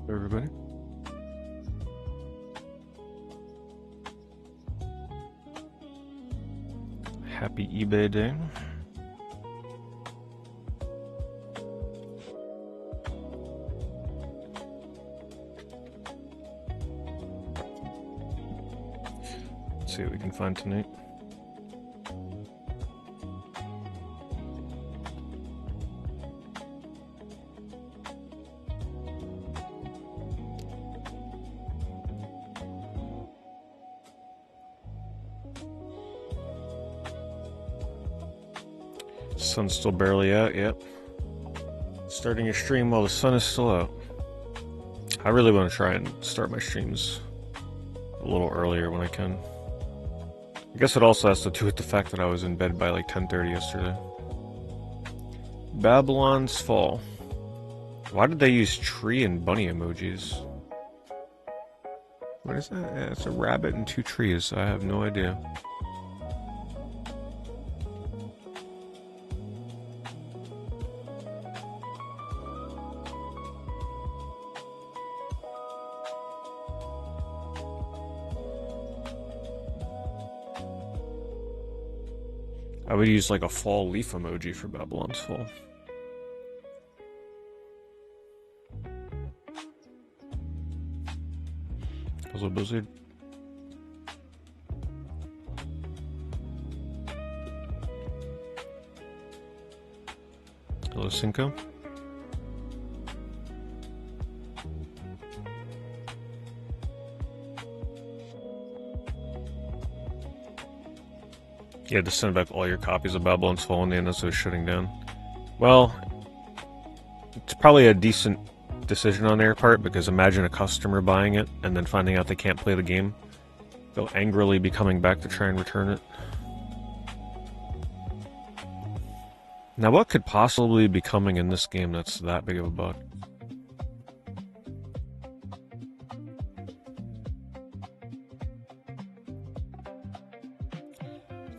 Everybody. Happy eBay day. Let's see what we can find tonight. Sun's still barely out, yep. Starting a stream while the sun is still out. I really want to try and start my streams a little earlier when I can. I guess it also has to do with the fact that I was in bed by like 10:30 yesterday. Babylon's Fall. Why did they use tree and bunny emojis? What is that? Yeah, it's a rabbit and two trees. I have no idea. I would use like a fall leaf emoji for Babylon's Fall. Hello, Blizzard. Hello, Cinco. You had to send back all your copies of Babylon's Fall and the NSO is shutting down. Well, it's probably a decent decision on their part, because imagine a customer buying it and then finding out they can't play the game. They'll angrily be coming back to try and return it. Now, what could possibly be coming in this game that's that big of a bug?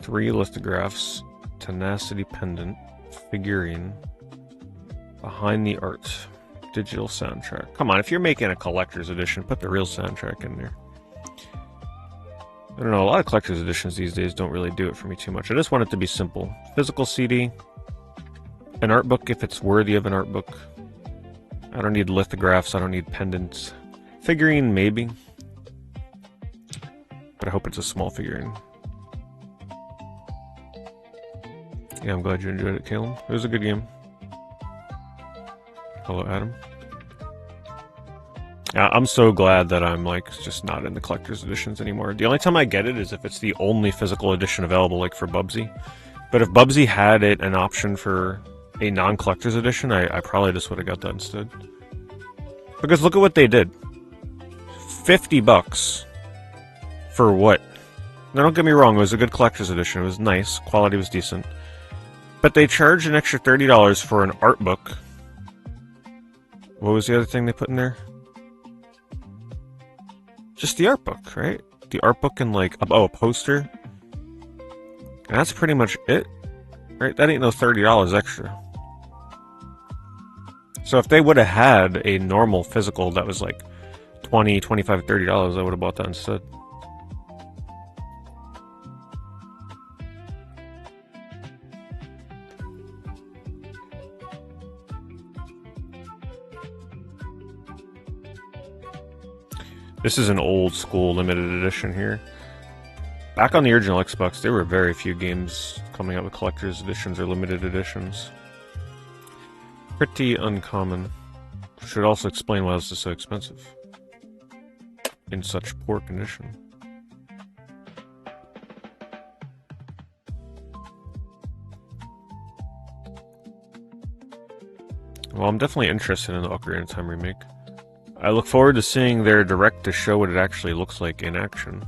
Three lithographs, tenacity pendant, figurine, behind the art, digital soundtrack. Come on, if you're making a collector's edition, put the real soundtrack in there. I don't know, a lot of collector's editions these days don't really do it for me too much. I just want it to be simple. Physical CD, an art book if it's worthy of an art book. I don't need lithographs, I don't need pendants. Figurine, maybe. But I hope it's a small figurine. Yeah, I'm glad you enjoyed it, Caleb. It was a good game. Hello, Adam. Yeah, I'm so glad that I'm, like, just not in the collector's editions anymore. The only time I get it is if it's the only physical edition available, like for Bubsy. But if Bubsy had an option for a non-collector's edition, I probably just would have got that instead. Because look at what they did. $50 for what? Now, don't get me wrong, it was a good collector's edition. It was nice. Quality was decent. But they charged an extra $30 for an art book. What was the other thing they put in there? Just the art book, right? The art book and like, oh, a poster. And that's pretty much it, right? That ain't no $30 extra. So if they would have had a normal physical that was like $20, $25, $30, I would have bought that instead. This is an old school limited edition here. Back on the original Xbox, there were very few games coming out with collector's editions or limited editions. Pretty uncommon. Should also explain why this is so expensive. In such poor condition. Well, I'm definitely interested in the Ocarina of Time remake. I look forward to seeing their direct to show what it actually looks like in action.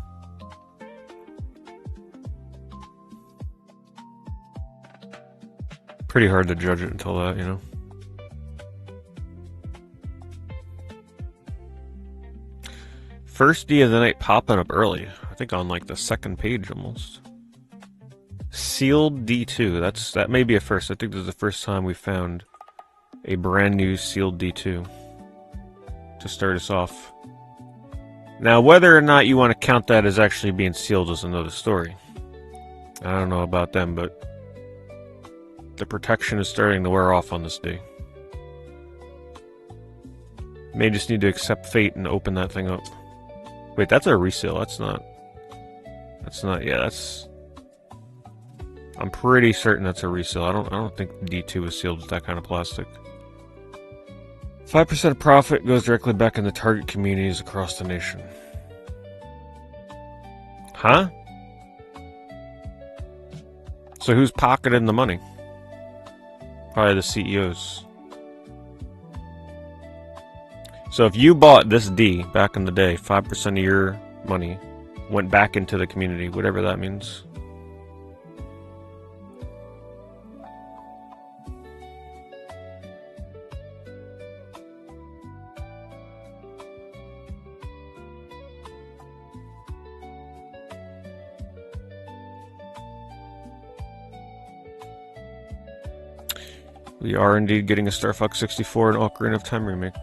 Pretty hard to judge it until that, you know. First D of the night popping up early. I think on like the second page almost. Sealed D2. That may be a first. I think this is the first time we found a brand new sealed D2. Which to start us off. Now, whether or not you want to count that as actually being sealed is another story. I don't know about them, but the protection is starting to wear off on this day. May just need to accept fate and open that thing up. Wait, that's a reseal. That's not, yeah, that's... I'm pretty certain that's a reseal. I don't think D2 is sealed with that kind of plastic. 5% of profit goes directly back into target communities across the nation. Huh? So who's pocketing the money? Probably the CEOs. So if you bought this D back in the day, 5% of your money went back into the community, whatever that means. We are indeed getting a Star Fox 64 and Ocarina of Time remake.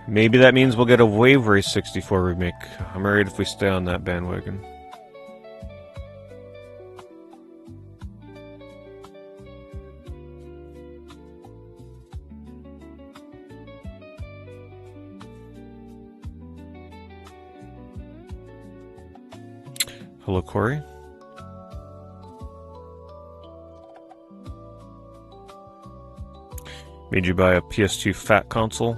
Maybe that means we'll get a Wave Race 64 remake. I'm worried if we stay on that bandwagon. Hello, Corey. Made you buy a PS2 fat console?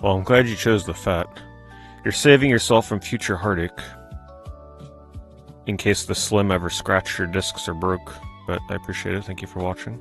Well, I'm glad you chose the fat. You're saving yourself from future heartache. In case the Slim ever scratched your discs or broke. But I appreciate it. Thank you for watching.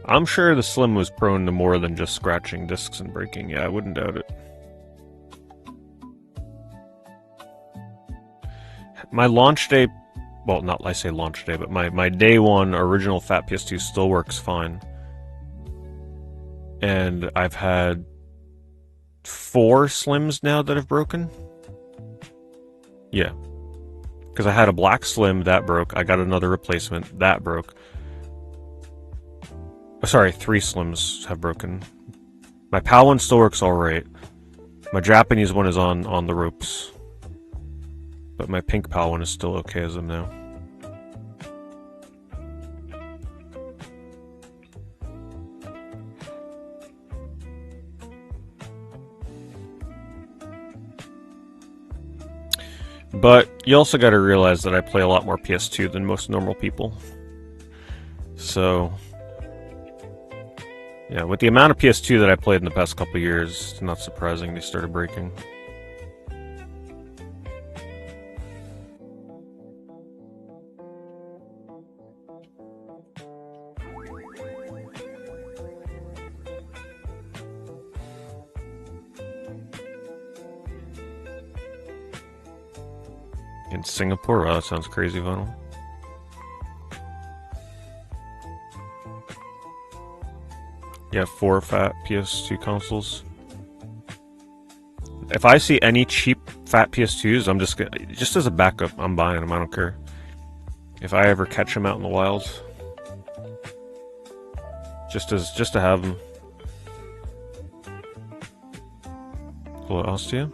I'm sure the Slim was prone to more than just scratching discs and breaking. Yeah, I wouldn't doubt it. My launch day... Well, not I say launch day, but my day one original Fat PS2 still works fine. And I've had 4 Slims now that have broken. Yeah. Because I had a black Slim, that broke. I got another replacement, that broke. Sorry, 3 Slims have broken. My PAL one still works alright. My Japanese one is on the ropes. But my pink PAL one is still okay as of now. But you also gotta realize that I play a lot more PS2 than most normal people. So... yeah, with the amount of PS2 that I played in the past couple years, it's not surprising they started breaking. In Singapore? Wow, that sounds crazy, Vinyl. Yeah, 4 fat PS2 consoles. If I see any cheap fat PS2s, I'm just gonna, just as a backup, I'm buying them. I don't care. If I ever catch them out in the wild, just to have them. Hello, Ostia.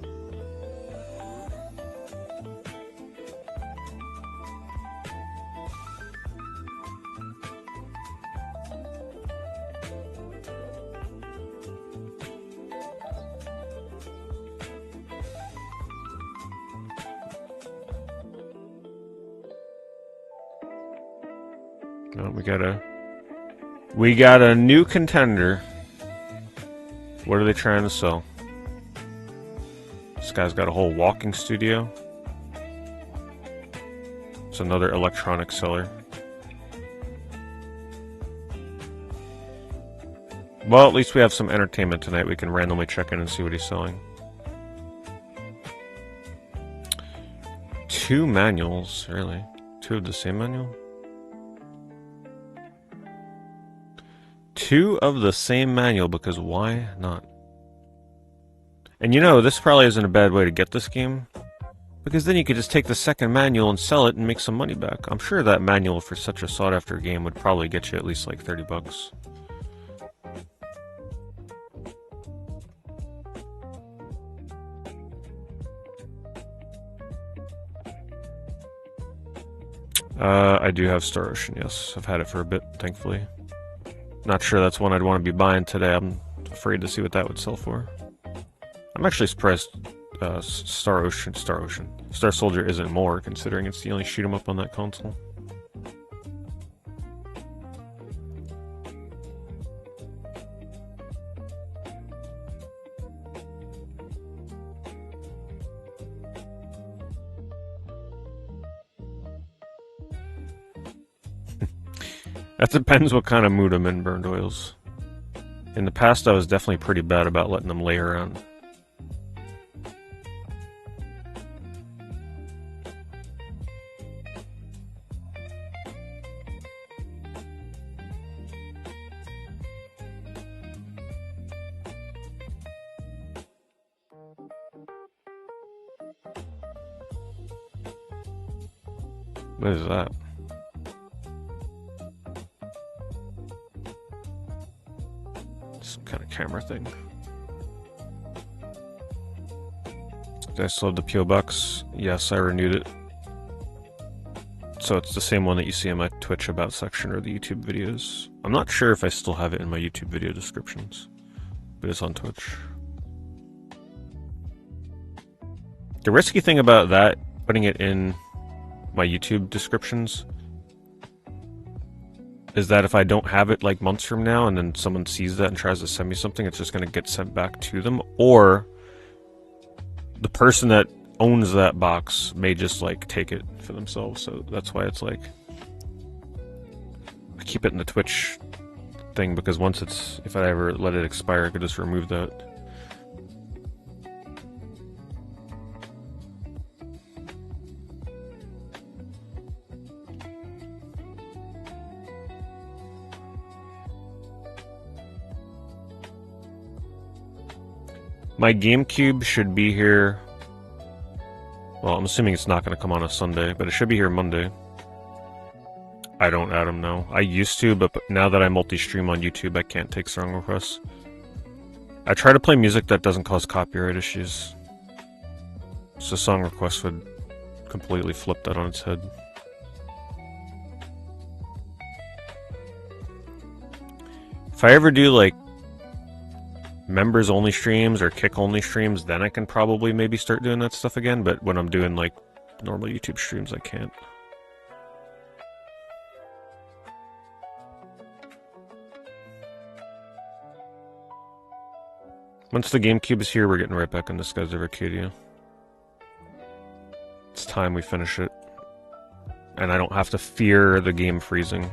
Oh, we got a new contender. What are they trying to sell? This guy's got a whole walking studio. It's another electronic seller. Well, at least we have some entertainment tonight. We can randomly check in and see what he's selling. 2 manuals, really. 2 of the same manual? 2 of the same manual, because why not? And you know, this probably isn't a bad way to get this game, because then you could just take the second manual and sell it and make some money back. I'm sure that manual for such a sought-after game would probably get you at least like 30 bucks. I do have Star Ocean, yes. I've had it for a bit, thankfully. Not sure that's one I'd want to be buying today. I'm afraid to see what that would sell for. I'm actually surprised Star Soldier isn't more, considering it's the only shoot 'em up on that console. That depends what kind of mood I'm in, Burned Oils. In the past, I was definitely pretty bad about letting them lay around. What is that? Some kind of camera thing. Did I still have the P.O. Box? Yes, I renewed it. So it's the same one that you see in my Twitch About section or the YouTube videos. I'm not sure if I still have it in my YouTube video descriptions, but it's on Twitch. The risky thing about that, putting it in my YouTube descriptions, is that if I don't have it like months from now and then someone sees that and tries to send me something, it's just going to get sent back to them, or the person that owns that box may just like take it for themselves. So that's why it's like I keep it in the Twitch thing, because once it's, if I ever let it expire, I could just remove that. My GameCube should be here. Well, I'm assuming it's not going to come on a Sunday, but it should be here Monday. I don't add them now. I used to, but now that I multi-stream on YouTube, I can't take song requests. I try to play music that doesn't cause copyright issues. So song requests would completely flip that on its head. If I ever do like members only streams or kick only streams, then I can probably maybe start doing that stuff again, but when I'm doing like normal YouTube streams, I can't. Once the GameCube is here, we're getting right back into Skies of Arcadia. It's time we finish it, and I don't have to fear the game freezing.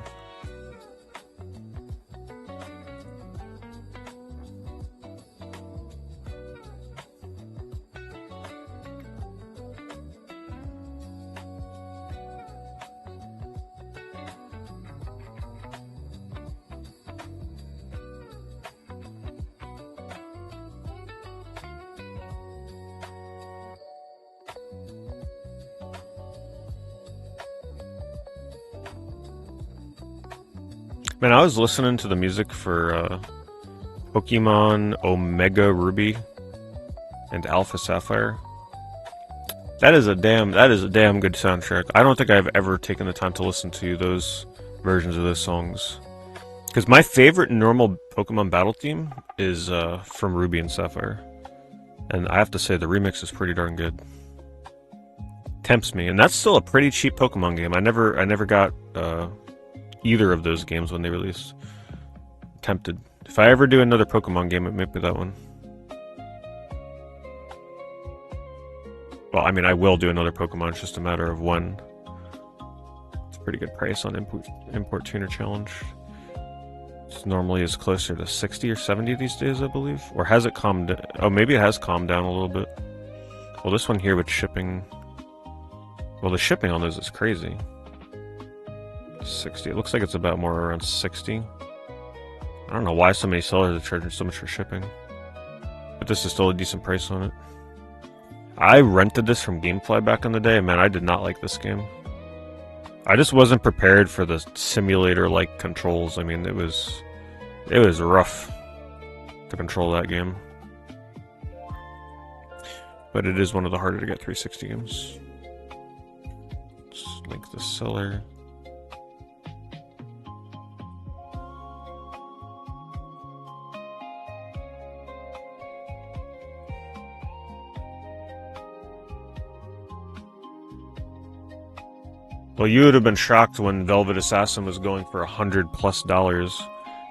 Man, I was listening to the music for Pokemon Omega Ruby and Alpha Sapphire. That is a damn good soundtrack. I don't think I've ever taken the time to listen to those versions of those songs, because my favorite normal Pokemon battle theme is from Ruby and Sapphire, and I have to say the remix is pretty darn good. Tempts me, and that's still a pretty cheap Pokemon game. I never got either of those games when they released. Tempted. If I ever do another Pokemon game, it might be that one. Well, I mean, I will do another Pokemon, it's just a matter of when. It's a pretty good price on Import Tuner Challenge. It's normally is closer to 60 or 70 these days, I believe. Or has it calmed down? Oh, maybe it has calmed down a little bit. Well, this one here with shipping... Well, the shipping on those is crazy. 60. It looks like it's about more around 60. I don't know why so many sellers are charging so much for shipping. But this is still a decent price on it. I rented this from Gamefly back in the day, and man, I did not like this game. I just wasn't prepared for the simulator-like controls. I mean, it was rough to control that game. But it is one of the harder to get 360 games. Let's link the seller. Well, you would have been shocked when Velvet Assassin was going for $100+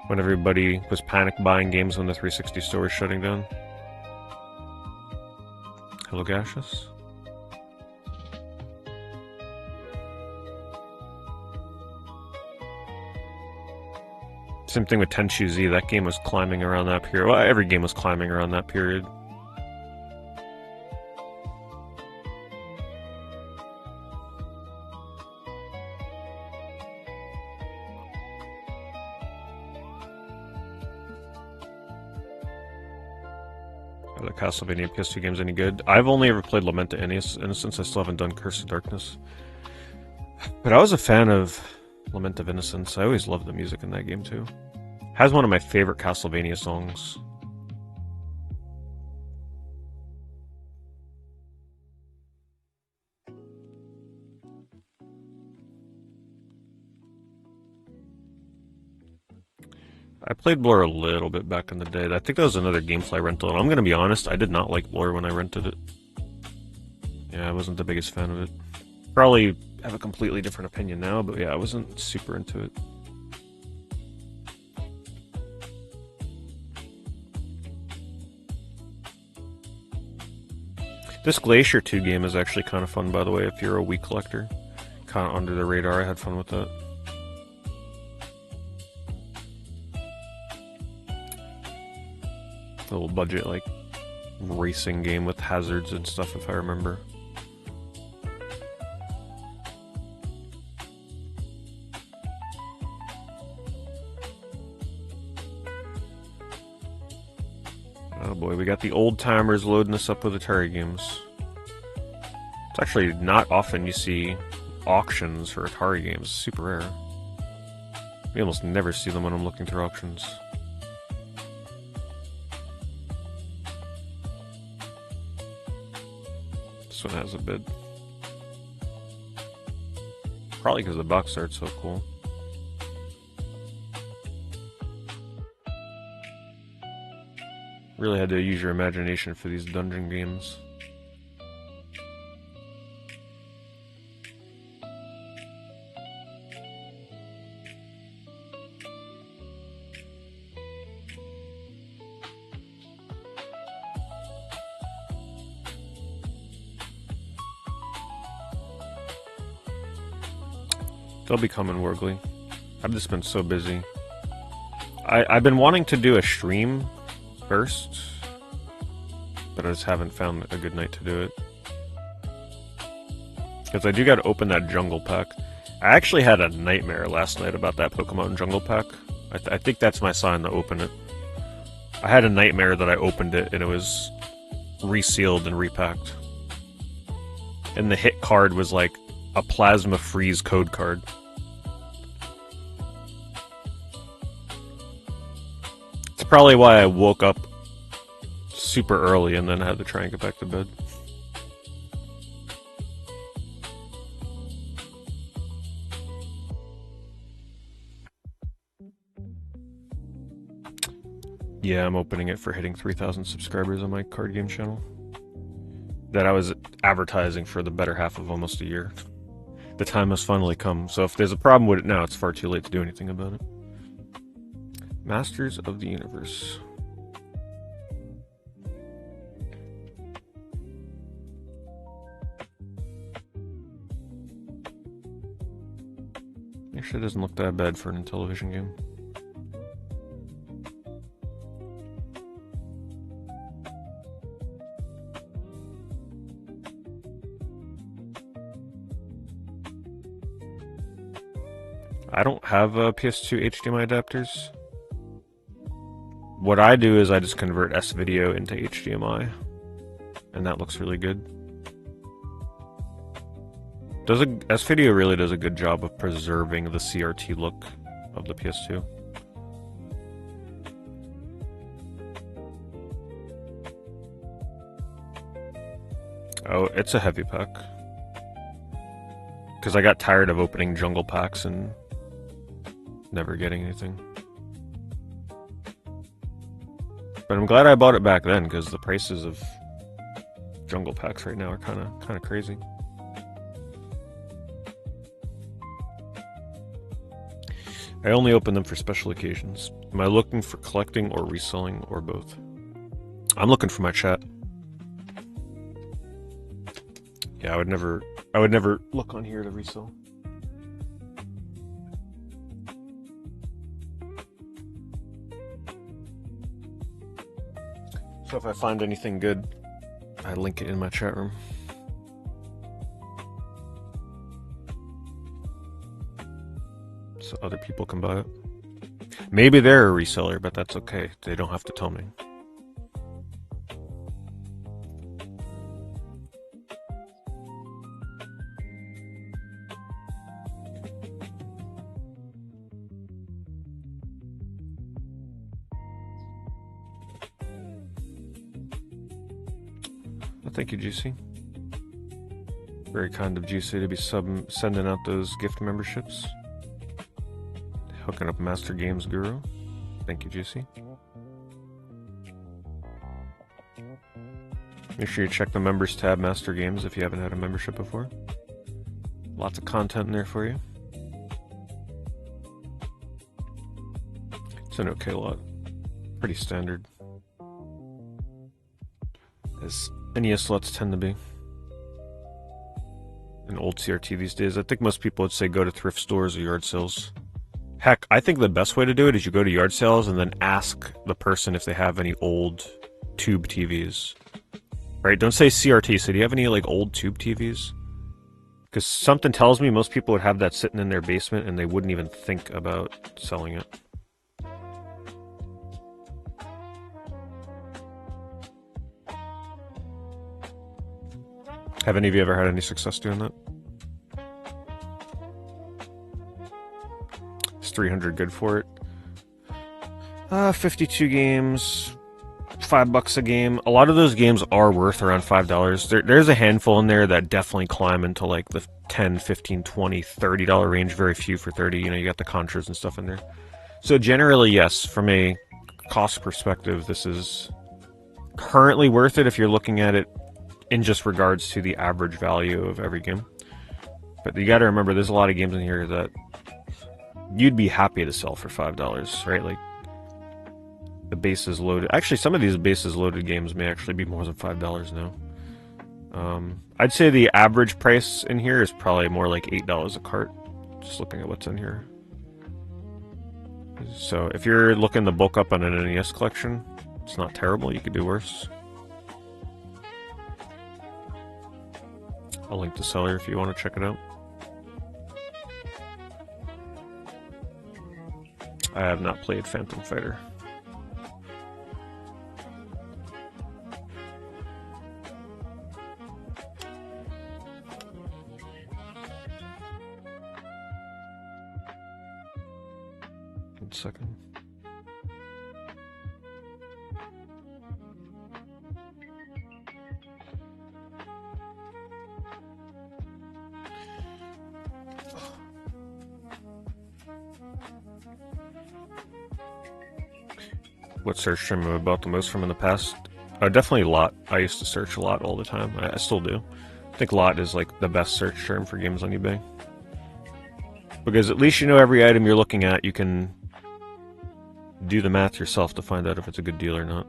when everybody was panic buying games when the 360 store was shutting down. Hello, Gaseous. Same thing with Tenchu Z. That game was climbing around that period. Well, every game was climbing around that period. Are the Castlevania PS2 games any good? I've only ever played Lament of Innocence. I still haven't done Curse of Darkness. But I was a fan of Lament of Innocence. I always loved the music in that game too. Has one of my favorite Castlevania songs. I played Blur a little bit back in the day. I think that was another Gamefly rental, and I'm gonna be honest, I did not like Blur when I rented it. Yeah, I wasn't the biggest fan of it. Probably have a completely different opinion now, but yeah, I wasn't super into it. This Glacier 2 game is actually kind of fun, by the way, if you're a Wii collector. Kind of under the radar, I had fun with that. Little budget, like, racing game with hazards and stuff, if I remember. Oh boy, we got the old timers loading us up with Atari games. It's actually not often you see auctions for Atari games. It's super rare. We almost never see them when I'm looking through auctions. This one has a bid. Probably because the box art's so cool. Really had to use your imagination for these dungeon games. They'll be coming, Wargly. I've just been so busy. I've been wanting to do a stream first, but I just haven't found a good night to do it. Because I do gotta open that jungle pack. I actually had a nightmare last night about that Pokemon jungle pack. I think that's my sign to open it. I had a nightmare that I opened it and it was resealed and repacked. And the hit card was like a Plasma Freeze code card. It's probably why I woke up super early and then had to try and get back to bed. Yeah, I'm opening it for hitting 3,000 subscribers on my card game channel that I was advertising for the better half of almost a year. The time has finally come, so if there's a problem with it now, it's far too late to do anything about it. Masters of the Universe. Actually, it doesn't look that bad for a Intellivision game. I don't have PS2 HDMI adapters. What I do is I just convert S-Video into HDMI, and that looks really good. S-Video really does a good job of preserving the CRT look of the PS2. Oh, it's a heavy pack. Because I got tired of opening jungle packs and never getting anything. But I'm glad I bought it back then, because the prices of jungle packs right now are kind of crazy. I only open them for special occasions. Am I looking for collecting or reselling or both? I'm looking for my chat. Yeah, I would never look on here to resell. So if I find anything good, I link it in my chat room. So other people can buy it. Maybe they're a reseller, but that's okay. They don't have to tell me. Thank you, Juicy. Very kind of Juicy to be sending out those gift memberships. Hooking up Master Games Guru. Thank you, Juicy. Make sure you check the members tab, Master Games, if you haven't had a membership before. Lots of content in there for you. It's an okay lot. Pretty standard. As NES lots tend to be. An old CRT these days. I think most people would say go to thrift stores or yard sales. Heck, I think the best way to do it is you go to yard sales and then ask the person if they have any old tube TVs. Right? Don't say CRT. So do you have any like old tube TVs? Because something tells me most people would have that sitting in their basement and they wouldn't even think about selling it. Have any of you ever had any success doing that? Is 300 good for it? 52 games, $5 a game. A lot of those games are worth around $5. There's a handful in there that definitely climb into like the $10, $15, $20, $30 range. Very few for 30. You know, you got the Contras and stuff in there. So generally, yes, from a cost perspective, this is currently worth it if you're looking at it in just regards to the average value of every game. But you got to remember, there's a lot of games in here that you'd be happy to sell for $5, right? Like the bases loaded. Actually, some of these bases loaded games may actually be more than $5 now. I'd say the average price in here is probably more like $8 a cart. Just looking at what's in here. So if you're looking to bulk up on an NES collection, it's not terrible. You could do worse. I'll link the seller if you want to check it out. I have not played Phantom Fighter. One second. What search term I bought the most from in the past? Definitely lot. I used to search a lot all the time. I still do. I think lot is like the best search term for games on eBay. Because at least you know every item you're looking at, you can do the math yourself to find out if it's a good deal or not.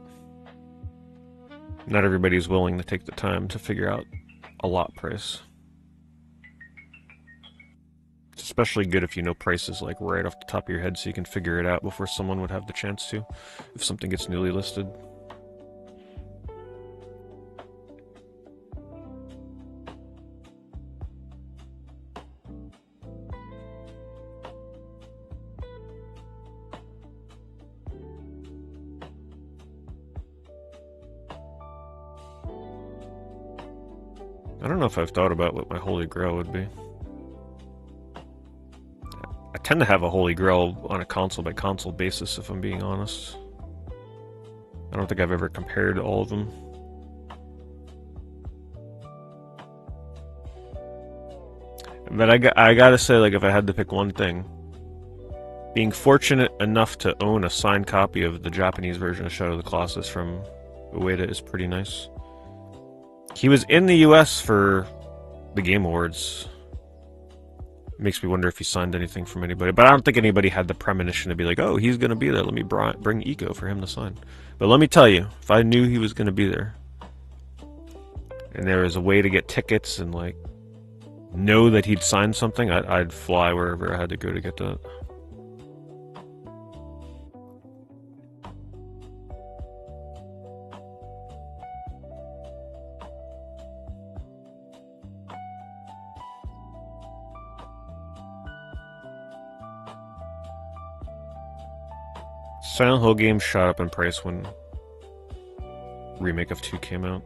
Not everybody's willing to take the time to figure out a lot price. It's especially good if you know prices like right off the top of your head so you can figure it out before someone would have the chance to, if something gets newly listed. I don't know if I've thought about what my holy grail would be. I tend to have a holy grail on a console by console basis, if I'm being honest. I don't think I've ever compared all of them. But I gotta say, like, if I had to pick one thing, being fortunate enough to own a signed copy of the Japanese version of Shadow of the Colossus from Ueda is pretty nice. He was in the US for the Game Awards. Makes me wonder if he signed anything from anybody. But I don't think anybody had the premonition to be like, oh, he's going to be there. Let me bring Eco for him to sign. But let me tell you, if I knew he was going to be there, and there was a way to get tickets and, like, know that he'd sign something, I'd fly wherever I had to go to get that. Silent Hill games shot up in price when Remake of 2 came out.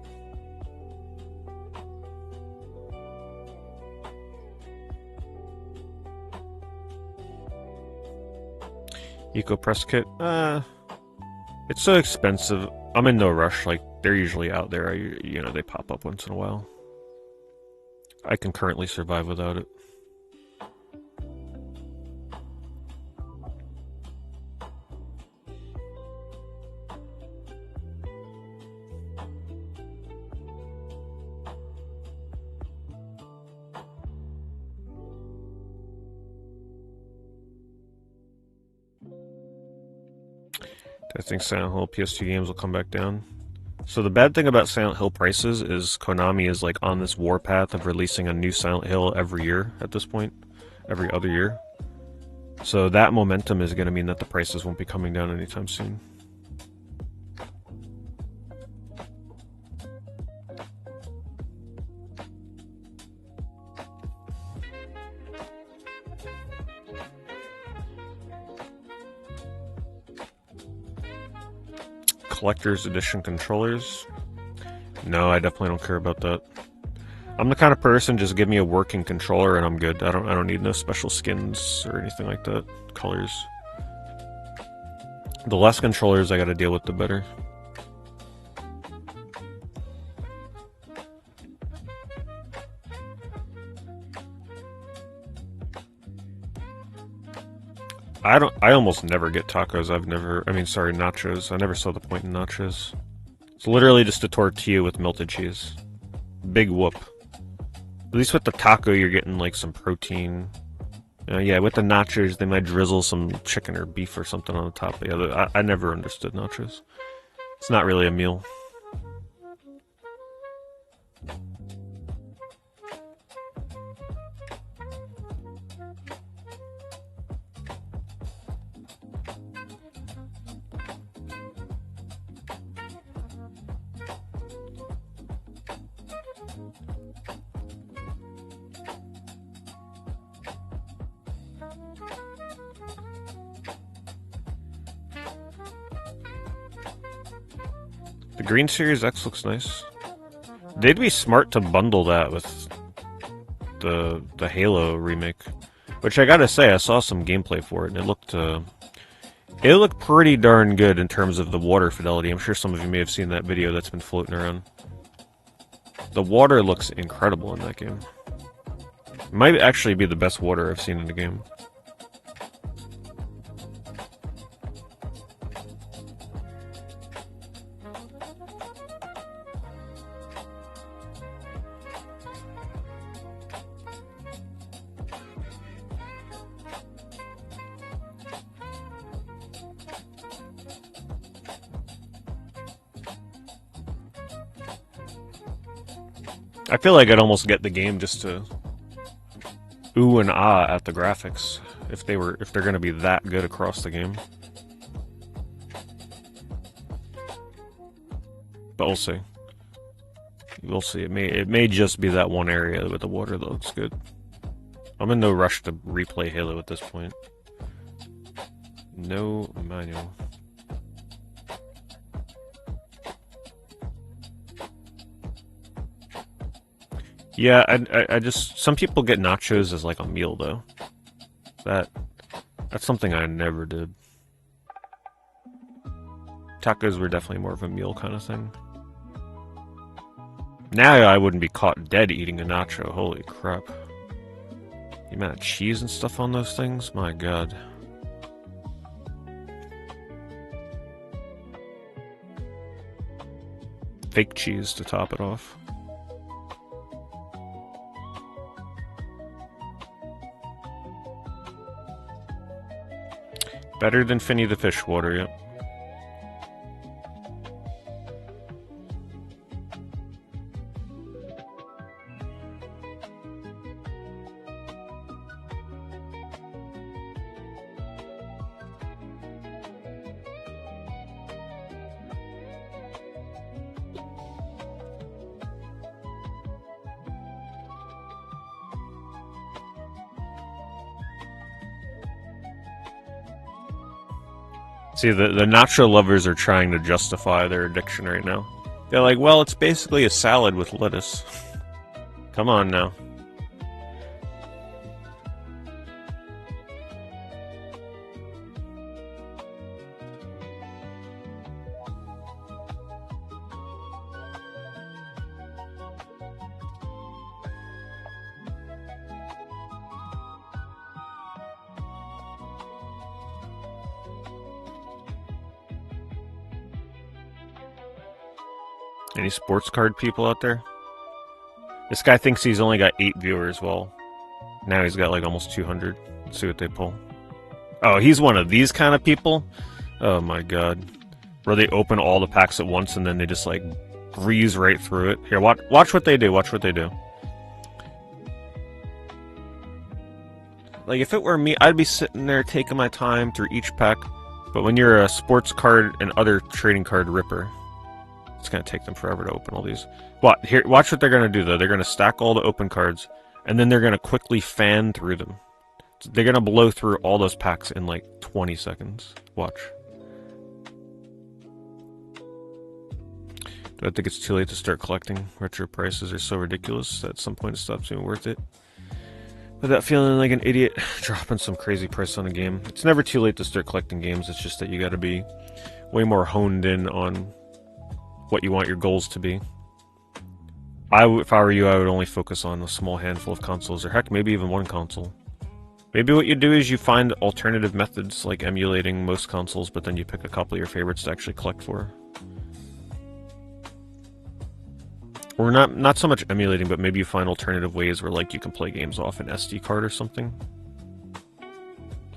Eco Press Kit? It's so expensive. I'm in no rush. Like, they're usually out there. You know, they pop up once in a while. I can currently survive without it. I think Silent Hill PS2 games will come back down. So the bad thing about Silent Hill prices is Konami is like on this warpath of releasing a new Silent Hill every year at this point. Every other year. So that momentum is going to mean that the prices won't be coming down anytime soon. Collector's Edition controllers? No, I definitely don't care about that. I'm the kind of person, just give me a working controller and I'm good. I don't need no special skins or anything like that. Colors. The less controllers I gotta deal with, the better. I almost never get tacos. Nachos. I never saw the point in nachos. It's literally just a tortilla with melted cheese. Big whoop. At least with the taco, you're getting like some protein. Yeah, with the nachos, they might drizzle some chicken or beef or something on the top. But yeah, I never understood nachos. It's not really a meal. The Green Series X looks nice. They'd be smart to bundle that with the Halo remake, which I gotta say, I saw some gameplay for it, and it looked pretty darn good in terms of the water fidelity. I'm sure some of you may have seen that video that's been floating around. The water looks incredible in that game. It might actually be the best water I've seen in a game. I feel like I'd almost get the game just to ooh and ah at the graphics if they're gonna be that good across the game. But we'll see. We'll see. It may just be that one area with the water that looks good. I'm in no rush to replay Halo at this point. No manual. Yeah, I just some people get nachos as like a meal though. That's something I never did. Tacos were definitely more of a meal kind of thing. Now I wouldn't be caught dead eating a nacho. Holy crap! The amount of cheese and stuff on those things, my god. Fake cheese to top it off. Better than Finny the Fish Water, yep. See, the nacho lovers are trying to justify their addiction right now. They're like, well, it's basically a salad with lettuce. Come on now. Any sports card people out there? This guy thinks he's only got 8 viewers. Well, now he's got like almost 200. Let's see what they pull. Oh, he's one of these kind of people? Oh my god. Where they open all the packs at once and then they just like breeze right through it. Here, watch what they do. Watch what they do. Like, if it were me, I'd be sitting there taking my time through each pack. But when you're a sports card and other trading card ripper, it's going to take them forever to open all these. What? Here, watch what they're going to do, though. They're going to stack all the open cards, and then they're going to quickly fan through them. They're going to blow through all those packs in, like, 20 seconds. Watch. Do I think it's too late to start collecting? Retro prices are so ridiculous that at some point it stops being worth it. Without feeling like an idiot dropping some crazy price on a game. It's never too late to start collecting games. It's just that you got to be way more honed in on what you want your goals to be. If I were you, I would only focus on a small handful of consoles, or heck, maybe even one console. Maybe what you do is you find alternative methods, like emulating most consoles, but then you pick a couple of your favorites to actually collect for. Or not so much emulating, but maybe you find alternative ways where, like, you can play games off an SD card or something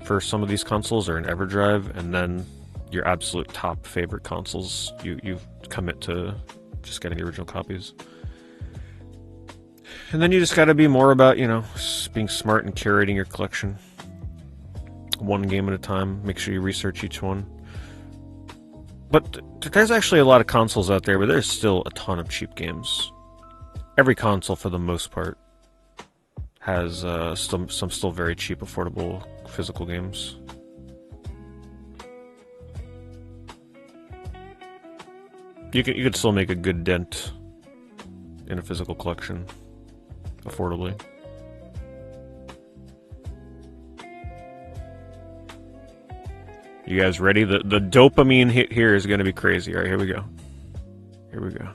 for some of these consoles, or an EverDrive, and then your absolute top favorite consoles, you commit to just getting the original copies. And then you just gotta be more about, you know, being smart and curating your collection. One game at a time. Make sure you research each one. But there's actually a lot of consoles out there, but there's still a ton of cheap games. Every console, for the most part, has some still very cheap, affordable physical games. You could still make a good dent in a physical collection affordably. You guys ready? The dopamine hit here is going to be crazy. All right, here we go. Here we go.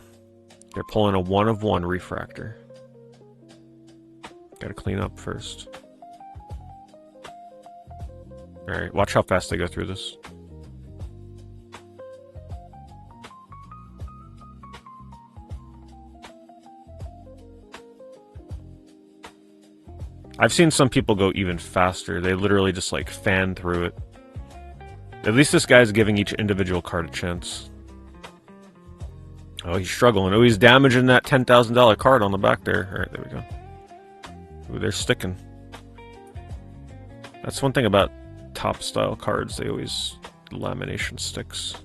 They're pulling a 1 of 1 refractor. Got to clean up first. All right, watch how fast they go through this. I've seen some people go even faster. They literally just like fan through it. At least this guy's giving each individual card a chance. Oh, he's struggling. Oh, he's damaging that $10,000 card on the back there. Alright, there we go. Ooh, they're sticking. That's one thing about top style cards. They always... lamination sticks.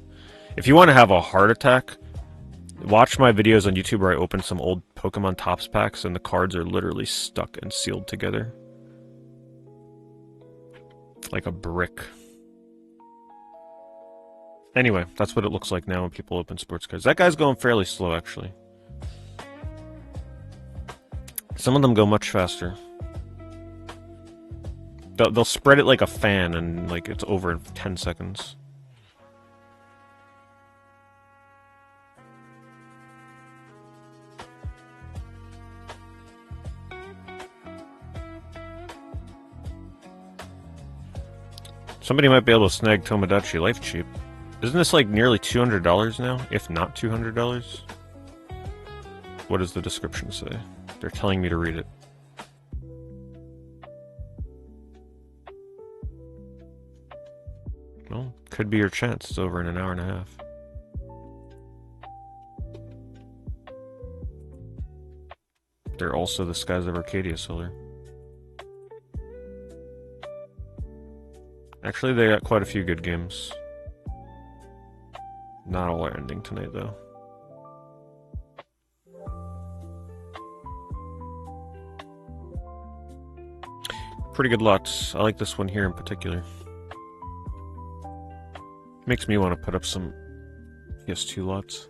If you want to have a heart attack, watch my videos on YouTube where I open some old Pokemon Tops packs and the cards are literally stuck and sealed together. Like a brick. Anyway, that's what it looks like now when people open sports cards. That guy's going fairly slow, actually. Some of them go much faster. They'll spread it like a fan and like it's over in 10 seconds. Somebody might be able to snag Tomodachi Life cheap. Isn't this like nearly $200 now? If not $200? What does the description say? They're telling me to read it. Well, could be your chance. It's over in an hour and a half. They're also the Skies of Arcadia seller. Actually, they got quite a few good games. Not all are ending tonight, though. Pretty good lots. I like this one here in particular. Makes me want to put up some PS2 lots.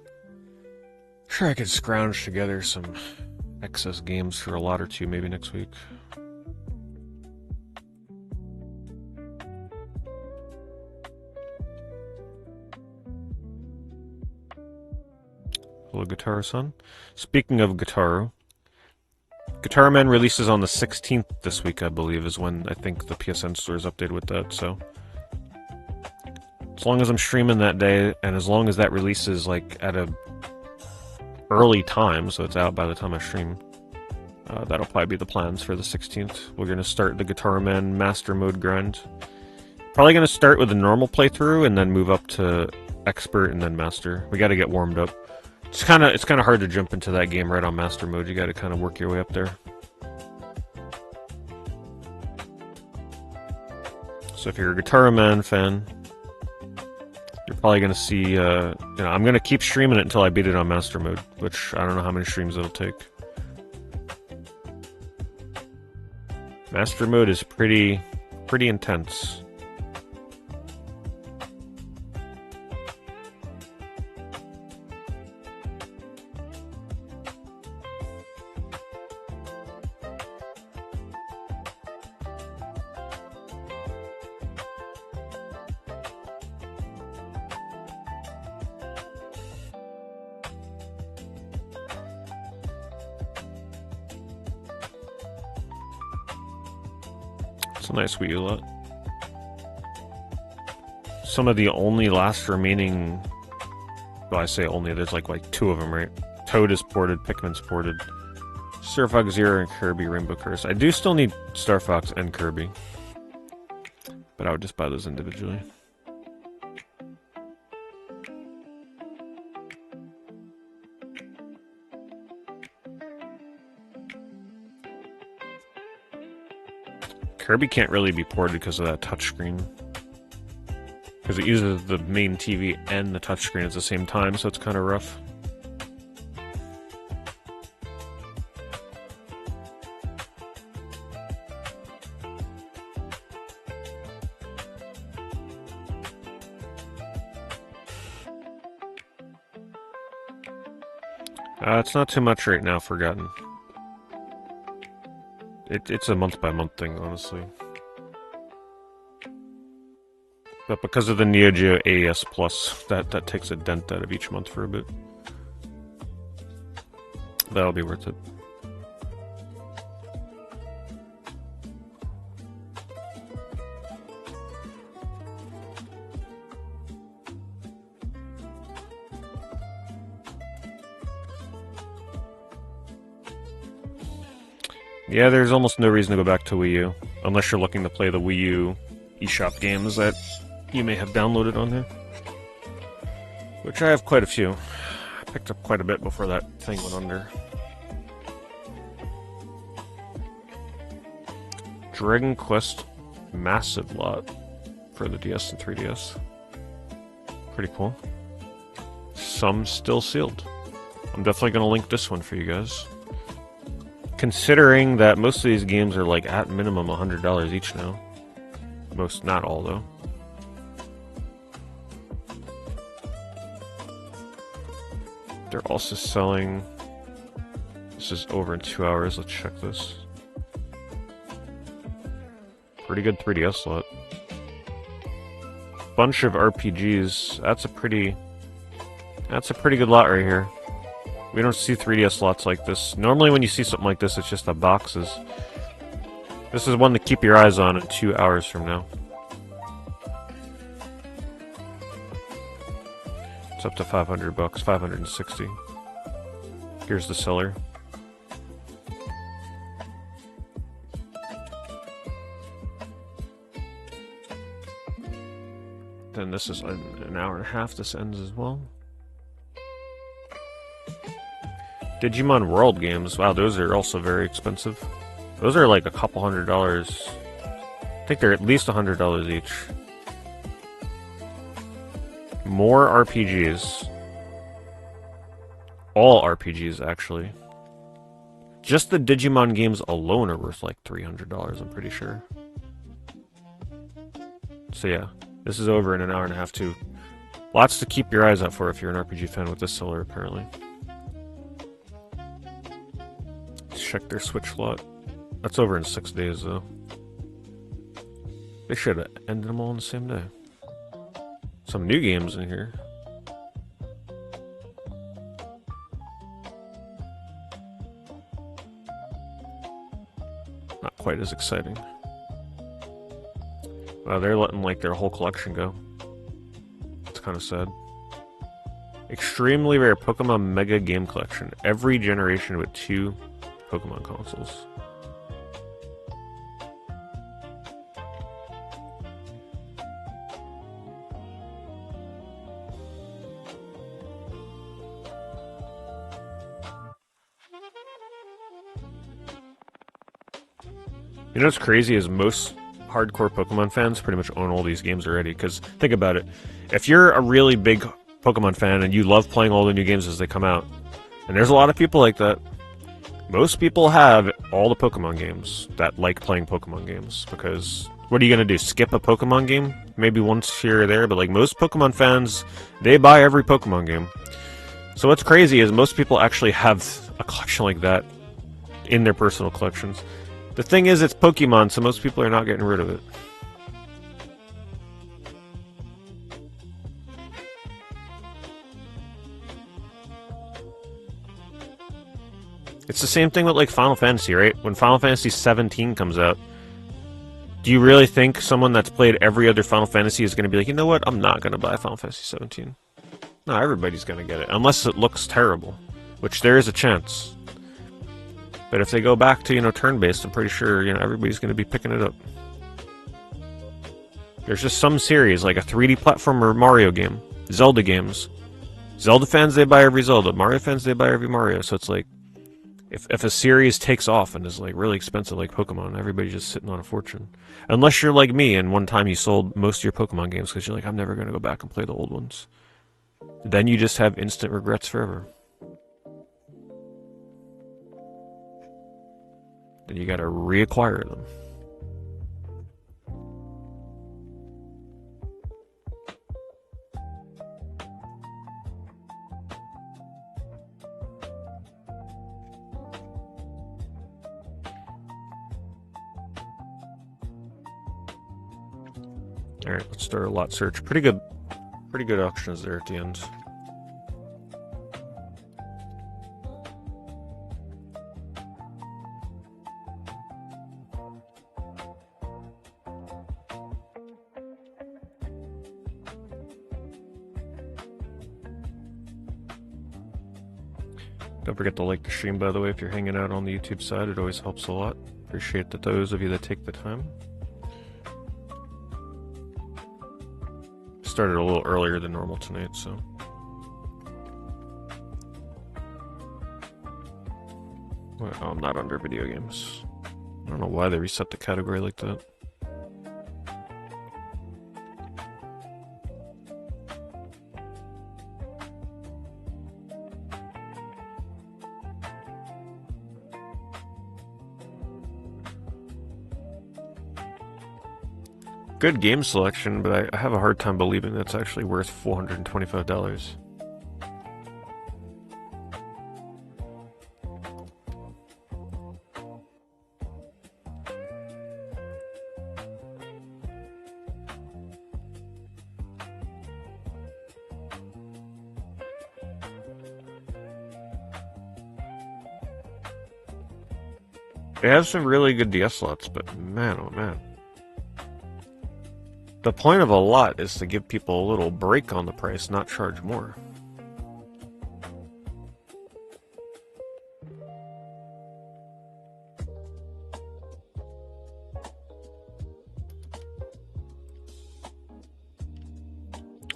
Sure, I could scrounge together some excess games for a lot or two maybe next week. Hello, Guitar-san. Speaking of Guitar, Guitar Man releases on the 16th this week, I believe, is when I think the PSN store is updated with that, so as long as I'm streaming that day, and as long as that releases like at a early time, so it's out by the time I stream, that'll probably be the plans for the 16th. We're going to start the Guitar Man Master Mode grind. Probably going to start with a normal playthrough and then move up to Expert and then Master. We got to get warmed up. It's kind of hard to jump into that game right on Master Mode. You got to kind of work your way up there. So if you're a Guitar Man fan, you're probably going to see, I'm going to keep streaming it until I beat it on Master Mode, which I don't know how many streams it'll take. Master Mode is pretty intense. It's a nice Wii U lot. Some of the only last remaining... Well, I say only, there's like two of them, right? Toad is ported, Pikmin's ported. Star Fox Zero and Kirby Rainbow Curse. I do still need Star Fox and Kirby, but I would just buy those individually. Kirby can't really be ported because of that touchscreen. Because it uses the main TV and the touchscreen at the same time, so it's kind of rough. It's not too much right now, Forgotten. It's a month-by-month thing, honestly. But because of the Neo Geo AES Plus, that takes a dent out of each month for a bit. That'll be worth it. Yeah, there's almost no reason to go back to Wii U, unless you're looking to play the Wii U eShop games that you may have downloaded on here. Which I have quite a few. I picked up quite a bit before that thing went under. Dragon Quest massive lot for the DS and 3DS. Pretty cool. Some still sealed. I'm definitely going to link this one for you guys. Considering that most of these games are like at minimum $100 each now. Most, not all though. They're also selling This is over in 2 hours. Let's check this. Pretty good 3DS slot. Bunch of RPGs. That's a pretty good lot right here. We don't see 3DS slots like this. Normally when you see something like this, it's just the boxes. This is one to keep your eyes on in 2 hours from now. It's up to $500, 560. Here's the seller. Then this is an hour and a half. This ends as well. Digimon World games. Wow, those are also very expensive. Those are like a couple $100. I think they're at least $100 each. More RPGs. All RPGs, actually. Just the Digimon games alone are worth like $300, I'm pretty sure. So yeah, this is over in an hour and a half too. Lots to keep your eyes out for if you're an RPG fan with this seller, apparently. Let's check their Switch lot. That's over in 6 days, though. They should have ended them all on the same day. Some new games in here. Not quite as exciting. Wow, they're letting like their whole collection go. It's kind of sad. Extremely rare Pokemon Mega Game Collection. Every generation with 2 Pokemon consoles. You know what's crazy is most hardcore Pokemon fans pretty much own all these games already, because think about it. If you're a really big Pokemon fan and you love playing all the new games as they come out, and there's a lot of people like that, most people have all the Pokemon games that like playing Pokemon games, because what are you going to do, skip a Pokemon game? Maybe once here or there, but like most Pokemon fans, they buy every Pokemon game. So what's crazy is most people actually have a collection like that in their personal collections. The thing is, it's Pokemon, so most people are not getting rid of it. It's the same thing with like Final Fantasy, right? When Final Fantasy 17 comes out, do you really think someone that's played every other Final Fantasy is going to be like, you know what, I'm not going to buy Final Fantasy 17? No, everybody's going to get it, unless it looks terrible, which there is a chance. But if they go back to, you know, turn-based, I'm pretty sure, you know, everybody's going to be picking it up. There's just some series, like a 3D platformer Mario game, Zelda games. Zelda fans, they buy every Zelda. Mario fans, they buy every Mario. So it's like, if a series takes off and is like really expensive, like Pokemon, everybody's just sitting on a fortune. Unless you're like me, and one time you sold most of your Pokemon games because you're like, I'm never going to go back and play the old ones. Then you just have instant regrets forever. Then you gotta reacquire them. Alright, let's start a lot search. Pretty good auctions there at the end. Don't forget to like the stream, by the way, if you're hanging out on the YouTube side. It always helps a lot. Appreciate that those of you that take the time. Started a little earlier than normal tonight, so. Oh, I'm not under video games. I don't know why they reset the category like that. Good game selection, but I have a hard time believing that's actually worth $425. They have some really good DS slots, but man, oh man. The point of a lot is to give people a little break on the price, not charge more.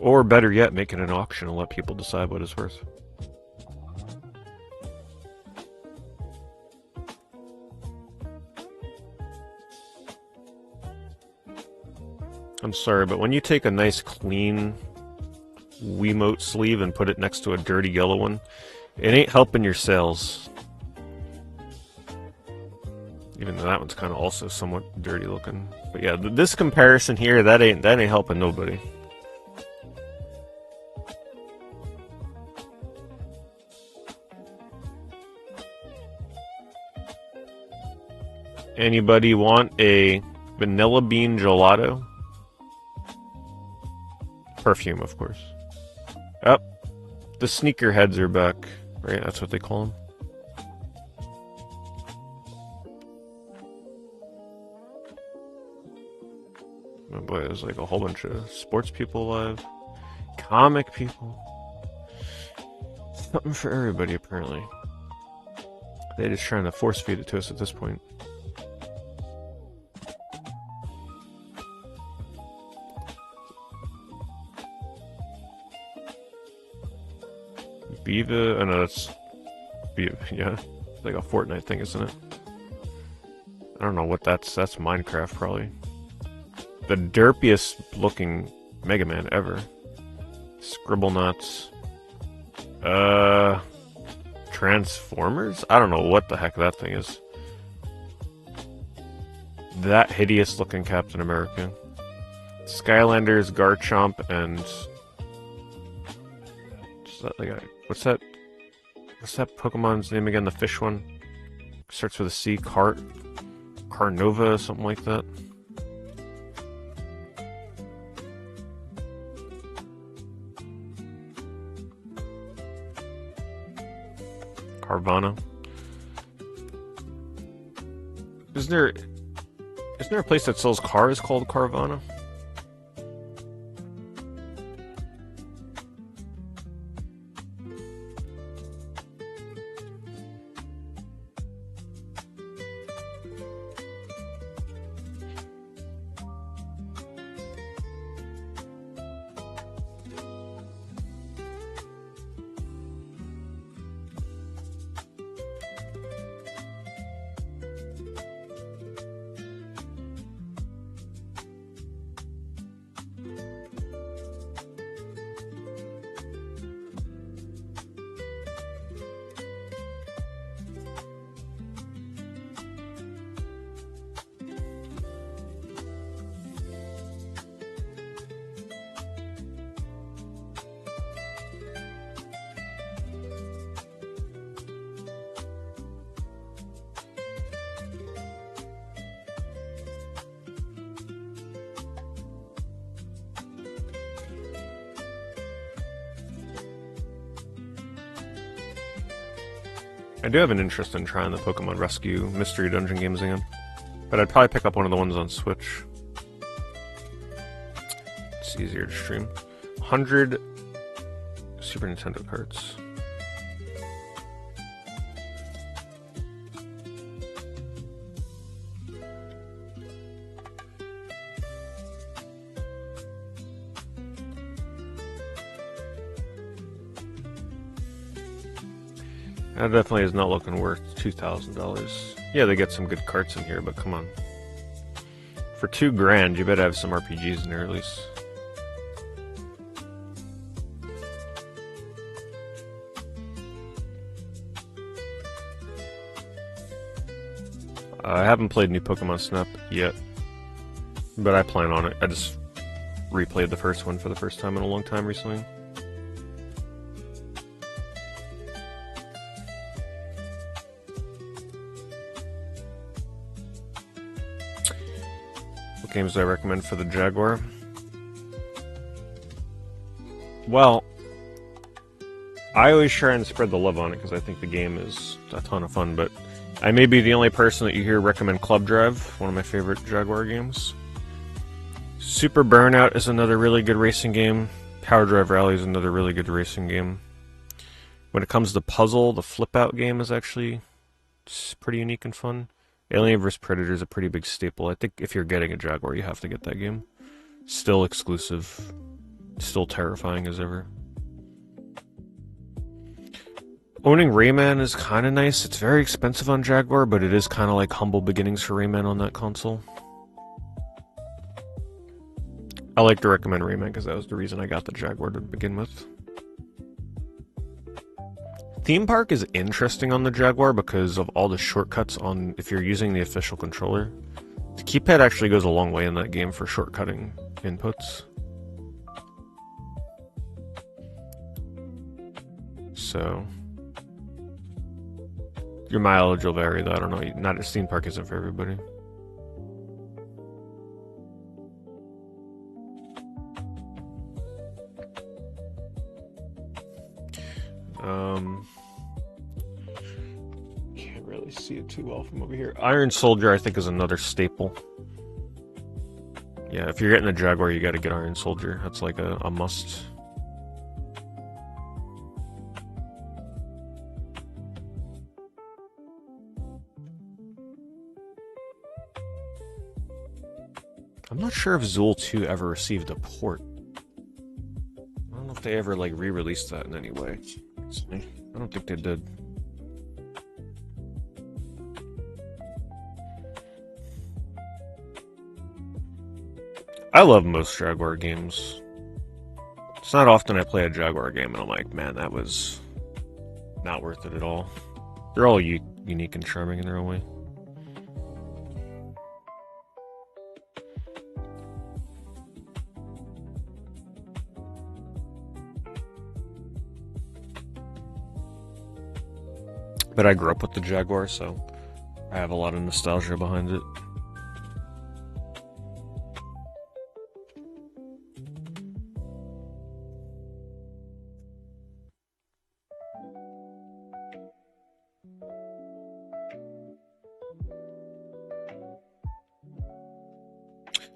Or better yet, make it an auction and let people decide what it's worth. I'm sorry, but when you take a nice clean Wiimote sleeve and put it next to a dirty yellow one, it ain't helping your sales. Even though that one's kind of also somewhat dirty looking. But yeah, this comparison here, that ain't helping nobody. Anybody want a vanilla bean gelato? Perfume, of course. Oh, the sneakerheads are back. Right, that's what they call them. Oh boy, there's like a whole bunch of sports people live. Comic people. Something for everybody, apparently. They're just trying to force feed it to us at this point. Viva, oh no, that's Viva, yeah, it's like a Fortnite thing, isn't it? I don't know what that's Minecraft, probably. The derpiest looking Mega Man ever. Scribblenauts. Transformers? I don't know what the heck that thing is. That hideous looking Captain America. Skylanders, Garchomp, and... What's that Pokemon's name again? The fish one? Starts with a C. Carnova, something like that. Carvana. Isn't there a place that sells cars called Carvana? I do have an interest in trying the Pokemon Rescue Mystery Dungeon games again, but I'd probably pick up one of the ones on Switch. It's easier to stream. 100 Super Nintendo cards. That definitely is not looking worth $2,000. Yeah, they get some good carts in here, but come on. For $2,000, you better have some RPGs in there at least. I haven't played new Pokemon Snap yet, but I plan on it. I just replayed the first one for the first time in a long time recently. What games do I recommend for the Jaguar? Well, I always try and spread the love on it because I think the game is a ton of fun, but I may be the only person that you hear recommend Club Drive, one of my favorite Jaguar games. Super Burnout is another really good racing game. Power Drive Rally is another really good racing game. When it comes to puzzle, the Flip Out game is actually pretty unique and fun. Alien vs. Predator is a pretty big staple. I think if you're getting a Jaguar, you have to get that game. Still exclusive. Still terrifying as ever. Owning Rayman is kind of nice. It's very expensive on Jaguar, but it is kind of like humble beginnings for Rayman on that console. I like to recommend Rayman because that was the reason I got the Jaguar to begin with. Theme Park is interesting on the Jaguar because of all the shortcuts on if you're using the official controller. The keypad actually goes a long way in that game for shortcutting inputs. So your mileage will vary though, I don't know. Not a theme park isn't for everybody. Can't really see it too well from over here. Iron Soldier, I think, is another staple. Yeah, if you're getting a Jaguar, you gotta get Iron Soldier. That's like a must. I'm not sure if Zool 2 ever received a port. I don't know if they ever like re-released that in any way. I don't think they did. I love most Jaguar games. It's not often I play a Jaguar game and I'm like, man, that was not worth it at all. They're all unique and charming in their own way. But I grew up with the Jaguar, so I have a lot of nostalgia behind it.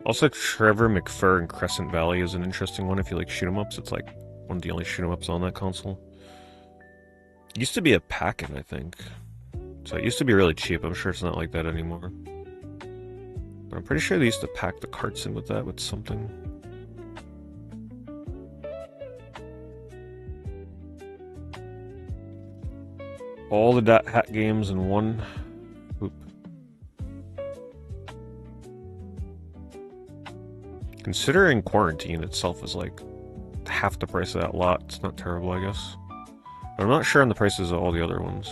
Also, Trevor McFur in Crescent Valley is an interesting one if you like shoot-'em-ups. It's like one of the only shoot-'em-ups on that console. It used to be a pack-in, I think. So it used to be really cheap. I'm sure it's not like that anymore. But I'm pretty sure they used to pack the carts in with that, with something. All the Dot Hat games in one. Oop. Considering Quarantine itself is like half the price of that lot, it's not terrible, I guess. But I'm not sure on the prices of all the other ones.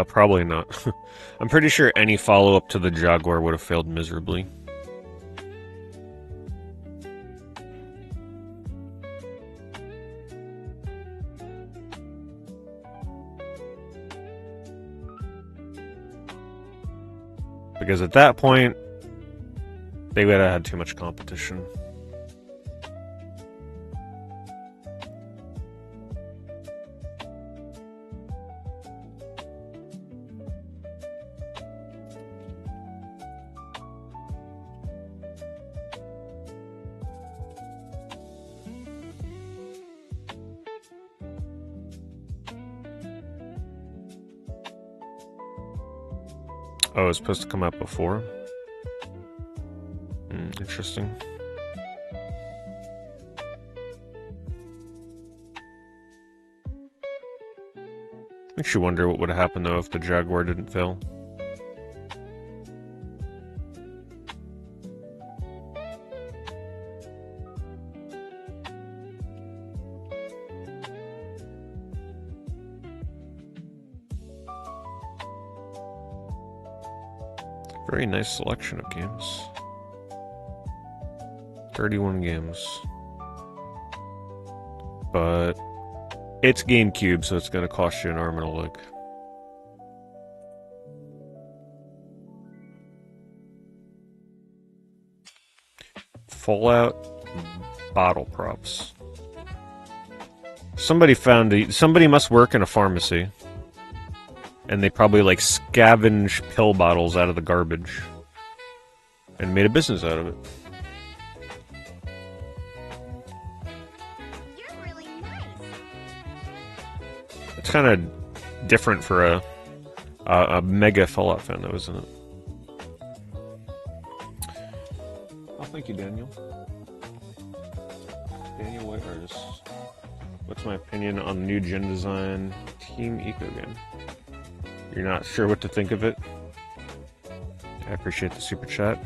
Probably not. I'm pretty sure any follow-up to the Jaguar would have failed miserably. Because at that point, they would have had too much competition. Oh, it's supposed to come out before? Interesting. Makes you wonder what would have happened though if the Jaguar didn't fail. Very nice selection of games. 31 games. But It's GameCube, so it's going to cost you an arm and a leg. Fallout bottle props. Somebody must work in a pharmacy. And they probably like scavenge pill bottles out of the garbage. And made a business out of it. You're really nice. It's kind of different for a mega Fallout fan, though, isn't it? Oh, thank you, Daniel. Daniel Whitehurst. What's my opinion on the new gen design Team Eco game? You're not sure what to think of it? I appreciate the super chat.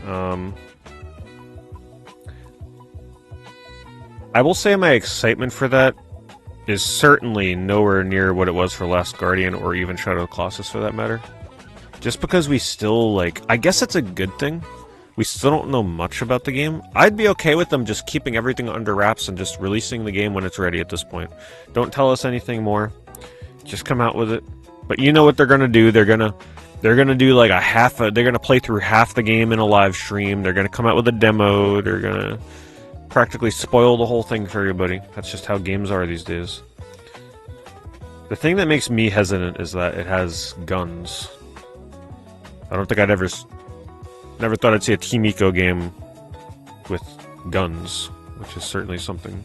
I will say my excitement for that is certainly nowhere near what it was for Last Guardian or even Shadow of the Colossus for that matter. Just because we still, like, I guess it's a good thing. We still don't know much about the game. I'd be okay with them just keeping everything under wraps and just releasing the game when it's ready at this point. Don't tell us anything more. Just come out with it. But you know what they're gonna do? They're gonna do like they're gonna play through half the game in a live stream. They're gonna come out with a demo. They're gonna practically spoil the whole thing for everybody. That's just how games are these days. The thing that makes me hesitant is that it has guns. I don't think never thought I'd see a Team Eco game with guns, which is certainly something.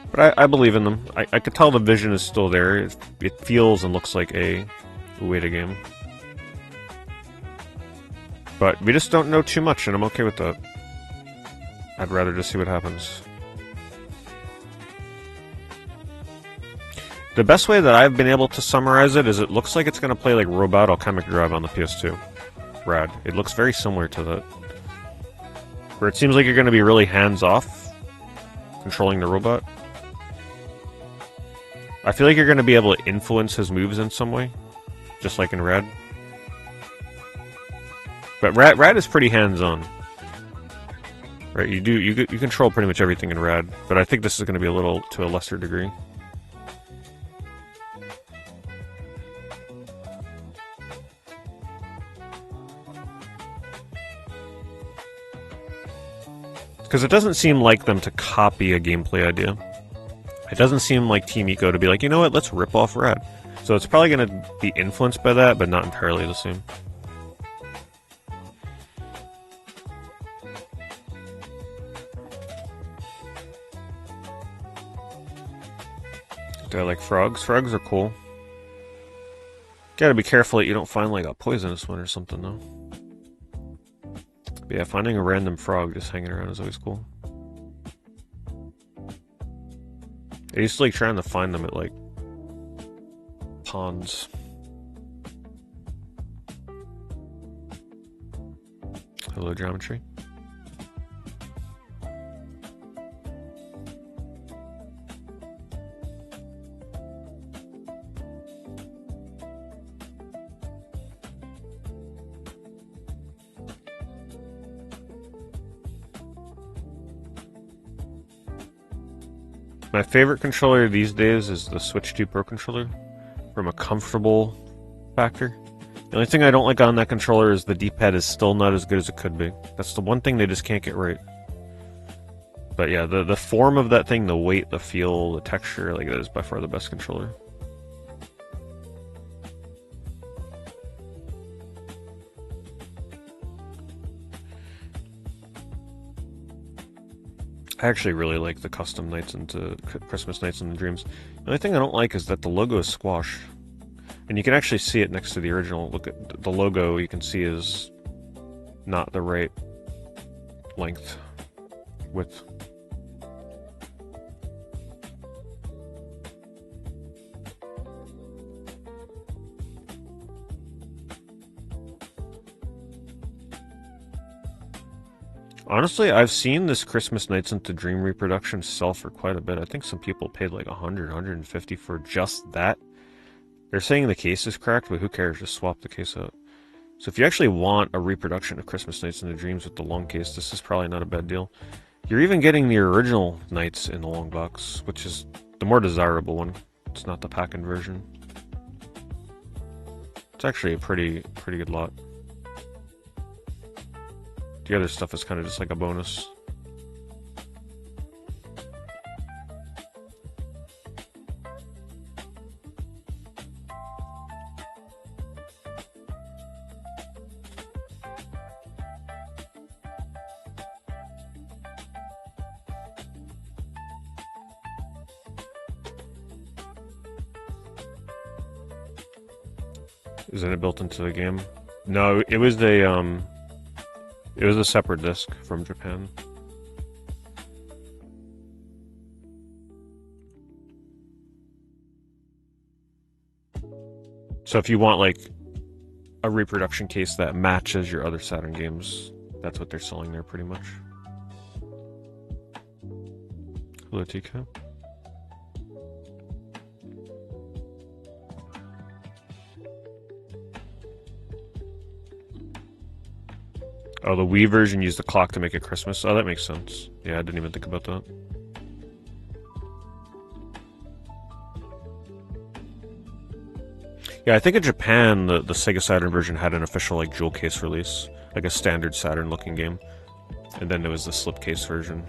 But I believe in them. I could tell the vision is still there. It feels and looks like a Ueda game. But we just don't know too much, and I'm okay with that. I'd rather just see what happens. The best way that I've been able to summarize it is it looks like it's going to play like Robot Alchemic Drive on the PS2. Rad. It looks very similar to that. Where it seems like you're going to be really hands-off controlling the robot. I feel like you're going to be able to influence his moves in some way. Just like in Rad. But Rad is pretty hands-on. Right, you control pretty much everything in Rad. But I think this is going to be to a lesser degree. Because it doesn't seem like them to copy a gameplay idea. It doesn't seem like Team Eco to be like, you know what, let's rip off Rad. So it's probably going to be influenced by that, but not entirely the same. Do I like frogs? Frogs are cool. Gotta be careful that you don't find like a poisonous one or something though. But yeah, finding a random frog just hanging around is always cool. I used to like trying to find them at like ponds. Hello, geometry. My favorite controller these days is the Switch 2 Pro controller, from a comfortable factor. The only thing I don't like on that controller is the D-pad is still not as good as it could be. That's the one thing they just can't get right. But yeah, the form of that thing, the weight, the feel, the texture, like that is by far the best controller. I actually really like the custom Nights into Christmas Nights into Dreams. The only thing I don't like is that the logo is squashed. And you can actually see it next to the original. Look at the logo, you can see is not the right length, width. Honestly, I've seen this Christmas Nights into Dream reproduction sell for quite a bit. I think some people paid like 100, 150 for just that. They're saying the case is cracked, but who cares? Just swap the case out. So if you actually want a reproduction of Christmas Nights into Dreams with the long case, this is probably not a bad deal. You're even getting the original Nights in the long box, which is The more desirable one. It's not the pack-in version. It's actually a pretty good lot. The other stuff is kind of just like a bonus. Isn't it built into the game? No, it was a separate disc from Japan. So if you want like a reproduction case that matches your other Saturn games, that's what they're selling there pretty much. Hello, Tika. Oh, the Wii version used the clock to make it Christmas. Oh, that makes sense. Yeah, I didn't even think about that. Yeah, I think in Japan, the Sega Saturn version had an official like jewel case release, like a standard Saturn looking game. And then there was the slipcase version.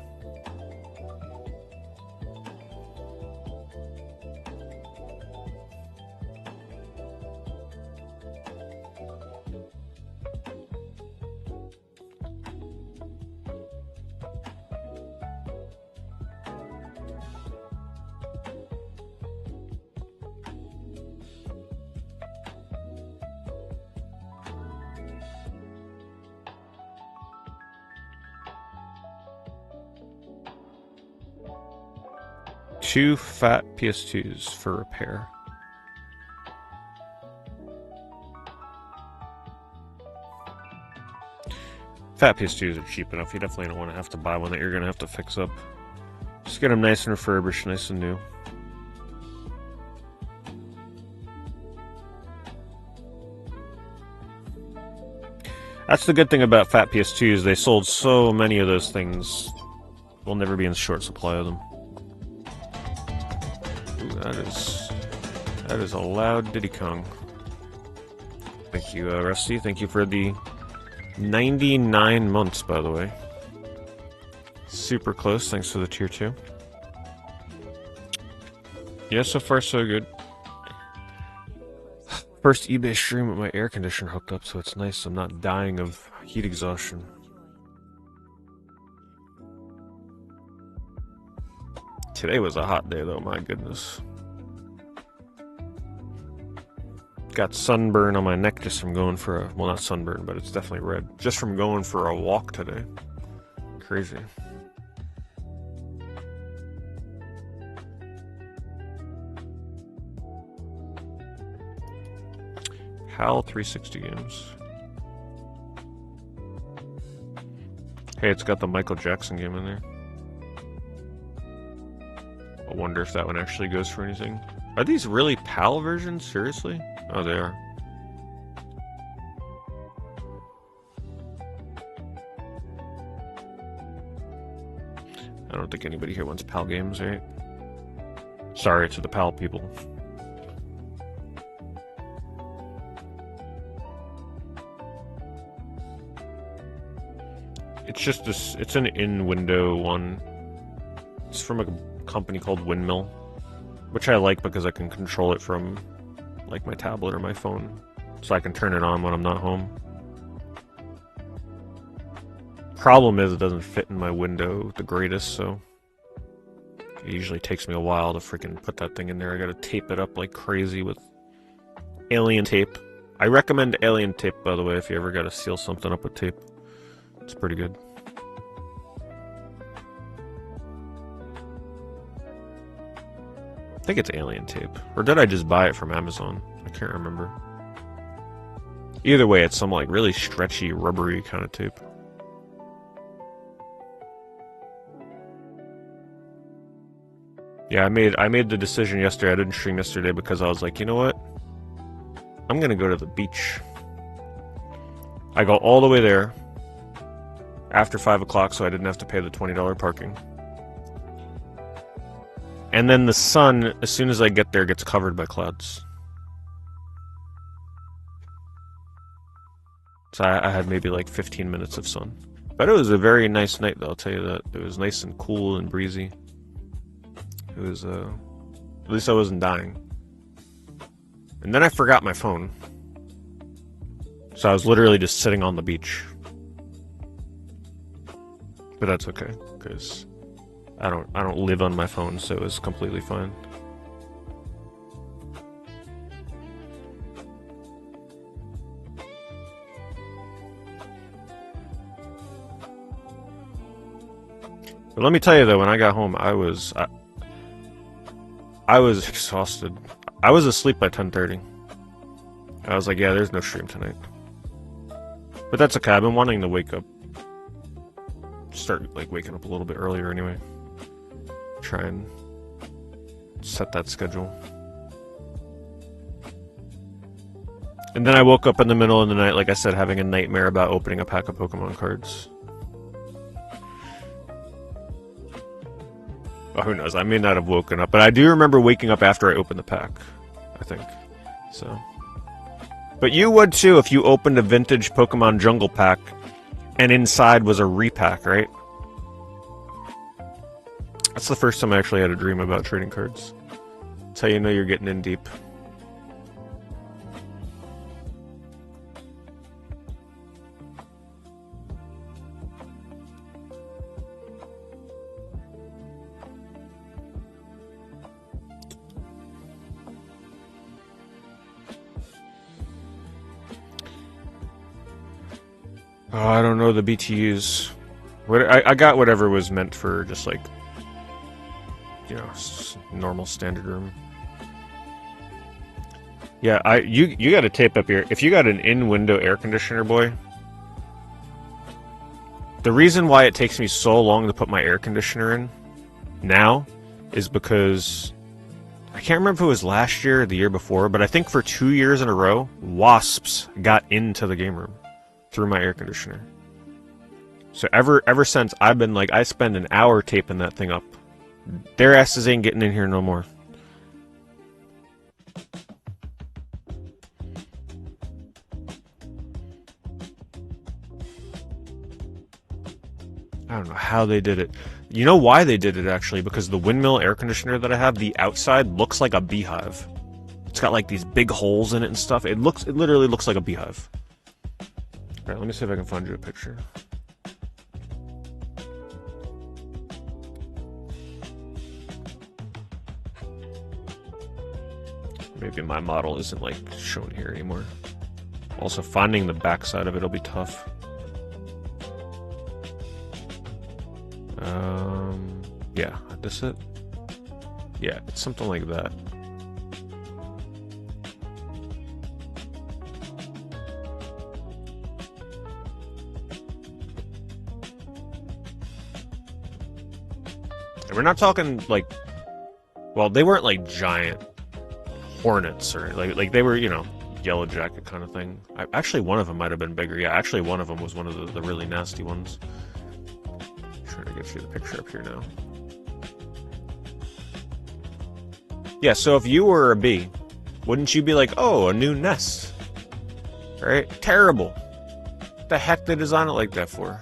Two fat PS2s for repair. Fat PS2s are cheap enough. You definitely don't want to have to buy one that you're going to have to fix up. Just get them nice and refurbished, nice and new. That's the good thing about fat PS2s. They sold so many of those things. We'll never be in short supply of them. Ooh, that is a loud Diddy Kong. Thank you, Rusty. Thank you for the 99 months, by the way. Super close, thanks for the tier 2. Yeah, so far so good. First eBay stream with my air conditioner hooked up, so it's nice I'm not dying of heat exhaustion. Today was a hot day though, my goodness. Got sunburn on my neck just from going for a, well, not sunburn, but it's definitely red. Just from going for a walk today. Crazy. HAL 360 games. Hey, it's got the Michael Jackson game in there. I wonder if that one actually goes for anything. Are these really PAL versions? Seriously? Oh, they are. I don't think anybody here wants PAL games, right? Sorry to the PAL people. It's just this, it's an in-window one. It's from a company called Windmill, which I like because I can control it from like my tablet or my phone, so I can turn it on when I'm not home. Problem is it doesn't fit in my window the greatest, so it usually takes me a while to freaking put that thing in there. I gotta tape it up like crazy with alien tape. I recommend alien tape, by the way, if you ever gotta seal something up with tape. It's pretty good. I think it's alien tape. Or did I just buy it from Amazon? I can't remember. Either way, it's some like really stretchy, rubbery kind of tape. Yeah, I made the decision yesterday. I didn't stream yesterday because I was like, you know what? I'm gonna go to the beach. I go all the way there after 5 o'clock, so I didn't have to pay the $20 parking. And then the sun, as soon as I get there, gets covered by clouds. So I had maybe like 15 minutes of sun. But it was a very nice night, though, I'll tell you that. It was nice and cool and breezy. It was, at least I wasn't dying. And then I forgot my phone. So I was literally just sitting on the beach. But that's okay, because I don't live on my phone, so it was completely fine. But let me tell you though, when I got home, I was exhausted. I was asleep by 10:30. I was like, yeah, there's no stream tonight. But that's okay. I've been wanting to wake up. Start like waking up a little bit earlier anyway. Try and set that schedule. And then I woke up in the middle of the night, like I said, having a nightmare about opening a pack of Pokemon cards. Oh, who knows? I may not have woken up, but I do remember waking up after I opened the pack, I think. So. But you would too if you opened a vintage Pokemon Jungle pack and inside was a repack, right? That's the first time I actually had a dream about trading cards. That's how you know you're getting in deep. Oh, I don't know the BTUs. I got whatever was meant for just like, you know, normal standard room. Yeah, you got to tape up your. If you got an in-window air conditioner, boy. The reason why it takes me so long to put my air conditioner in now is because I can't remember if it was last year or the year before, but I think for 2 years in a row, wasps got into the game room through my air conditioner. So ever since, I've been like, I spend an hour taping that thing up. Their asses ain't getting in here no more. I don't know how they did it. You know why they did it, actually? Because the windmill air conditioner that I have, the outside looks like a beehive. It's got like these big holes in it and stuff. It literally looks like a beehive. Alright, let me see if I can find you a picture. Maybe my model isn't like shown here anymore. Also, finding the backside of it will be tough. Yeah, this it? Yeah, it's something like that. And we're not talking like, well, they weren't like giant hornets or like they were, you know, yellow jacket kind of thing. Actually, one of them might have been bigger. Yeah, actually, one of them was one of the really nasty ones. I'm trying to get you the picture up here now. Yeah, so if you were a bee, wouldn't you be like, oh, a new nest? Right? Terrible. What the heck they design it like that for?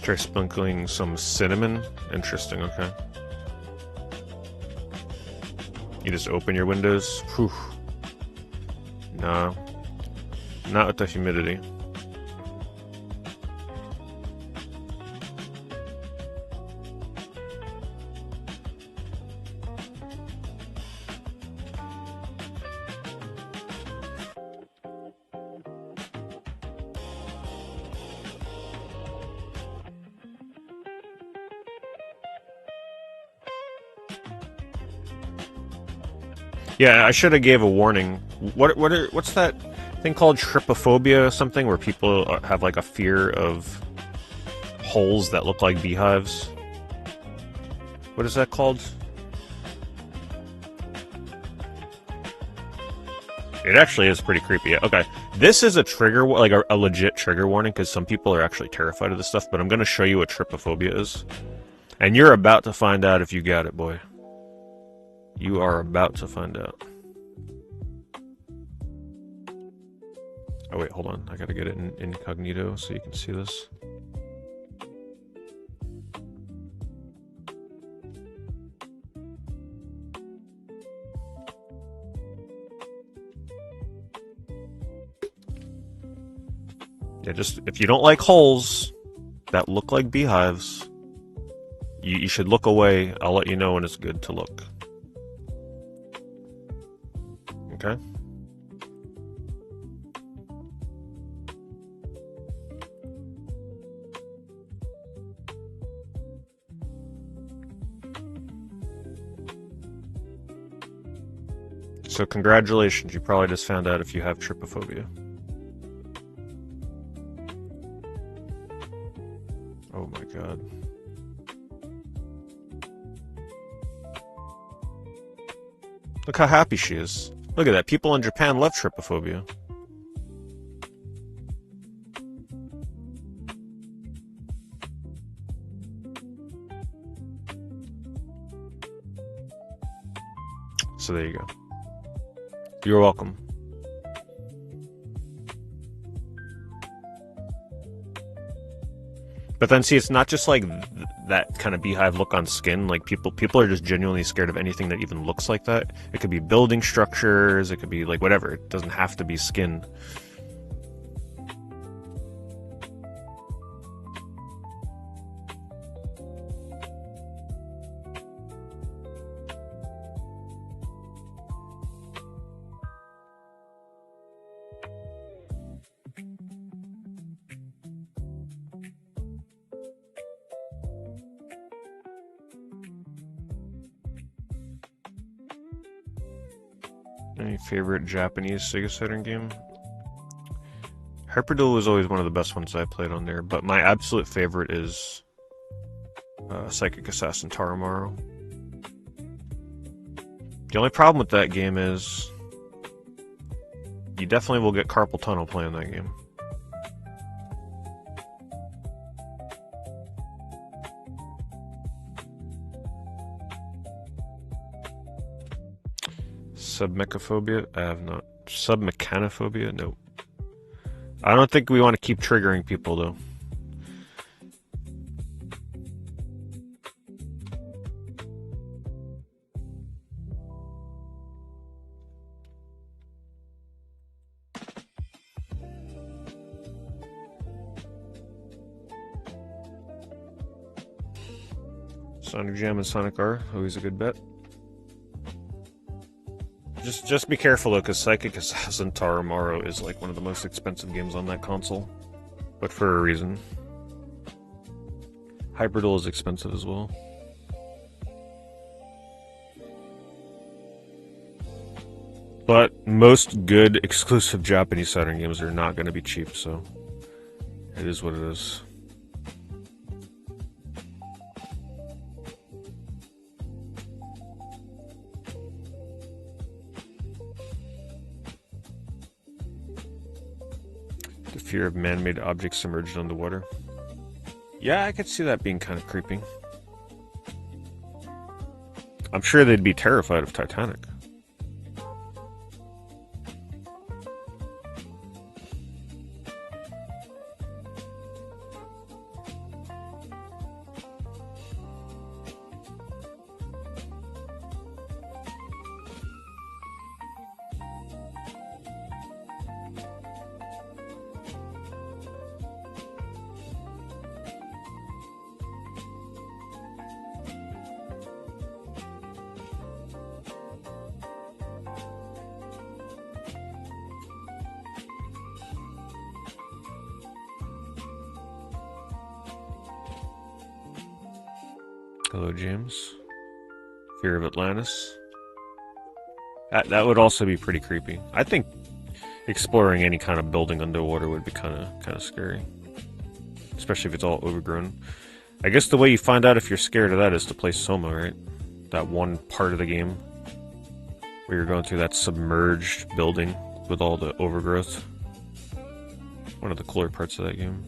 Try sprinkling some cinnamon. Interesting, okay. You just open your windows. Whew. No. Not with the humidity. Yeah, I should have gave a warning. What's that thing called? Trypophobia or something, where people have like a fear of holes that look like beehives. What is that called? It actually is pretty creepy. Okay, this is a trigger, like a legit trigger warning, because some people are actually terrified of this stuff, but I'm going to show you what trypophobia is. And you're about to find out if you got it, boy. You are about to find out. Oh wait, hold on. I gotta get it in incognito so you can see this. Yeah, just if you don't like holes that look like beehives, you should look away. I'll let you know when it's good to look. Okay? So congratulations, you probably just found out if you have trypophobia. Oh my god. Look how happy she is. Look at that. People in Japan love trypophobia. So there you go. You're welcome. But then see, it's not just like that kind of beehive look on skin. Like people are just genuinely scared of anything that even looks like that. It could be building structures, it could be like whatever. It doesn't have to be skin. Any favorite Japanese Sega Saturn game? Hyperduel was always one of the best ones I played on there, but my absolute favorite is Psychic Assassin Taramaro. The only problem with that game is you definitely will get carpal tunnel playing that game. Submechaphobia? I have not. Submechanophobia? Nope. I don't think we want to keep triggering people, though. Sonic Jam and Sonic R, always a good bet. Just be careful though, because Psychic Assassin Taramaro is like one of the most expensive games on that console, but for a reason. Hyperduel is expensive as well. But most good exclusive Japanese Saturn games are not going to be cheap, so it is what it is. The fear of man-made objects submerged underwater. Yeah, I could see that being kind of creepy. I'm sure they'd be terrified of Titanic. Hello, James. Fear of Atlantis. That would also be pretty creepy. I think exploring any kind of building underwater would be kind of scary, especially if it's all overgrown. I guess the way you find out if you're scared of that is to play Soma, right? That one part of the game where you're going through that submerged building. with all the overgrowth. One of the cooler parts of that game.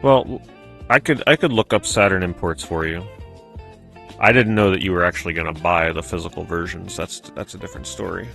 Well, I could look up Saturn imports for you. I didn't know that you were actually going to buy the physical versions. That's a different story.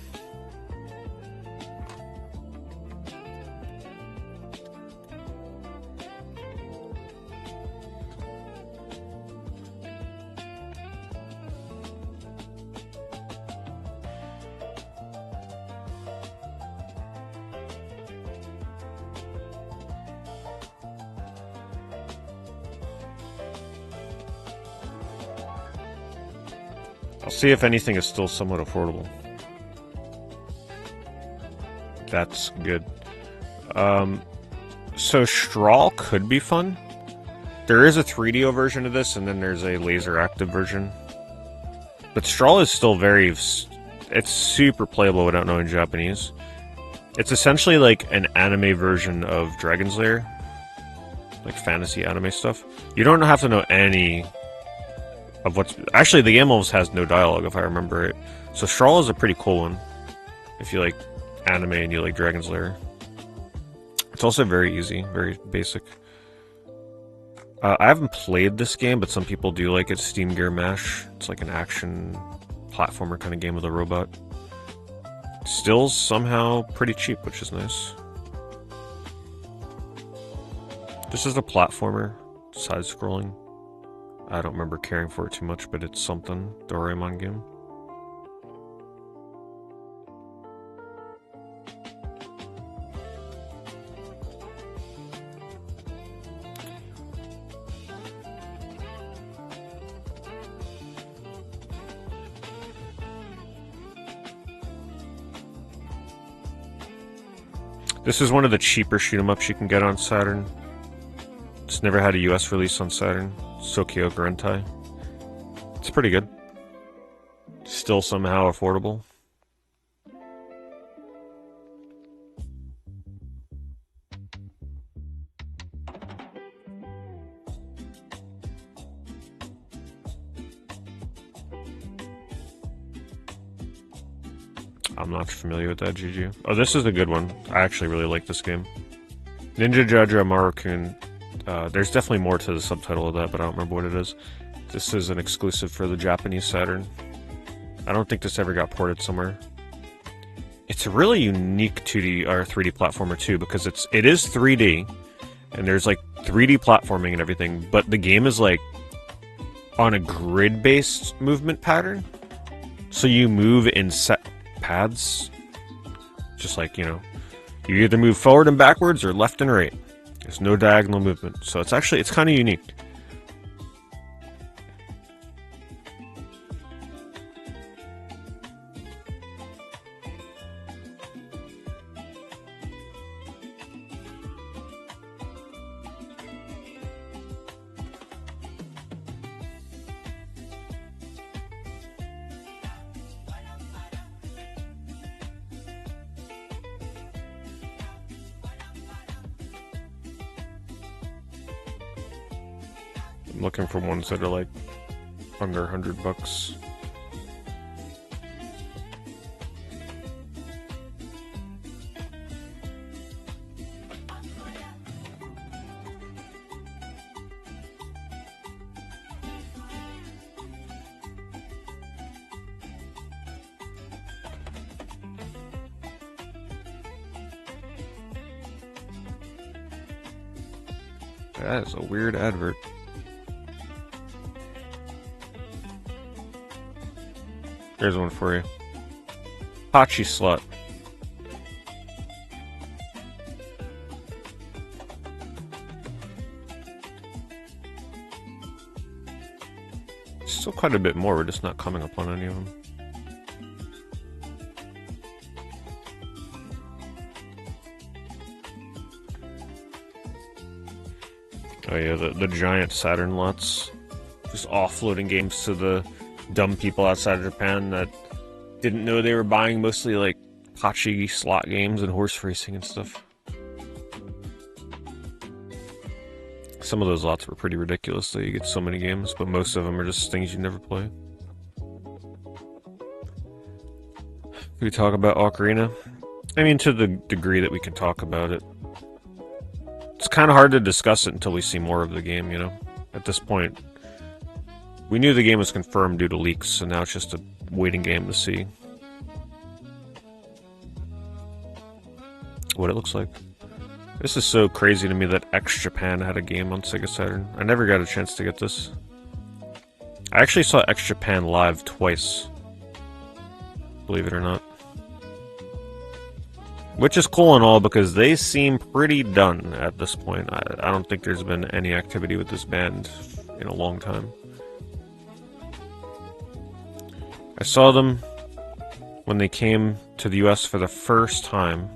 I'll see if anything is still somewhat affordable. That's good. So Strahl could be fun. There is a 3DO version of this, and then there's a laser active version. But Strahl is still very... It's super playable without knowing Japanese. It's essentially like an anime version of Dragon's Lair. Like fantasy anime stuff. You don't have to know any... of what's... Actually, the game almost has no dialogue, if I remember it. So Strahl is a pretty cool one. If you like anime and you like Dragon's Lair. It's also very easy, very basic. I haven't played this game, but some people do like it. Steam Gear Mash. It's like an action platformer kind of game with a robot. Still somehow pretty cheap, which is nice. This is a platformer, side-scrolling. I don't remember caring for it too much, but it's something. Doraemon game. This is one of the cheaper shoot-'em-ups you can get on Saturn. It's never had a US release on Saturn. Sokyo Rentai. It's pretty good. Still somehow affordable. I'm not familiar with that, GG. Oh, this is a good one. I actually really like this game. Ninja Jaja Maru-kun. There's definitely more to the subtitle of that, but I don't remember what it is. This is an exclusive for the Japanese Saturn. I don't think this ever got ported somewhere. It's a really unique 2D or 3D platformer too, because it is 3D, and there's like 3D platforming and everything, but the game is like on a grid-based movement pattern. So you move in set paths, just like, you know, you either move forward and backwards or left and right. There's no diagonal movement, so it's kind of unique. I'm looking for ones that are like under $100. That is a weird advert. There's one for you. Hachi Slut. Still quite a bit more, we're just not coming upon any of them. Oh yeah, the giant Saturn lots. Just offloading games to the dumb people outside of Japan that Didn't know they were buying mostly like Pachi slot games and horse racing and stuff. Some of those lots were pretty ridiculous, though. You get so many games, but most of them are just things you never play. Can we talk about Ocarina? I mean, to the degree that we can talk about it. It's kind of hard to discuss it until we see more of the game, you know? At this point, we knew the game was confirmed due to leaks, so now it's just a waiting game to see what it looks like. This is so crazy to me that X Japan had a game on Sega Saturn. I never got a chance to get this. I actually saw X Japan live twice. Believe it or not. Which is cool and all because they seem pretty done at this point. I don't think there's been any activity with this band in a long time. I saw them when they came to the US for the first time.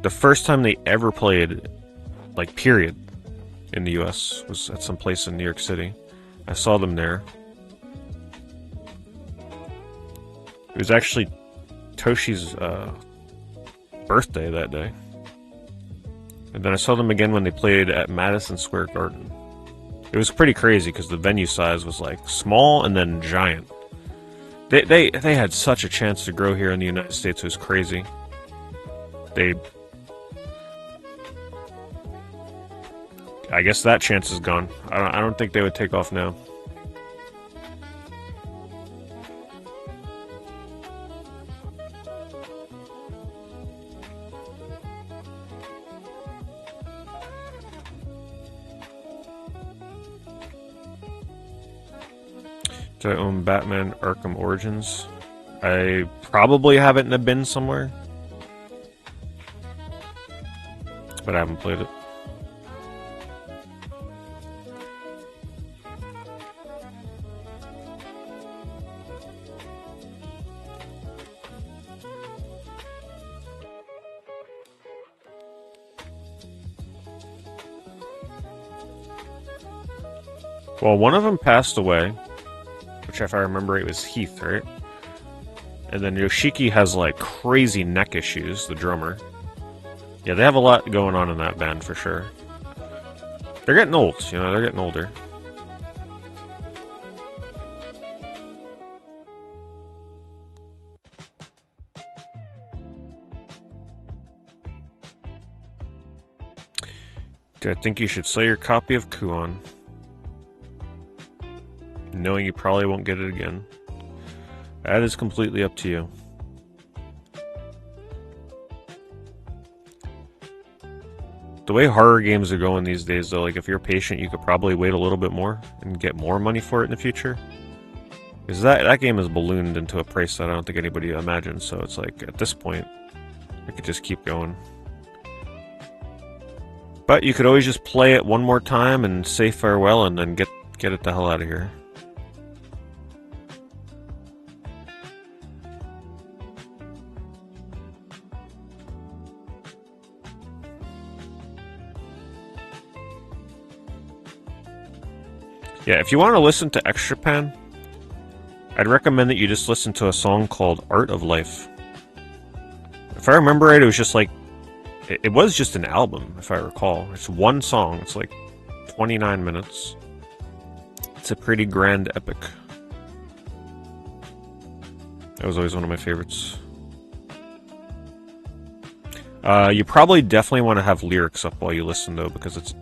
The first time they ever played, like, period, in the US was at some place in New York City. I saw them there. It was actually Toshi's birthday that day. And then I saw them again when they played at Madison Square Garden. It was pretty crazy because the venue size was like small and then giant. They had such a chance to grow here in the United States. It was crazy. I guess that chance is gone. I don't think they would take off now. Do I own Batman Arkham Origins? I probably have it in a bin somewhere. But I haven't played it. Well, one of them passed away, which if I remember it was Heath, right? And then Yoshiki has like crazy neck issues, the drummer. Yeah, they have a lot going on in that band for sure. They're getting old, you know, they're getting older. Do I think you should sell your copy of Kuon, knowing you probably won't get it again? That is completely up to you. The way horror games are going these days, though, like if you're patient, you could probably wait a little bit more and get more money for it in the future. Because that game is ballooned into a price that I don't think anybody imagined, so it's like, at this point, I could just keep going. But you could always just play it one more time and say farewell and then get it the hell out of here. Yeah, if you want to listen to X Japan, I'd recommend that you just listen to a song called Art of Life. If I remember right, it was just like, it was just an album, if I recall. It's one song, it's like 29 minutes. It's a pretty grand epic. That was always one of my favorites. You probably definitely want to have lyrics up while you listen, though, because it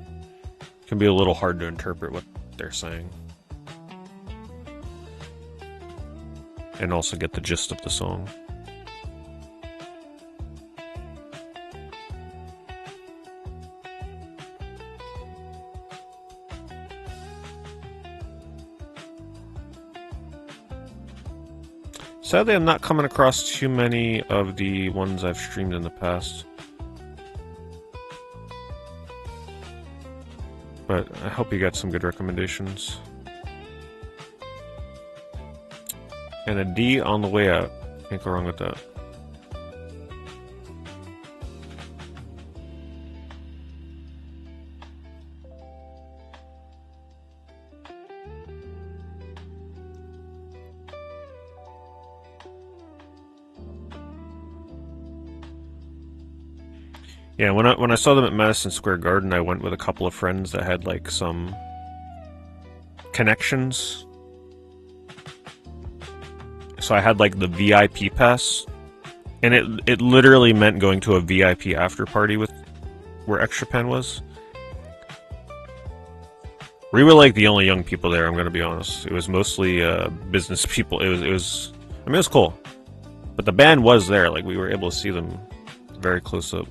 can be a little hard to interpret what they're saying. And also get the gist of the song. Sadly, I'm not coming across too many of the ones I've streamed in the past. But I hope you got some good recommendations. And a D on the way out. Can't go wrong with that. Yeah, when I saw them at Madison Square Garden, I went with a couple of friends that had like some connections. So I had like the VIP pass, and it literally meant going to a VIP after party with where Extra Pen was. We were like the only young people there. I'm gonna be honest. It was mostly business people. It was. I mean, it was cool, but the band was there. Like we were able to see them very close up.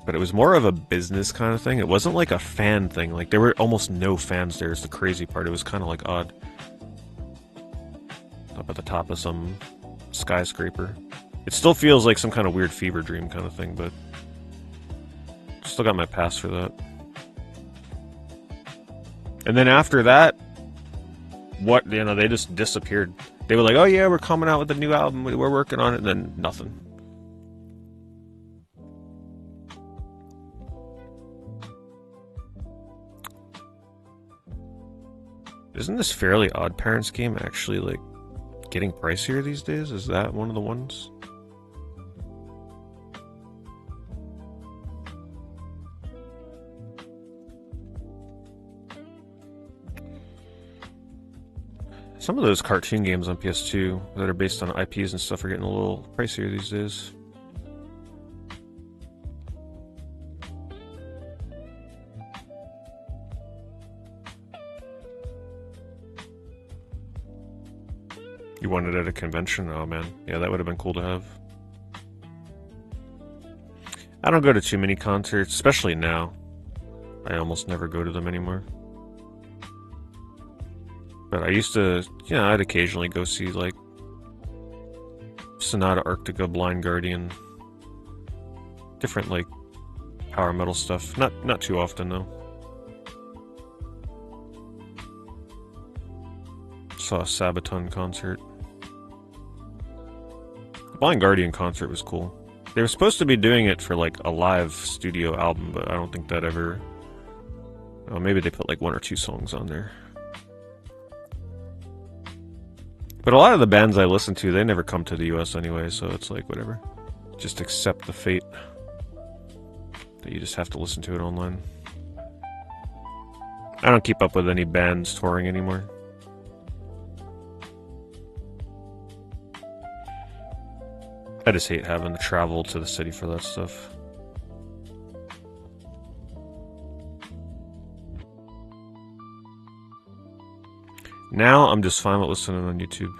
But it was more of a business kind of thing. It wasn't like a fan thing. Like there were almost no fans there. Is the crazy part. It was kind of like odd. Up at the top of some skyscraper. It still feels like some kind of weird fever dream kind of thing, but still got my pass for that. And then after that, they just disappeared. They were like, "Oh yeah, we're coming out with a new album. We're working on it," and then nothing. Isn't this Fairly Odd Parents game actually like getting pricier these days? Is that one of the ones? Some of those cartoon games on PS2 that are based on IPs and stuff are getting a little pricier these days. You won it at a convention? Oh man, yeah, that would have been cool to have. I don't go to too many concerts, especially now. I almost never go to them anymore. But I used to, I'd occasionally go see like Sonata Arctica, Blind Guardian, different like power metal stuff. Not too often though. Saw a Sabaton concert. The Blind Guardian concert was cool. They were supposed to be doing it for like a live studio album, but I don't think that ever. Oh, maybe they put like 1 or 2 songs on there. But a lot of the bands I listen to, they never come to the US anyway, so it's like whatever. Just accept the fate that you just have to listen to it online. I don't keep up with any bands touring anymore. I just hate having to travel to the city for that stuff. Now I'm just fine with listening on YouTube.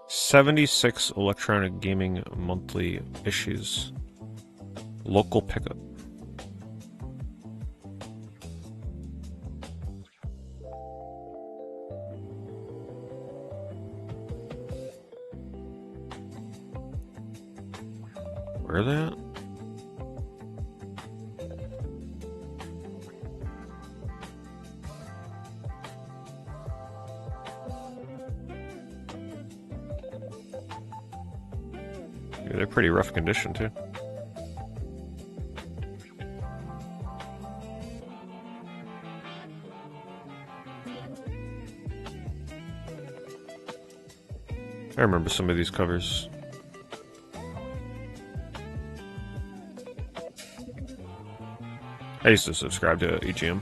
$76 electronic gaming monthly issues. Local pickup. Where are they at? Yeah, they're pretty rough condition too. I remember some of these covers. I used to subscribe to EGM.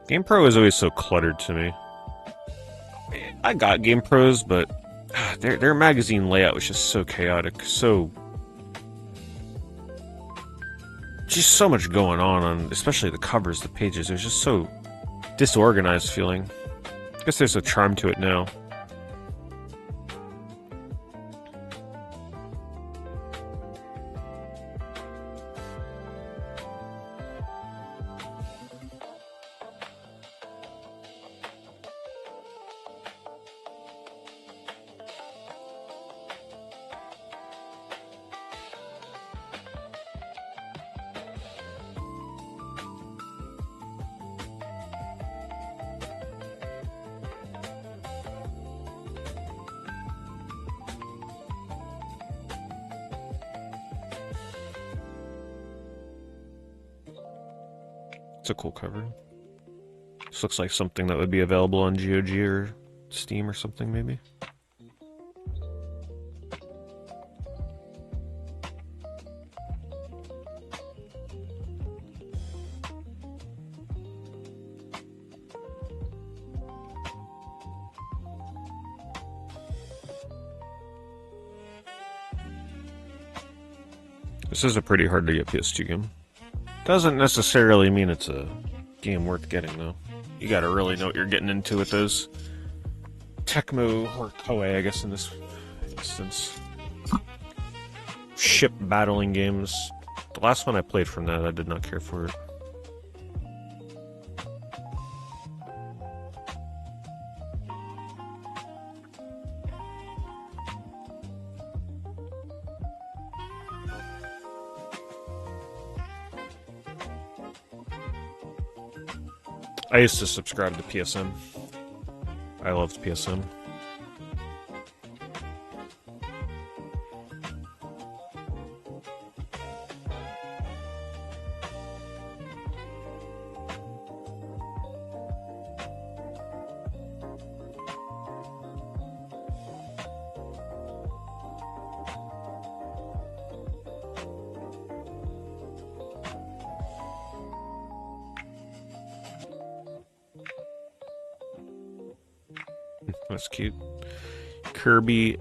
GamePro is always so cluttered to me. I got GamePros, but Their magazine layout was just so chaotic, just so much going on, especially the covers, the pages. It was just so disorganized feeling. I guess there's a charm to it now. It's a cool cover. This looks like something that would be available on GOG or Steam or something, maybe. This is a pretty hard to get PS2 game. Doesn't necessarily mean it's a game worth getting, though. You gotta really know what you're getting into with those Tecmo or Koei, I guess, in this instance. Ship battling games. The last one I played from that, I did not care for it. I used to subscribe to PSN. I loved PSN. That's cute. Kirby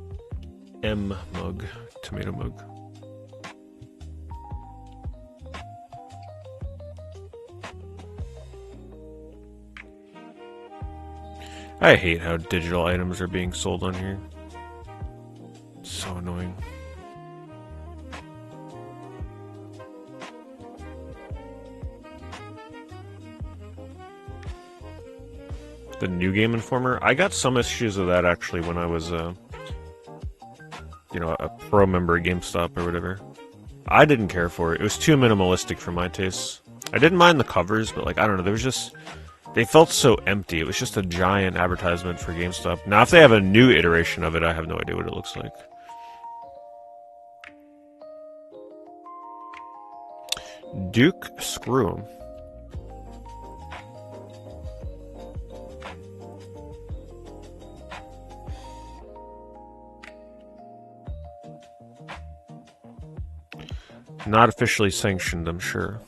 M mug. Tomato mug. I hate how digital items are being sold on here. It's so annoying. The New Game Informer. I got some issues of that actually when I was, you know, a pro member at GameStop or whatever. I didn't care for it. It was too minimalistic for my tastes. I didn't mind the covers, but like, I don't know, there was just... They felt so empty. It was just a giant advertisement for GameStop. Now, if they have a new iteration of it, I have no idea what it looks like. Duke Screw 'em. Not officially sanctioned, I'm sure.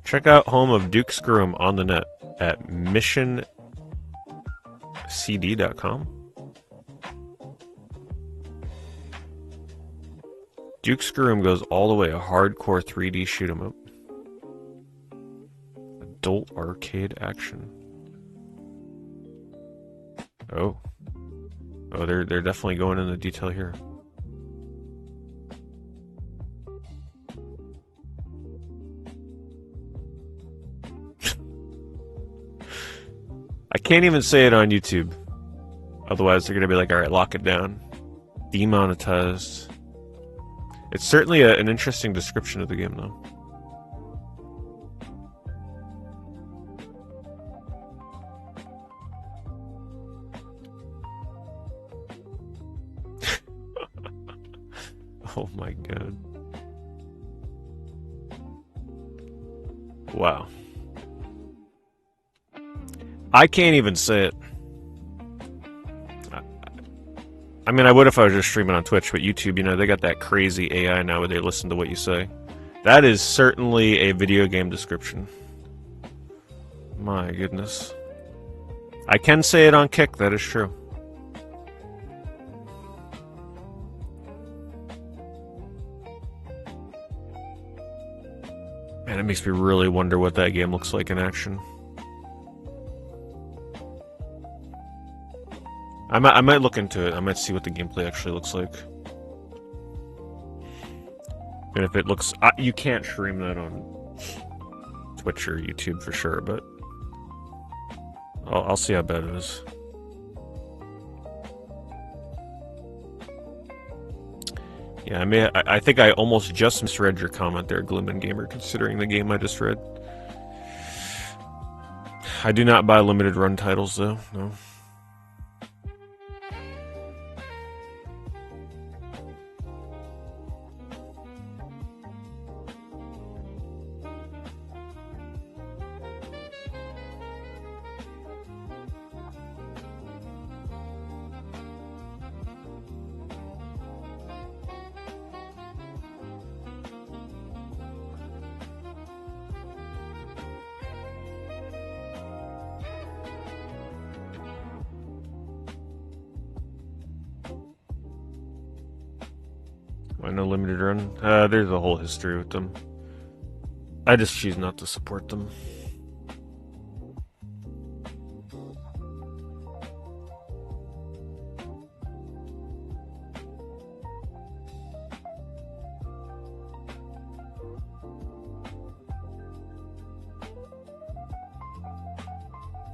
Check out home of Duke Screw 'em on the net at missioncd.com. Duke Screw 'em goes all the way, a hardcore 3D shoot 'em up. Adult arcade action. Oh. Oh, they're definitely going into detail here. I can't even say it on YouTube. Otherwise, they're going to be like, alright, lock it down. Demonetized. It's certainly an interesting description of the game, though. Oh my god. Wow. I can't even say it. I mean, I would if I was just streaming on Twitch, but YouTube, you know, they got that crazy AI now where they listen to what you say. That is certainly a video game description. My goodness. I can say it on Kick, that is true. Man, it makes me really wonder what that game looks like in action. I might look into it. I might see what the gameplay actually looks like. And if it looks... you can't stream that on Twitch or YouTube for sure, but... I'll see how bad it is. Yeah, I think I almost just misread your comment there, Glimmin Gamer, considering the game I just read. I do not buy limited run titles, though, no. I know limited run. There's a whole history with them. I just choose not to support them.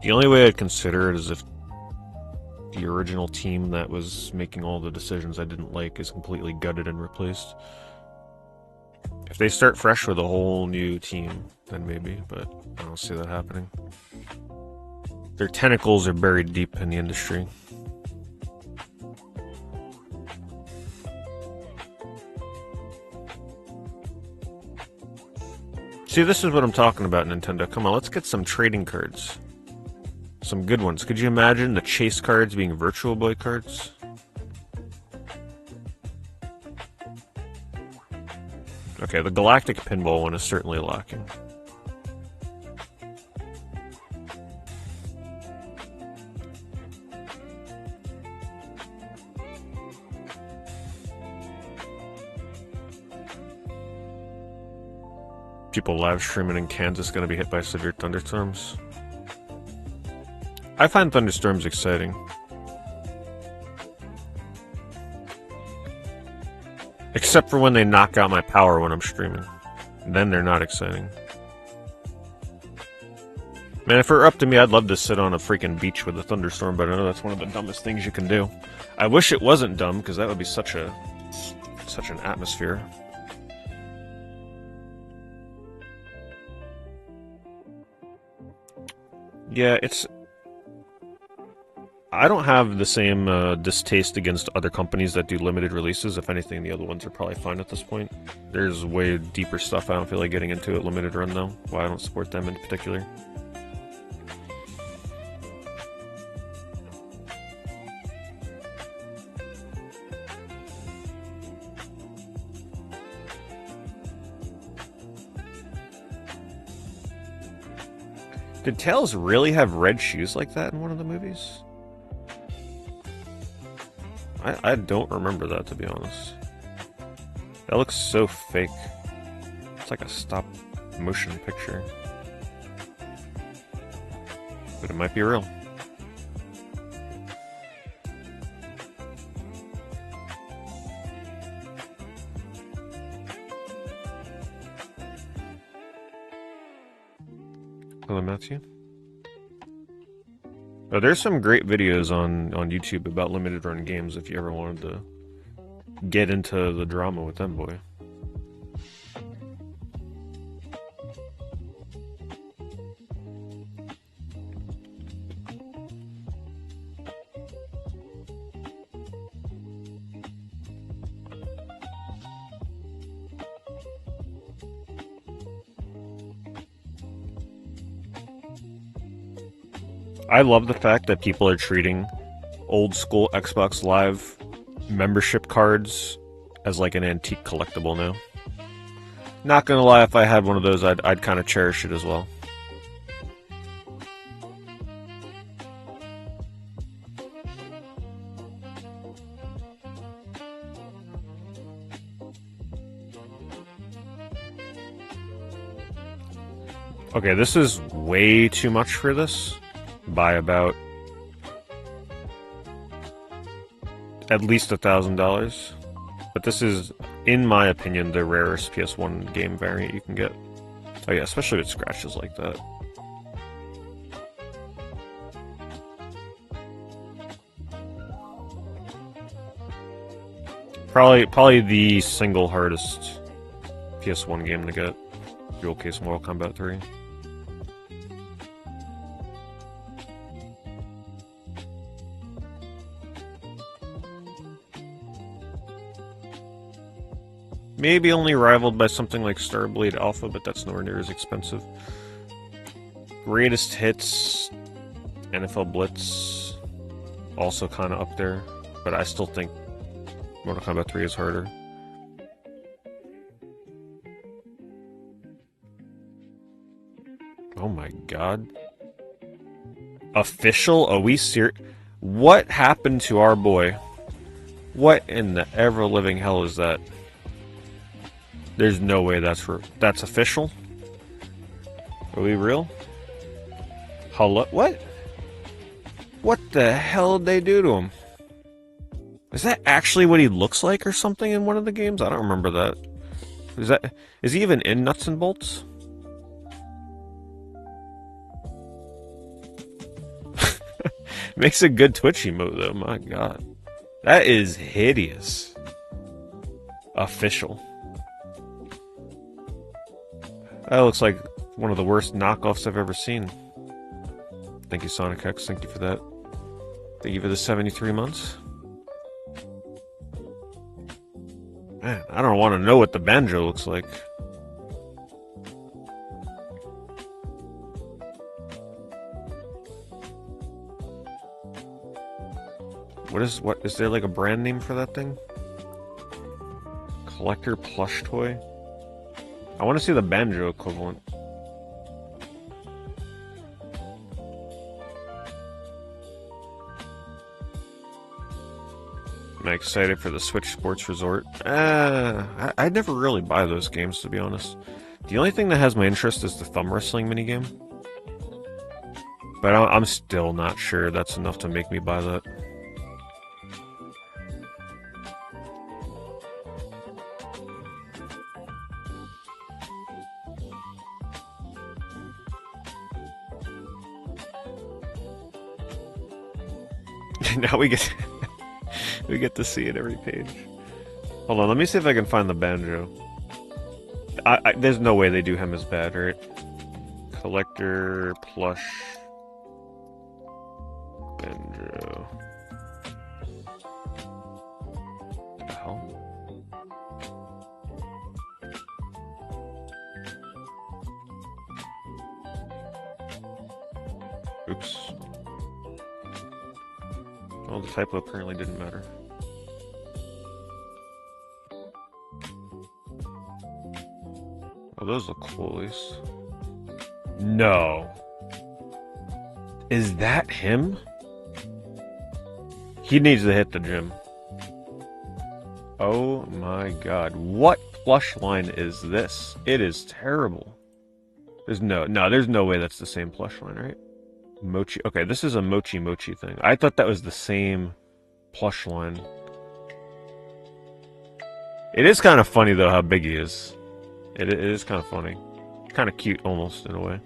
The only way I'd consider it is if the original team that was making all the decisions I didn't like is completely gutted and replaced. If they start fresh with a whole new team, then maybe, but I don't see that happening. Their tentacles are buried deep in the industry. See, this is what I'm talking about, Nintendo. Come on, let's get some trading cards. Some good ones. Could you imagine the chase cards being Virtual Boy cards? Okay, the Galactic Pinball one is certainly lacking. People live streaming in Kansas going to be hit by severe thunderstorms. I find thunderstorms exciting. Except for when they knock out my power when I'm streaming. Then they're not exciting. Man, if it were up to me, I'd love to sit on a freaking beach with a thunderstorm, but I know that's one of the dumbest things you can do. I wish it wasn't dumb, because that would be such an atmosphere. Yeah, I don't have the same distaste against other companies that do limited releases. If anything, the other ones are probably fine at this point. There's way deeper stuff I don't feel like getting into at limited run, though. Why I don't support them in particular. Did Tails really have red shoes like that in one of the movies? I don't remember that, to be honest. That looks so fake. It's like a stop motion picture. But it might be real. Hello, Matthew. Oh, there's some great videos on YouTube about limited run games if you ever wanted to get into the drama with them, boy. I love the fact that people are treating old school Xbox Live membership cards as like an antique collectible now. Not gonna lie, if I had one of those, I'd kind of cherish it as well. Okay, this is way too much for this by about at least $1,000. But this is, in my opinion, the rarest PS1 game variant you can get. Oh yeah, especially with scratches like that. Probably the single hardest PS1 game to get. Dual case Mortal Kombat 3. Maybe only rivaled by something like Starblade Alpha, but that's nowhere near as expensive. Greatest Hits, NFL Blitz, also kind of up there, but I still think Mortal Kombat 3 is harder. Oh my god. Official? Are we serious? What happened to our boy? What in the ever-living hell is that? There's no way that's official. Are we real? Hello? What? What the hell did they do to him? Is that actually what he looks like or something in one of the games? I don't remember that. Is he even in Nuts and Bolts? Makes a good Twitch emote though, my god. That is hideous. Official. That looks like one of the worst knockoffs I've ever seen. Thank you, Sonic X. Thank you for that. Thank you for the 73 months. Man, I don't want to know what the banjo looks like. What is there like a brand name for that thing? Collector plush toy? I want to see the banjo equivalent. Am I excited for the Switch Sports Resort? I never really buy those games, to be honest. The only thing that has my interest is the thumb wrestling minigame. But I'm still not sure that's enough to make me buy that. Now we get to see it every page. Hold on, let me see if I can find the banjo. There's no way they do him as bad, right? Collector plush banjo. What the hell? Oops. Well, the typo apparently didn't matter. Oh, those look cool, at least. No. Is that him? He needs to hit the gym. Oh my god. What plush line is this? It is terrible. There's no way that's the same plush line, right? Mochi. Okay, this is a Mochi thing. I thought that was the same plush line. It is kind of funny, though, how big he is. It is kind of funny. Kind of cute, almost, in a way.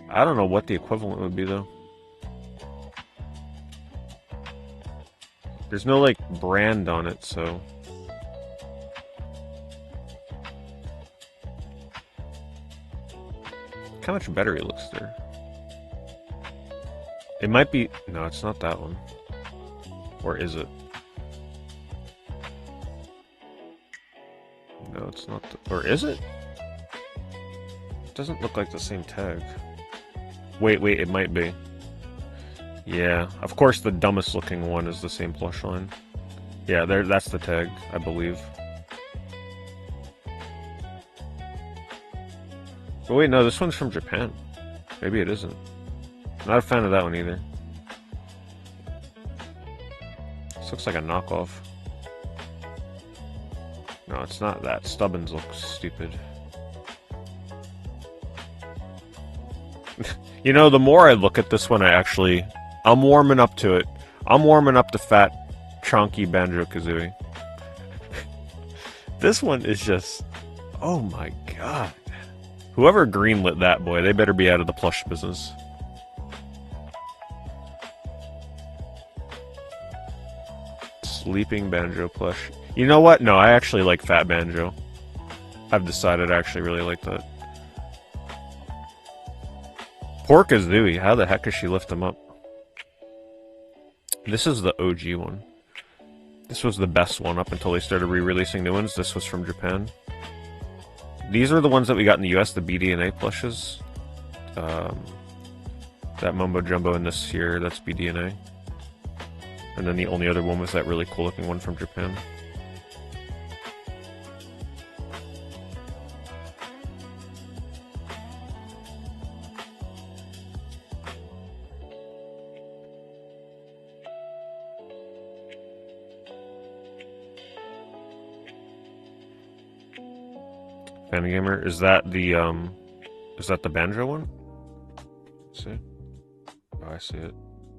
I don't know what the equivalent would be, though. There's no, like, brand on it, so... Look how much better he looks there. It might be... No, it's not that one. Or is it? No, it's not... Or is it? It doesn't look like the same tag. Wait, it might be. Yeah, of course the dumbest looking one is the same plush line. Yeah, that's the tag, I believe. But wait, no, this one's from Japan. Maybe it isn't. Not a fan of that one either. This looks like a knockoff. No, it's not that. Stubbins looks stupid. You know, the more I look at this one, I'm warming up to it. I'm warming up to fat, chunky Banjo-Kazooie. This one is just... Oh my god. Whoever greenlit that boy, they better be out of the plush business. Sleeping Banjo plush. You know what? No, I actually like Fat Banjo. I've decided I actually really like that. Poor Kazooie, how the heck does she lift him up? This is the OG one. This was the best one up until they started re-releasing new ones. This was from Japan. These are the ones that we got in the US, the BDNA plushes. That Mumbo Jumbo in this here, that's BDNA. And then the only other one was that really cool looking one from Japan. Fangamer, is that the Banjo one? See? Oh, I see it.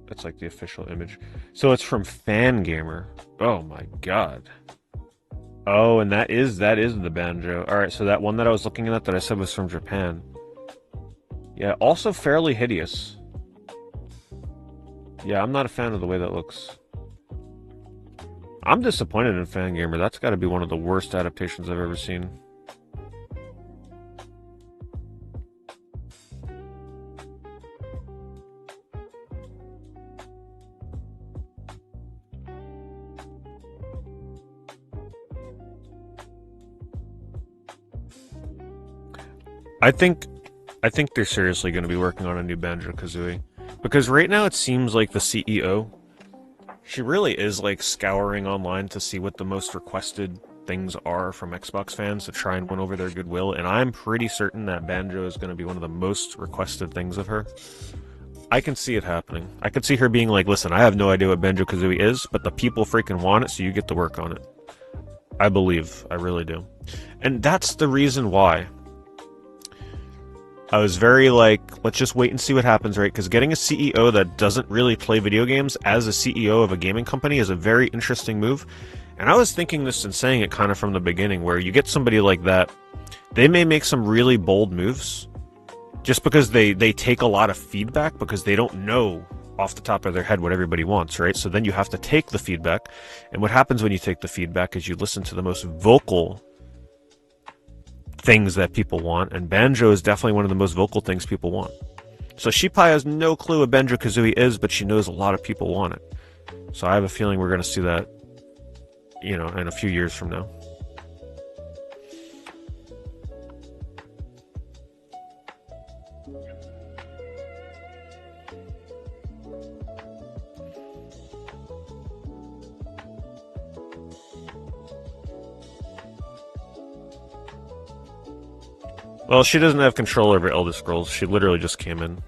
That's like the official image. So it's from Fangamer. Oh my god. Oh, and that is the Banjo. Alright, so that one that I was looking at that I said was from Japan. Yeah, also fairly hideous. Yeah, I'm not a fan of the way that looks. I'm disappointed in Fangamer. That's got to be one of the worst adaptations I've ever seen. I think they're seriously going to be working on a new Banjo-Kazooie. Because right now it seems like the CEO, she really is like scouring online to see what the most requested things are from Xbox fans to try and win over their goodwill, and I'm pretty certain that Banjo is going to be one of the most requested things of her. I can see it happening. I could see her being like, listen, I have no idea what Banjo-Kazooie is, but the people freaking want it, so you get to work on it. I believe. I really do. And that's the reason why I was very like, let's just wait and see what happens, right? Because getting a CEO that doesn't really play video games as a CEO of a gaming company is a very interesting move. And I was thinking this and saying it kind of from the beginning, where you get somebody like that, they may make some really bold moves just because they take a lot of feedback because they don't know off the top of their head what everybody wants, right? So then you have to take the feedback. And what happens when you take the feedback is you listen to the most vocal things that people want, and Banjo is definitely one of the most vocal things people want. So she probably has no clue what Banjo-Kazooie is, but she knows a lot of people want it. So I have a feeling we're going to see that, you know, in a few years from now. Well, she doesn't have control over Elder Scrolls. She literally just came in.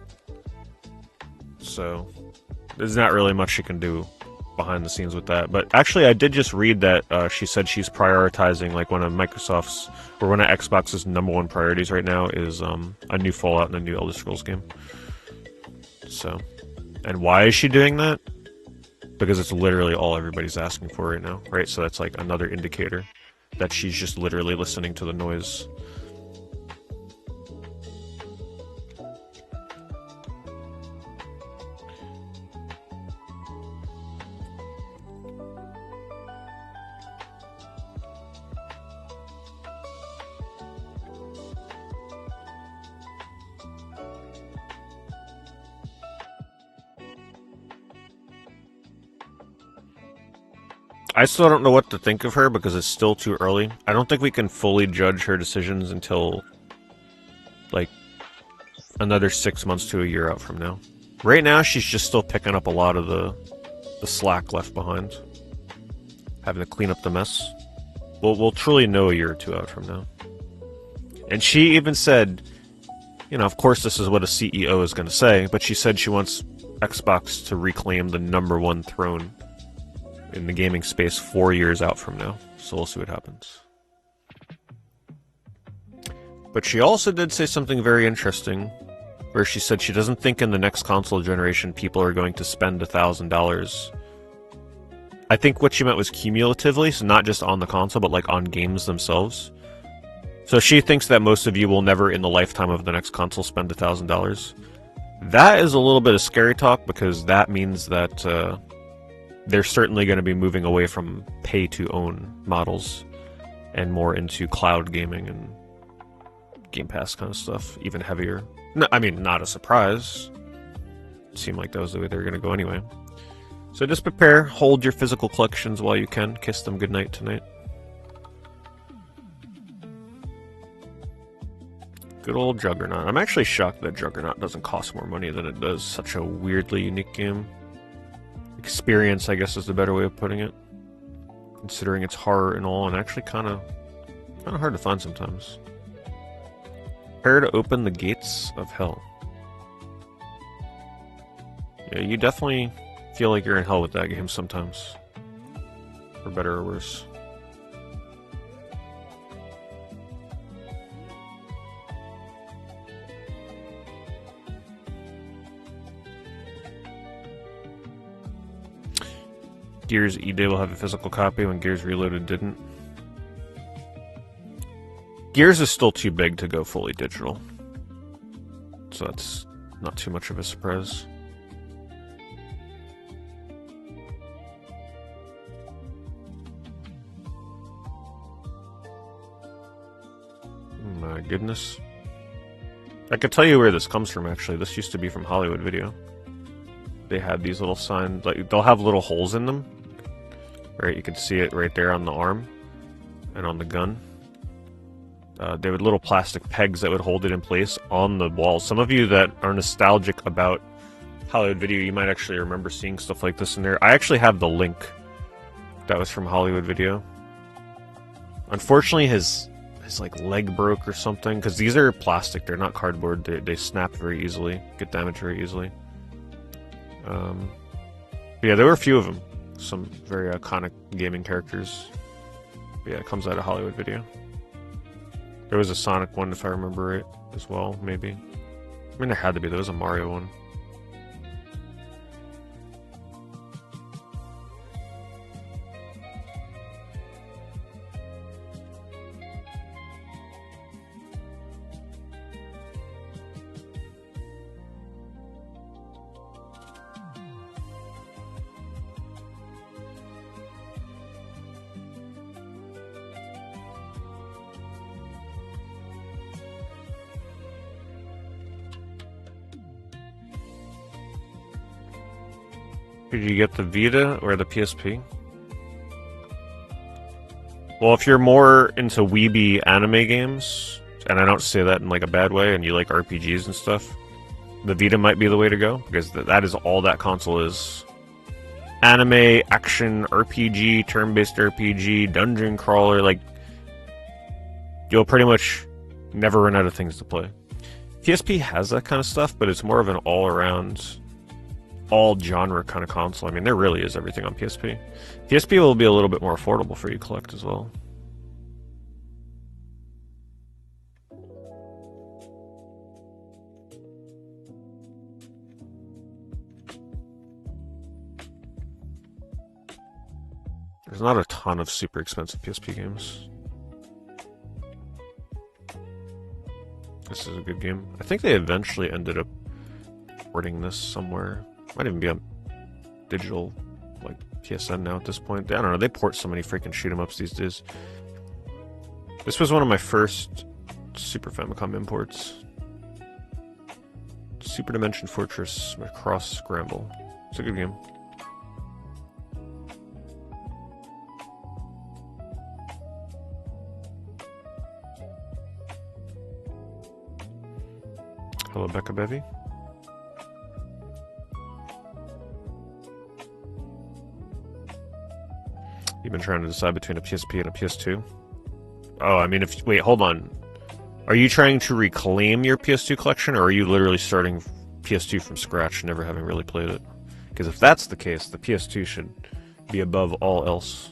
So, there's not really much she can do behind the scenes with that. But actually, I did just read that she said she's prioritizing, like, one of Microsoft's, or one of Xbox's #1 priorities right now is a new Fallout and a new Elder Scrolls game. So, and why is she doing that? Because it's literally all everybody's asking for right now, right? So that's like another indicator that she's just literally listening to the noise. I still don't know what to think of her because it's still too early. I don't think we can fully judge her decisions until, like, another 6 months to a year out from now. Right now, she's just still picking up a lot of the slack left behind. Having to clean up the mess. We'll truly know a year or two out from now. And she even said, you know, of course this is what a CEO is going to say, but she said she wants Xbox to reclaim the #1 throne in the gaming space 4 years out from now. So we'll see what happens. But she also did say something very interesting where she said she doesn't think in the next console generation people are going to spend $1,000. I think what she meant was cumulatively, so not just on the console, but like on games themselves. So she thinks that most of you will never in the lifetime of the next console spend $1,000. That is a little bit of scary talk, because that means that they're certainly going to be moving away from pay-to-own models and more into cloud gaming and Game Pass kind of stuff, even heavier. No, I mean, not a surprise. It seemed like that was the way they were going to go anyway. So just prepare, hold your physical collections while you can, kiss them goodnight tonight. Good old Juggernaut. I'm actually shocked that Juggernaut doesn't cost more money than it does. Such a weirdly unique game. Experience, I guess, is the better way of putting it. Considering it's horror and all, and actually kind of hard to find sometimes. Prepare to open the gates of hell. Yeah, you definitely feel like you're in hell with that game sometimes. For better or worse. Gears E-Day will have a physical copy when Gears Reloaded didn't. Gears is still too big to go fully digital. So that's not too much of a surprise. My goodness. I could tell you where this comes from, actually. This used to be from Hollywood Video. They had these little signs, like, they'll have little holes in them. Right, you can see it right there on the arm and on the gun. They had little plastic pegs that would hold it in place on the wall. Some of you that are nostalgic about Hollywood Video, you might actually remember seeing stuff like this in there. I actually have the link that was from Hollywood Video. Unfortunately, his like leg broke or something, because these are plastic, they're not cardboard. They snap very easily, get damaged very easily. But yeah, there were a few of them. Some very iconic gaming characters. But yeah, it comes out of Hollywood Video. There was a Sonic one, if I remember right, as well, maybe. I mean, there had to be. There was a Mario one. Did you get the Vita or the PSP? Well, if you're more into weeby anime games, and I don't say that in like a bad way, and you like RPGs and stuff, the Vita might be the way to go, because that is all that console is. Anime, action, RPG, turn-based RPG, dungeon crawler, like, you'll pretty much never run out of things to play. PSP has that kind of stuff, but it's more of an all-around, all-genre kind of console. I mean, there really is everything on PSP. PSP will be a little bit more affordable for you to collect as well. There's not a ton of super expensive PSP games. This is a good game. I think they eventually ended up porting this somewhere. Might even be on digital, like PSN now at this point. I don't know, they port so many freaking shoot-em-ups these days. This was one of my first Super Famicom imports. Super Dimension Fortress Cross Scramble. It's a good game. Hello, Becca Bevy. You've been trying to decide between a PSP and a PS2? Oh, I mean, wait, hold on. Are you trying to reclaim your PS2 collection, or are you literally starting PS2 from scratch, never having really played it? Because if that's the case, the PS2 should be above all else.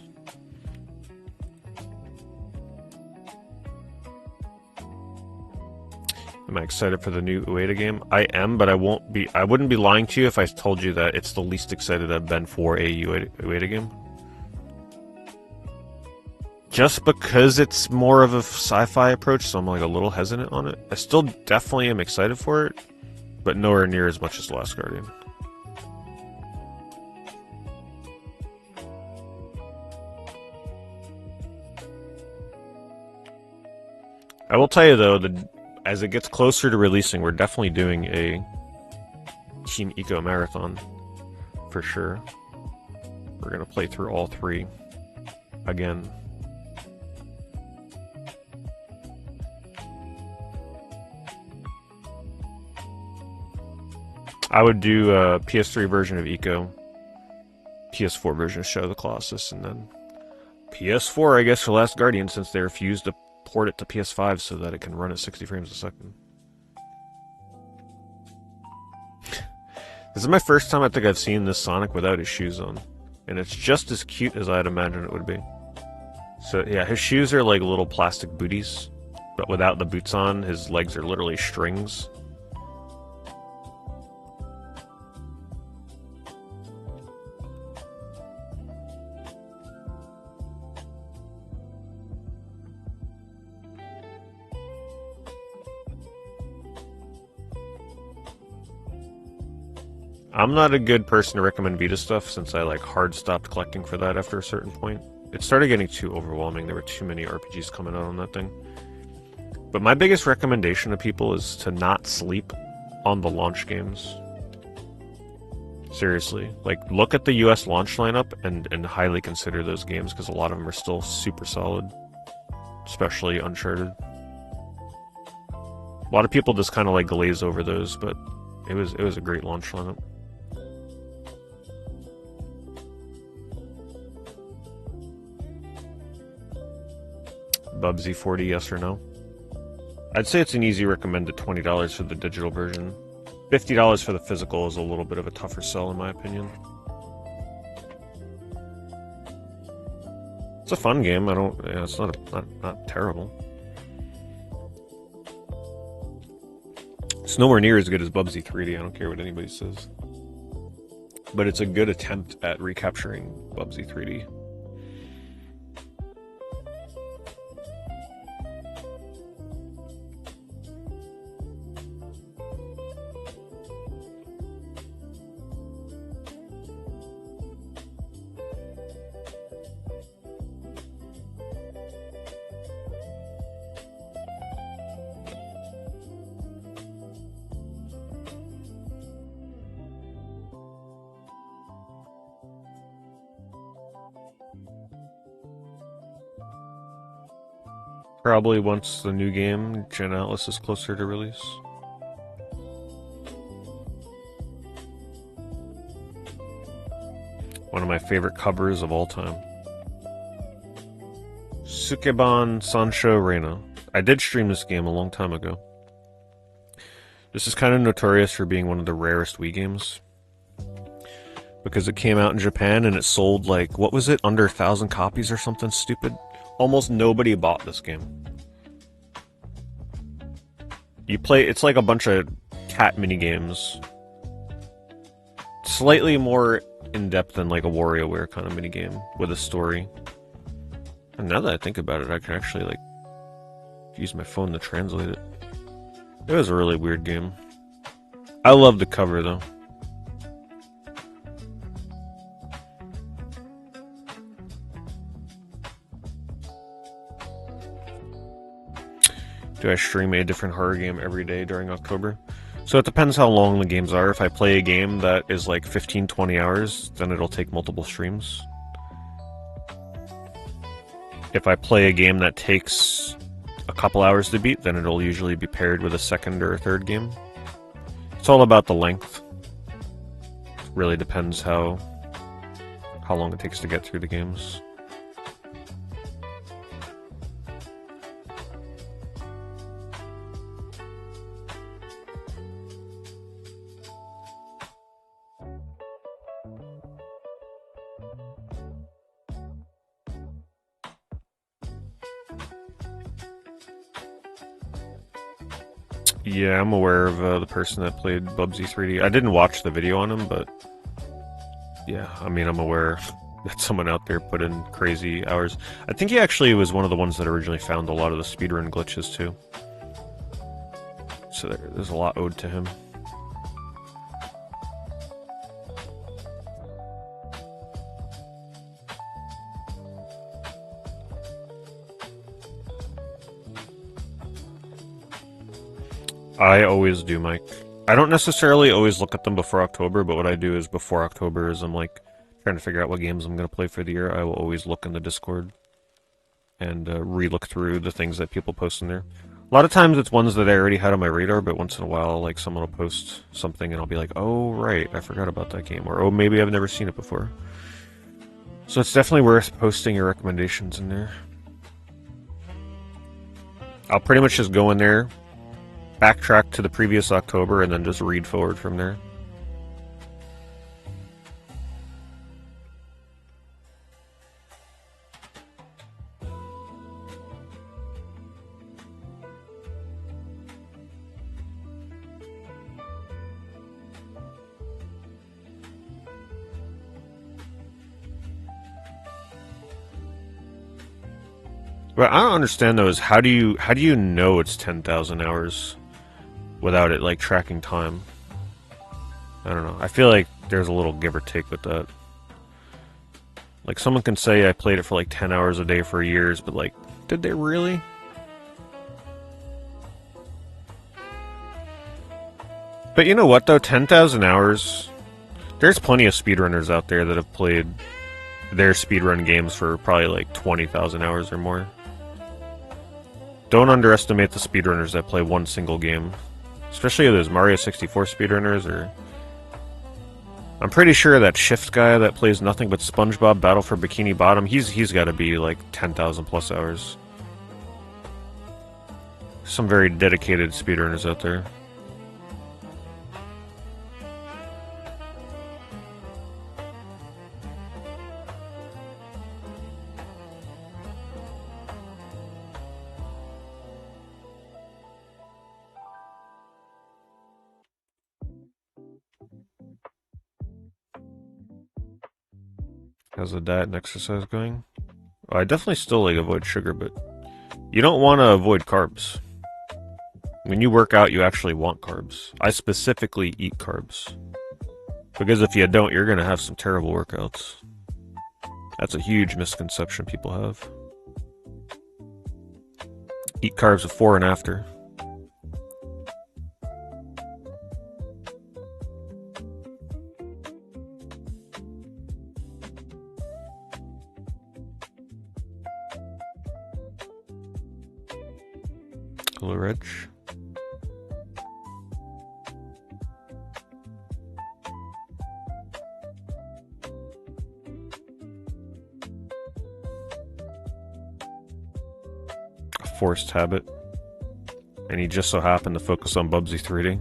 Am I excited for the new Ueda game? I am, but I wouldn't be lying to you if I told you that it's the least excited I've been for a Ueda game. Just because it's more of a sci-fi approach, so I'm like a little hesitant on it. I still definitely am excited for it, but nowhere near as much as The Last Guardian. I will tell you though, as it gets closer to releasing, we're definitely doing a Team Eco Marathon, for sure. We're gonna play through all 3 again. I would do a PS3 version of Eco, PS4 version of Shadow of the Colossus, and then PS4, I guess, for Last Guardian, since they refused to port it to PS5 so that it can run at 60 frames a second. This is my first time I think I've seen this Sonic without his shoes on, and it's just as cute as I'd imagine it would be. So yeah, his shoes are like little plastic booties, but without the boots on, his legs are literally strings. I'm not a good person to recommend Vita stuff since I like hard stopped collecting for that after a certain point. It started getting too overwhelming. There were too many RPGs coming out on that thing. But my biggest recommendation to people is to not sleep on the launch games. Seriously. Like, look at the US launch lineup and highly consider those games because a lot of them are still super solid. Especially Uncharted. A lot of people just kind of like glaze over those, but it was a great launch lineup. Bubsy 40, yes or no? I'd say it's an easy recommend at $20 for the digital version. $50 for the physical is a little bit of a tougher sell in my opinion. It's a fun game. It's not terrible. It's nowhere near as good as Bubsy 3D. I don't care what anybody says. But it's a good attempt at recapturing Bubsy 3D. Probably once the new game, Gen Atlas, is closer to release. One of my favorite covers of all time. Sukeban Sancho Reina. I did stream this game a long time ago. This is kind of notorious for being one of the rarest Wii games. Because it came out in Japan and it sold like, what was it, under 1,000 copies or something stupid? Almost nobody bought this game. It's like a bunch of cat minigames. Slightly more in-depth than like a WarioWare kind of minigame with a story. And now that I think about it, I can actually like use my phone to translate it. It was a really weird game. I love the cover though. Do I stream a different horror game every day during October? So it depends how long the games are. If I play a game that is like 15-20 hours, then it'll take multiple streams. If I play a game that takes a couple hours to beat, then it'll usually be paired with a second or a third game. It's all about the length. It really depends how long it takes to get through the games. Yeah, I'm aware of the person that played Bubsy 3D. I didn't watch the video on him, but yeah, I mean, I'm aware that someone out there put in crazy hours. I think he actually was one of the ones that originally found a lot of the speedrun glitches too. So there's a lot owed to him. I always do, Mike. I don't necessarily always look at them before October, but what I do is before October is I'm like trying to figure out what games I'm going to play for the year. I will always look in the Discord and re-look through the things that people post in there. A lot of times it's ones that I already had on my radar, but once in a while, like someone will post something and I'll be like, oh, right, I forgot about that game. Or, oh, maybe I've never seen it before. So it's definitely worth posting your recommendations in there. I'll pretty much just go in there, backtrack to the previous October, and then just read forward from there. What I don't understand though is how do you know it's 10,000 hours without it like tracking time? I don't know. I feel like there's a little give or take with that. Like someone can say I played it for like 10 hours a day for years, but like, did they really? But you know what though? 10,000 hours. There's plenty of speedrunners out there that have played their speedrun games for probably like 20,000 hours or more. Don't underestimate the speedrunners that play one single game. Especially those Mario 64 speedrunners, or... I'm pretty sure that Shift guy that plays nothing but SpongeBob Battle for Bikini Bottom, he's got to be like 10,000 plus hours. Some very dedicated speedrunners out there. How's the diet and exercise going? Well, I definitely still like avoid sugar, but you don't want to avoid carbs. When you work out, you actually want carbs. I specifically eat carbs. Because if you don't, you're going to have some terrible workouts. That's a huge misconception people have. Eat carbs before and after. Hello, Reg. A forced habit. And he just so happened to focus on Bubsy 3D.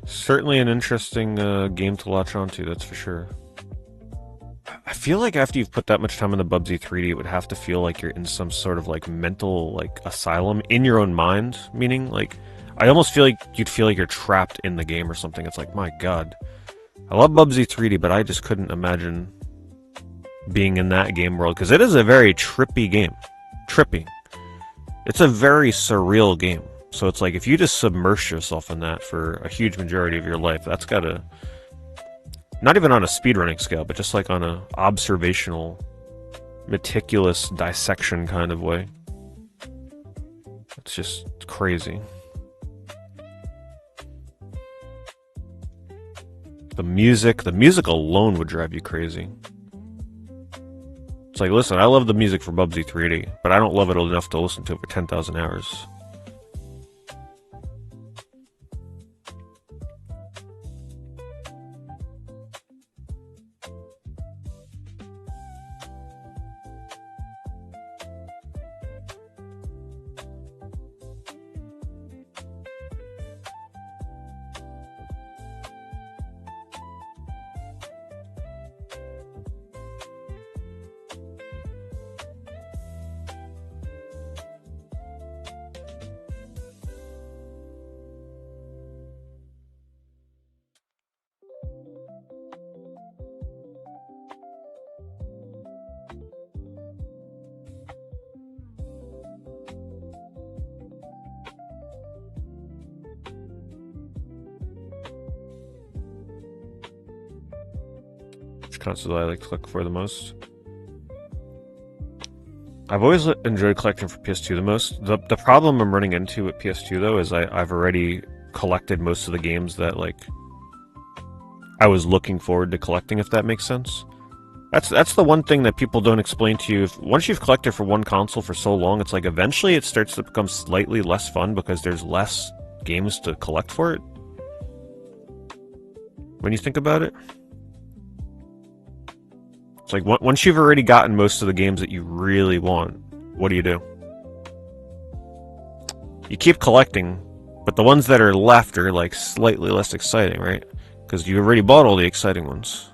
Certainly an interesting game to latch onto, that's for sure. I feel like after you've put that much time in the Bubsy 3D, it would have to feel like you're in some sort of like mental like asylum in your own mind. Meaning, like, I almost feel like you'd feel like you're trapped in the game or something. It's like, my God, I love Bubsy 3D, but I just couldn't imagine being in that game world because it is a very trippy game. Trippy. It's a very surreal game. So it's like if you just submerge yourself in that for a huge majority of your life, that's gotta... Not even on a speedrunning scale, but just like on a observational, meticulous dissection kind of way. It's just crazy. The music alone would drive you crazy. It's like, listen, I love the music for Bubsy 3D, but I don't love it enough to listen to it for 10,000 hours. console do I like to collect for the most? I've always enjoyed collecting for PS2 the most. The problem I'm running into with PS2 though is I've already collected most of the games that like I was looking forward to collecting, if that makes sense. That's the one thing that people don't explain to you. Once you've collected for one console for so long, it's like eventually it starts to become slightly less fun because there's less games to collect for it. When you think about it. It's like once you've already gotten most of the games that you really want, what do? You keep collecting, but the ones that are left are like slightly less exciting, right? Because you already bought all the exciting ones.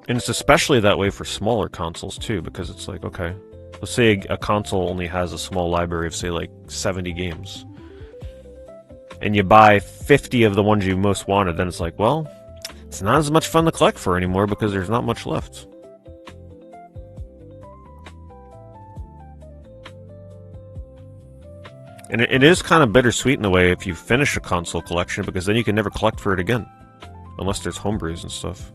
And it's especially that way for smaller consoles too, because it's like, okay, let's say a console only has a small library of say like 70 games. And you buy 50 of the ones you most wanted, then it's like, well, it's not as much fun to collect for anymore because there's not much left. And it is kind of bittersweet in a way if you finish a console collection, because then you can never collect for it again. Unless there's homebrews and stuff.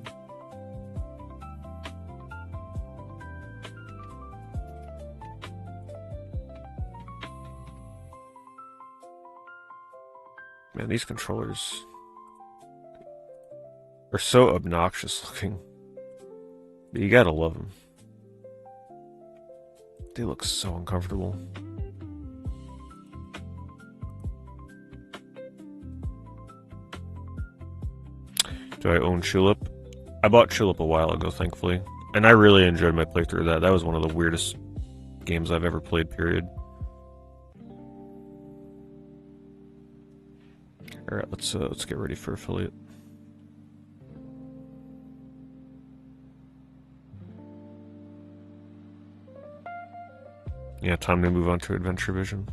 Man, these controllers are so obnoxious looking. But you gotta love them. They look so uncomfortable. Do I own Tulip? I bought Tulip a while ago, thankfully. And I really enjoyed my playthrough of that. That was one of the weirdest games I've ever played, period. Alright, let's get ready for affiliate. Yeah, time to move on to Adventure Vision.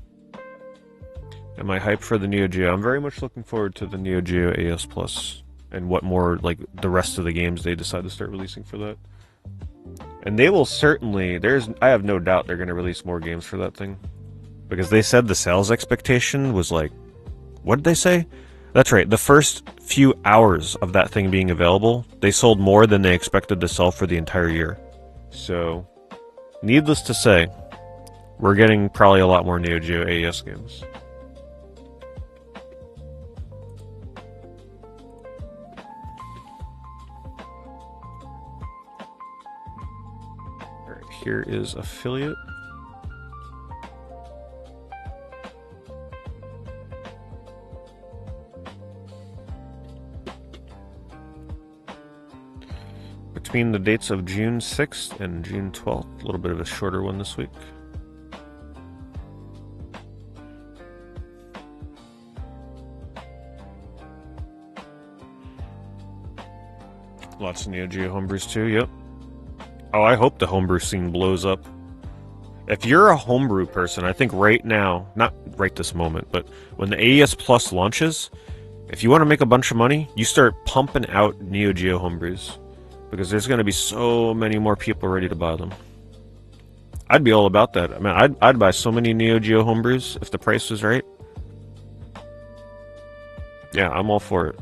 Am I hyped for the Neo Geo? I'm very much looking forward to the Neo Geo AS Plus and what more, like, the rest of the games they decide to start releasing for that. And they will certainly, I have no doubt they're going to release more games for that thing. Because they said the sales expectation was like, what did they say? That's right, the first few hours of that thing being available, they sold more than they expected to sell for the entire year. So, needless to say, we're getting probably a lot more Neo Geo AES games. Alright, here is affiliate. Between the dates of June 6th and June 12th, a little bit of a shorter one this week. Lots of Neo Geo homebrews too, yep. Oh, I hope the homebrew scene blows up. If you're a homebrew person, I think right now, not right this moment, but when the AES Plus launches, if you want to make a bunch of money, you start pumping out Neo Geo homebrews. Because there's going to be so many more people ready to buy them. I'd be all about that. I mean, I'd buy so many Neo Geo homebrews if the price was right. Yeah, I'm all for it.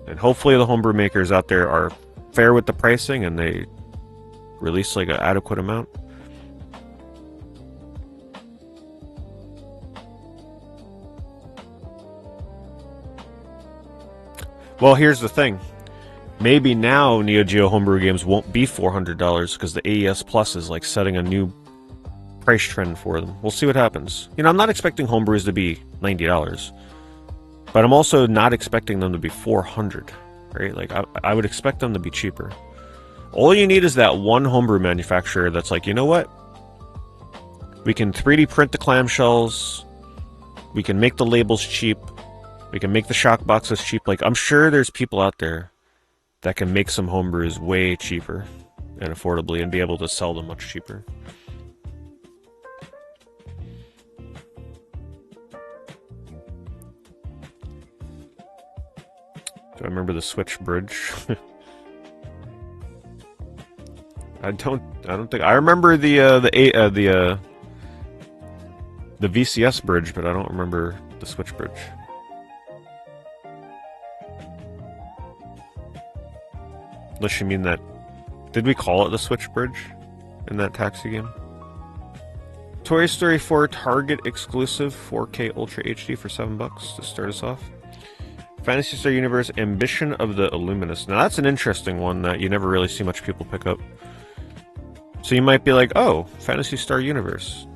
And hopefully the homebrew makers out there are fair with the pricing and they release like an adequate amount. Well, here's the thing. Maybe now Neo Geo homebrew games won't be $400 because the AES Plus is like setting a new price trend for them. We'll see what happens. You know, I'm not expecting homebrews to be $90, but I'm also not expecting them to be $400, right? Like, I would expect them to be cheaper. All you need is that one homebrew manufacturer that's like, you know what? We can 3D print the clamshells. We can make the labels cheap. We can make the shock boxes cheap. Like, I'm sure there's people out there that can make some homebrews way cheaper and affordably and be able to sell them much cheaper. Do I remember the Switch bridge? I don't think I remember the the VCS bridge, but I don't remember the Switch bridge. Unless you mean that... Did we call it the Switch bridge in that taxi game? Toy Story 4 Target exclusive 4K Ultra HD for $7 to start us off. Phantasy Star Universe Ambition of the Illuminous. Now that's an interesting one that you never really see much people pick up. So you might be like, oh, Phantasy Star Universe.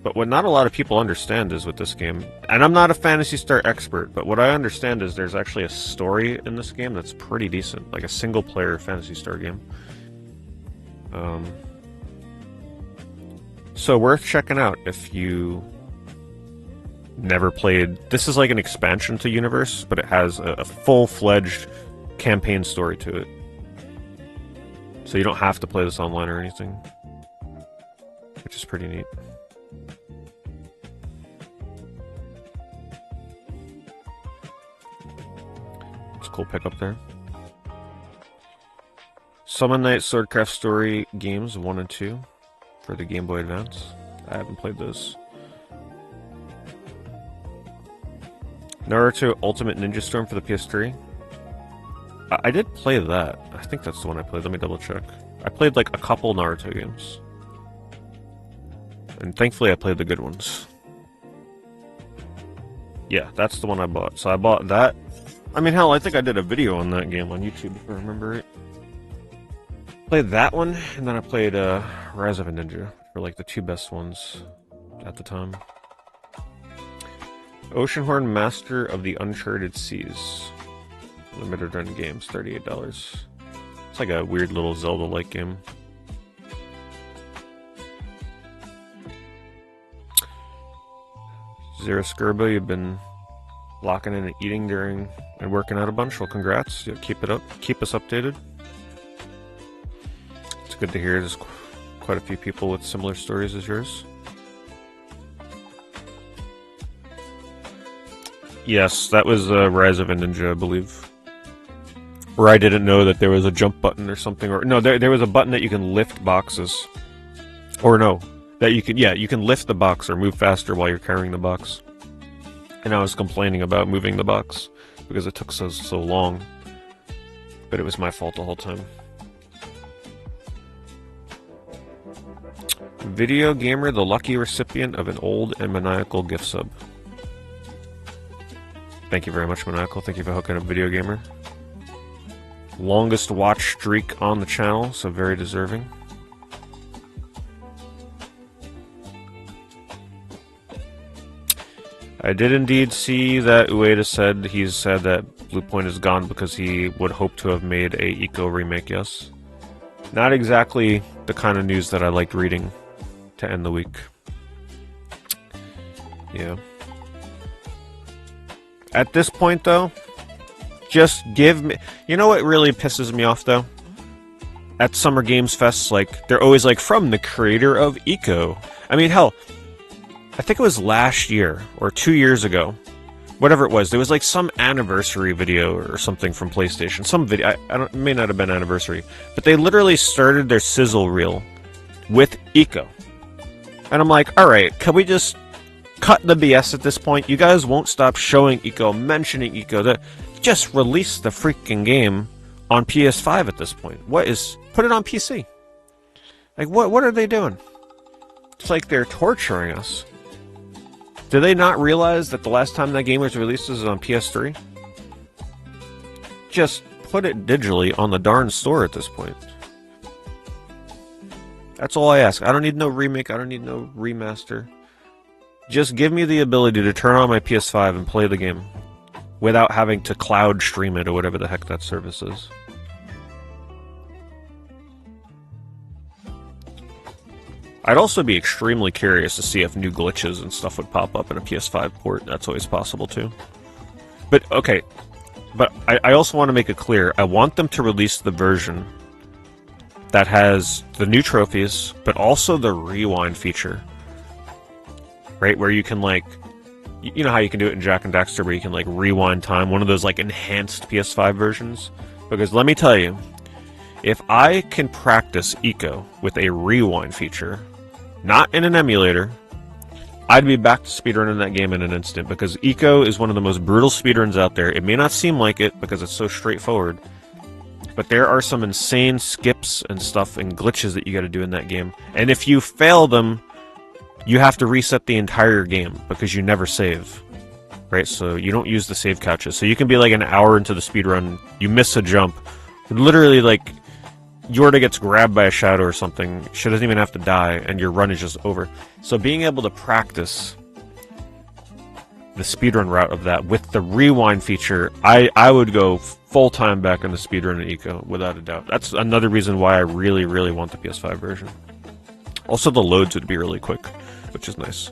But what not a lot of people understand is with this game, and I'm not a Phantasy Star expert, but what I understand is there's actually a story in this game that's pretty decent, like a single-player Phantasy Star game. So worth checking out if you never played. This is like an expansion to Universe, but it has a full-fledged campaign story to it. So you don't have to play this online or anything, which is pretty neat. It's a cool pickup there. Summon Night Swordcraft Story games 1 and 2 for the Game Boy Advance. I haven't played those. Naruto Ultimate Ninja Storm for the PS3. I did play that. I think that's the one I played. Let me double check. I played like a couple Naruto games. And thankfully I played the good ones. Yeah, that's the one I bought. So I bought that. I mean, hell, I think I did a video on that game on YouTube, if I remember right. Played that one, and then I played Rise of a Ninja, for like the two best ones at the time. Oceanhorn Master of the Uncharted Seas. Limited run games, $38. It's like a weird little Zelda-like game. Zero Skirbo, you've been locking in and eating during and working out a bunch. Well, congrats. Yeah, keep it up. Keep us updated. It's good to hear there's quite a few people with similar stories as yours. Yes, that was Rise of a Ninja, I believe. Where I didn't know that there was a jump button or something, or no, there was a button that you can lift boxes, or no, that you can, yeah, you can lift the box or move faster while you're carrying the box. And I was complaining about moving the box because it took so long, but it was my fault the whole time. Video gamer, the lucky recipient of an old and maniacal gift sub. Thank you very much, Maniacal. Thank you for hooking up Video Gamer. Longest watch streak on the channel, so very deserving. I did indeed see that Ueda said that Bluepoint is gone because he would hope to have made a Eco remake, yes. Not exactly the kind of news that I liked reading to end the week. Yeah. At this point, though, just give me... You know what really pisses me off, though? At Summer Games Fest, like, they're always like, from the creator of Eco. I mean, hell, I think it was last year, or 2 years ago. Whatever it was, there was like some anniversary video or something from PlayStation. Some video, it may not have been anniversary. But they literally started their sizzle reel with Eco. And I'm like, alright, can we just... cut the BS at this point? You guys won't stop showing Eco, mentioning Eco. Just release the freaking game on PS5 at this point. What is... Put it on PC. Like, what are they doing? It's like they're torturing us. Do they not realize that the last time that game was released was on PS3? Just put it digitally on the darn store at this point. That's all I ask. I don't need no remake. I don't need no remaster. Just give me the ability to turn on my PS5 and play the game without having to cloud stream it or whatever the heck that service is. I'd also be extremely curious to see if new glitches and stuff would pop up in a PS5 port. That's always possible too. But, okay. But I also want to make it clear, I want them to release the version that has the new trophies, but also the rewind feature. Right, where you can, like, you know how you can do it in Jak and Daxter, where you can, like, rewind time, one of those, like, enhanced PS5 versions? Because let me tell you, if I can practice Eco with a rewind feature, not in an emulator, I'd be back to speedrunning that game in an instant, because Eco is one of the most brutal speedruns out there. It may not seem like it because it's so straightforward, but there are some insane skips and stuff and glitches that you got to do in that game. And if you fail them, you have to reset the entire game because you never save. Right? So you don't use the save couches. So you can be like an hour into the speedrun, you miss a jump. Literally, like, Yorda gets grabbed by a shadow or something. She doesn't even have to die, and your run is just over. So being able to practice the speedrun route of that with the rewind feature, I would go full-time back in the speedrun in Eco, without a doubt. That's another reason why I really, really want the PS5 version. Also, the loads would be really quick, which is nice.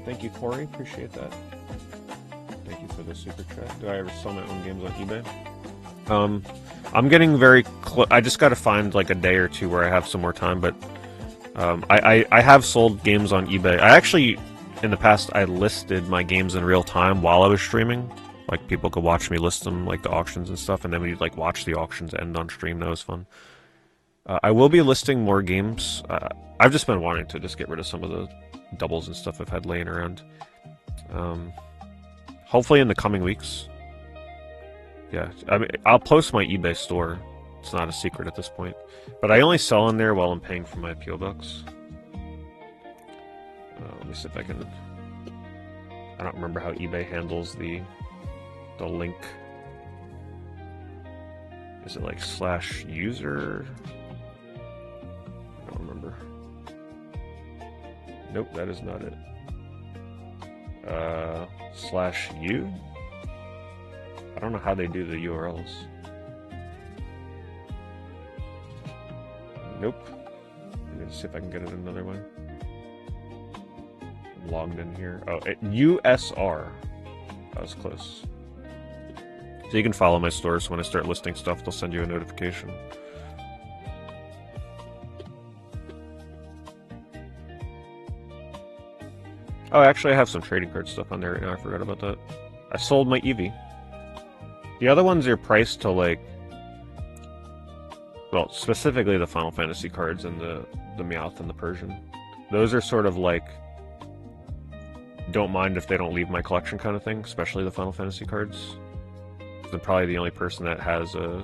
Thank you, Corey. Appreciate that. Thank you for the super chat. Do I ever sell my own games on eBay? I'm getting very close. I just got to find like a day or two where I have some more time, but I have sold games on eBay. I actually, in the past, I listed my games in real time while I was streaming. Like, people could watch me list them, like the auctions and stuff, and then we'd like watch the auctions end on stream. That was fun. I will be listing more games. I've just been wanting to just get rid of some of the doubles and stuff I've had laying around. Hopefully in the coming weeks. Yeah, I mean, I'll post my eBay store. It's not a secret at this point. But I only sell in there while I'm paying for my PO Box. Let me see if I can... I don't remember how eBay handles the link. Is it like /user? I don't remember. Nope, that is not it. /u? I don't know how they do the URLs. Nope. Let me see if I can get it another way. I'm logged in here. Oh, USR. That was close. So you can follow my stores. When I start listing stuff, they'll send you a notification. Oh, actually, I have some trading card stuff on there right now. I forgot about that. I sold my Eevee. The other ones are priced to, like... Well, specifically the Final Fantasy cards and the Meowth and the Persian. Those are sort of like... Don't mind if they don't leave my collection kind of thing, especially the Final Fantasy cards. I'm probably the only person that has a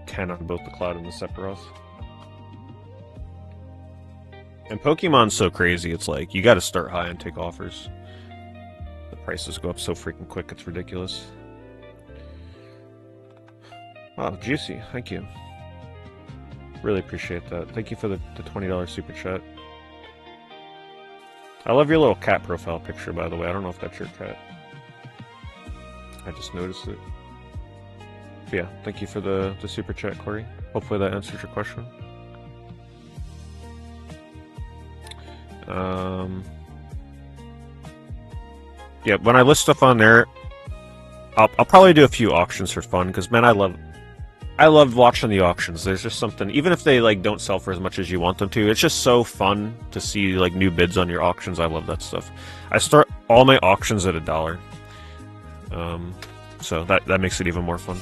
10 on both the Cloud and the Sephiroth. And Pokemon's so crazy, it's like, you gotta start high and take offers. The prices go up so freaking quick, it's ridiculous. Wow, juicy, thank you. Really appreciate that. Thank you for the $20 super chat. I love your little cat profile picture, by the way. I don't know if that's your cat. I just noticed it. But yeah, thank you for the super chat, Corey. Hopefully that answers your question. Yeah, when I list stuff on there, I'll probably do a few auctions for fun, because man, I love watching the auctions. There's just something, even if they like don't sell for as much as you want them to, it's just so fun to see like new bids on your auctions. I love that stuff. I start all my auctions at $1. So that makes it even more fun.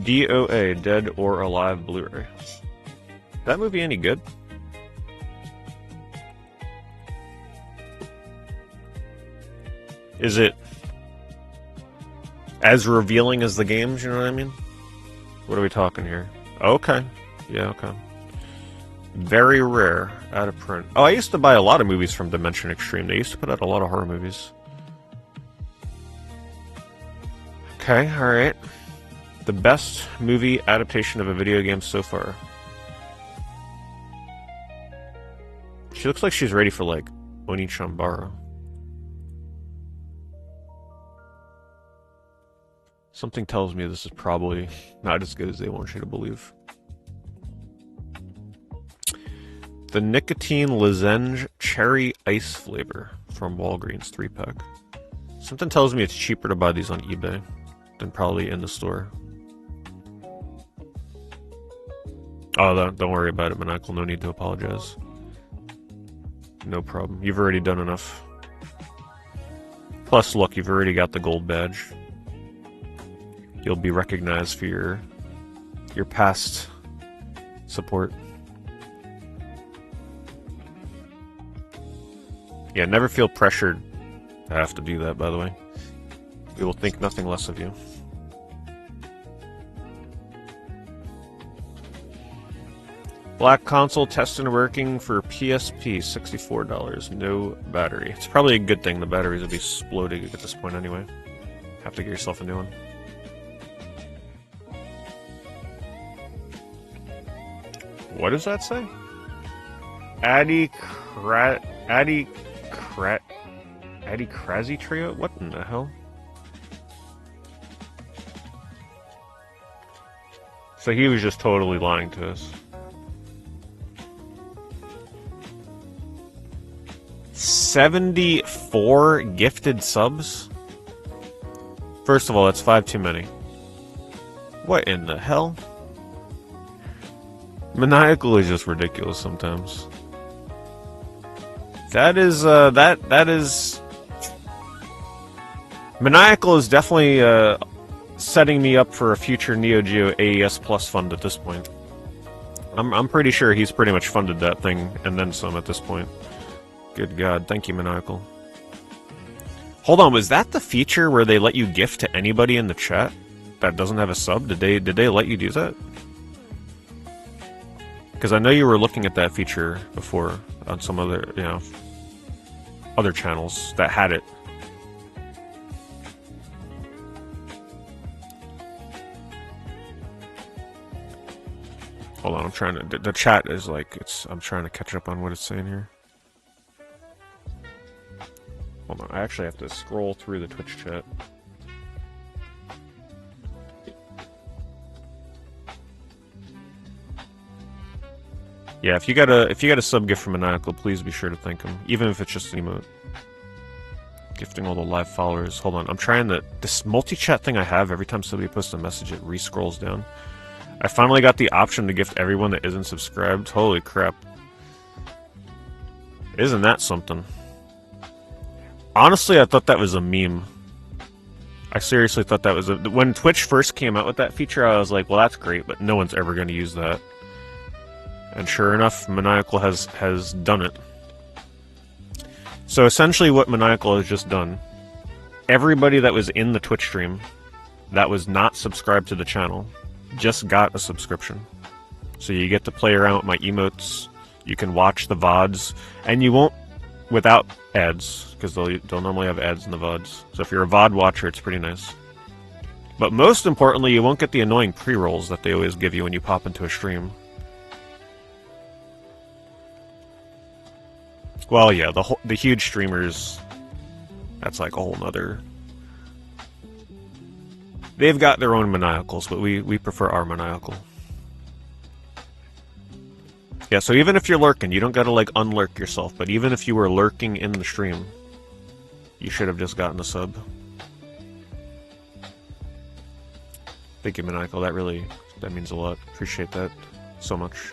DOA, Dead or Alive Blu-ray. That movie any good? Is it as revealing as the games, you know what I mean? What are we talking here? Okay. Yeah, okay. Very rare. Out of print. Oh, I used to buy a lot of movies from Dimension Extreme. They used to put out a lot of horror movies. Okay, alright. The best movie adaptation of a video game so far. She looks like she's ready for, like, Oni-Chambara. Something tells me this is probably not as good as they want you to believe. The Nicotine Lozenge Cherry Ice flavor from Walgreens 3-pack. Something tells me it's cheaper to buy these on eBay than probably in the store. Oh, don't worry about it, Maniacal. No need to apologize. No problem. You've already done enough. Plus, look, you've already got the gold badge. You'll be recognized for your your past support. Yeah, never feel pressured to have to do that, by the way. We will think nothing less of you. Black console tested and working for PSP, $64. No battery. It's probably a good thing the batteries will be exploding at this point anyway. Have to get yourself a new one. What does that say? Addy Krazy Trio? What in the hell? So he was just totally lying to us. 74 gifted subs? First of all, that's 5 too many. What in the hell? Maniacal is just ridiculous sometimes. That is, Maniacal is definitely, setting me up for a future Neo Geo AES Plus fund at this point. I'm pretty sure he's pretty much funded that thing, and then some at this point. Good God, thank you, Maniacal. Hold on, was that the feature where they let you gift to anybody in the chat that doesn't have a sub? Did they let you do that? Because I know you were looking at that feature before on some other, you know, other channels that had it. Hold on, I'm trying to. The chat is like I'm trying to catch up on what it's saying here. Hold on, I actually have to scroll through the Twitch chat. Yeah, if you got a sub gift from Maniacal, please be sure to thank him, even if it's just an emote. Gifting all the live followers. Hold on, I'm trying this multi-chat thing I have. Every time somebody posts a message, it re-scrolls down. I finally got the option to gift everyone that isn't subscribed. Holy crap! Isn't that something? Honestly, I thought that was a meme. I seriously thought that was when Twitch first came out with that feature, I was like, well, that's great, but no one's ever going to use that. And sure enough, Maniacal has done it. So essentially what Maniacal has just done, everybody that was in the Twitch stream that was not subscribed to the channel just got a subscription. So you get to play around with my emotes, you can watch the VODs, and you won't without ads, because they'll normally have ads in the VODs. So if you're a VOD watcher, it's pretty nice. But most importantly, you won't get the annoying pre-rolls that they always give you when you pop into a stream. Well, yeah, the huge streamers, that's like a whole nother... They've got their own Maniacals, but we prefer our Maniacal. Yeah, so even if you're lurking, you don't gotta, like, unlurk yourself, but even if you were lurking in the stream, you should have just gotten a sub. Thank you, Maniacal, that means a lot. Appreciate that so much.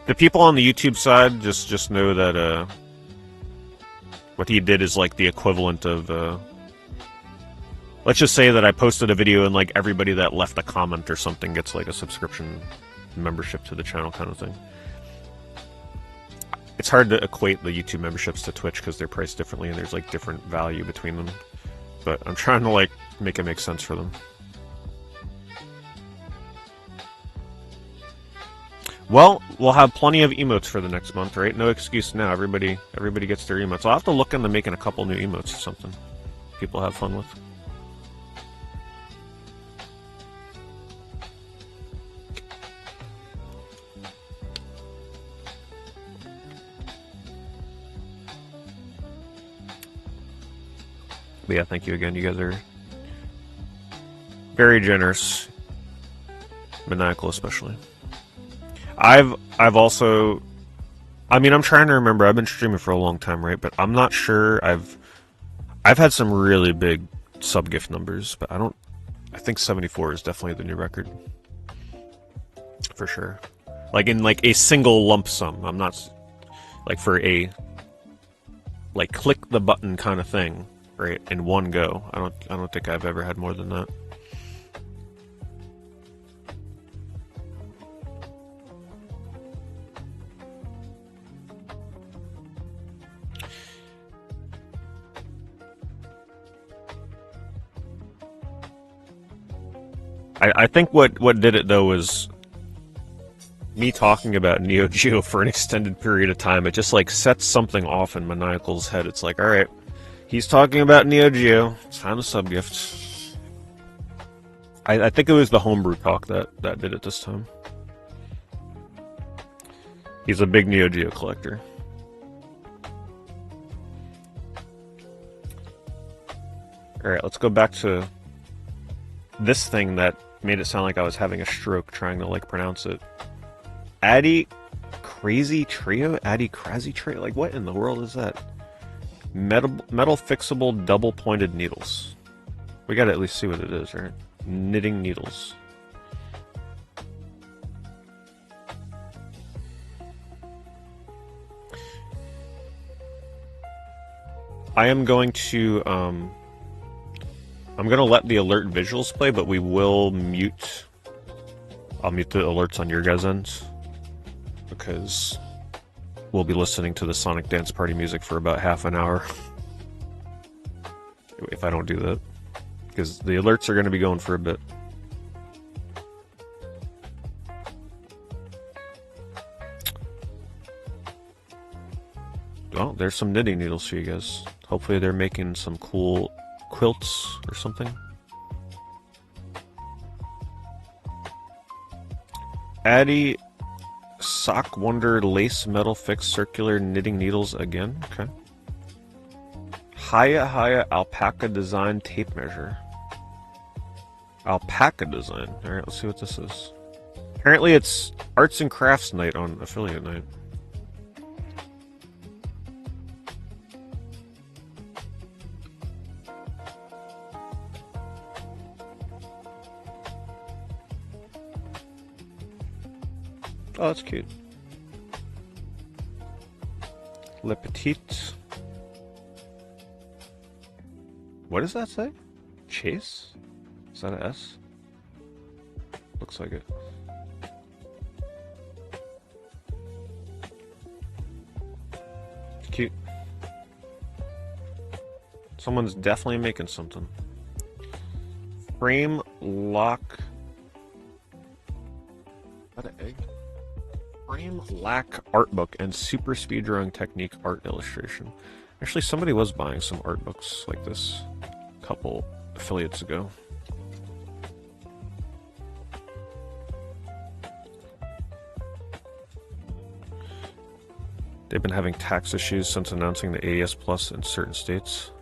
The people on the YouTube side just know that, what he did is, like, the equivalent of, let's just say that I posted a video and, like, everybody that left a comment or something gets, like, a subscription membership to the channel kind of thing. It's hard to equate the YouTube memberships to Twitch because they're priced differently and there's, like, different value between them. But I'm trying to, like, make it make sense for them. Well, we'll have plenty of emotes for the next month, right? No excuse now. Everybody gets their emotes. I'll have to look into making a couple new emotes or something people have fun with. But yeah, thank you again. You guys are very generous. Maniacal especially. I've also, I mean, I'm trying to remember. I've been streaming for a long time, right? But I'm not sure. I've had some really big sub gift numbers, but I think 74 is definitely the new record for sure. Like in like a single lump sum. I'm not like for a like click the button kind of thing, right? In one go. I don't think I've ever had more than that. I think what did it though was me talking about Neo Geo for an extended period of time. It just like sets something off in Maniacal's head. It's like, all right, he's talking about Neo Geo. It's time to subgift. I think it was the homebrew talk that did it this time. He's a big Neo Geo collector. Alright, let's go back to this thing that made it sound like I was having a stroke trying to, like, pronounce it. Addy Crazy Trio? Addy Crazy Trio? Like, what in the world is that? Metal fixable double-pointed needles. We gotta at least see what it is, right? Knitting needles. I am going to, I'm going to let the alert visuals play, but we will mute... I'll mute the alerts on your guys' ends, because we'll be listening to the Sonic Dance Party music for about half an hour. If I don't do that. Because the alerts are going to be going for a bit. Well, there's some knitting needles for you guys. Hopefully they're making some cool quilts or something. Addy Sock Wonder Lace Metal Fixed Circular Knitting Needles again. Okay. Haya Alpaca Design Tape Measure. Alpaca Design. Alright, let's see what this is. Apparently it's Arts and Crafts Night on Affiliate Night. Oh, that's cute. Le Petit. What does that say? Chase? Is that an S? Looks like it. It's cute. Someone's definitely making something. Frame lock. Is that an egg? Frame Lack art book and super speed drawing technique art illustration. Actually, somebody was buying some art books like this a couple affiliates ago. They've been having tax issues since announcing the AES Plus in certain states.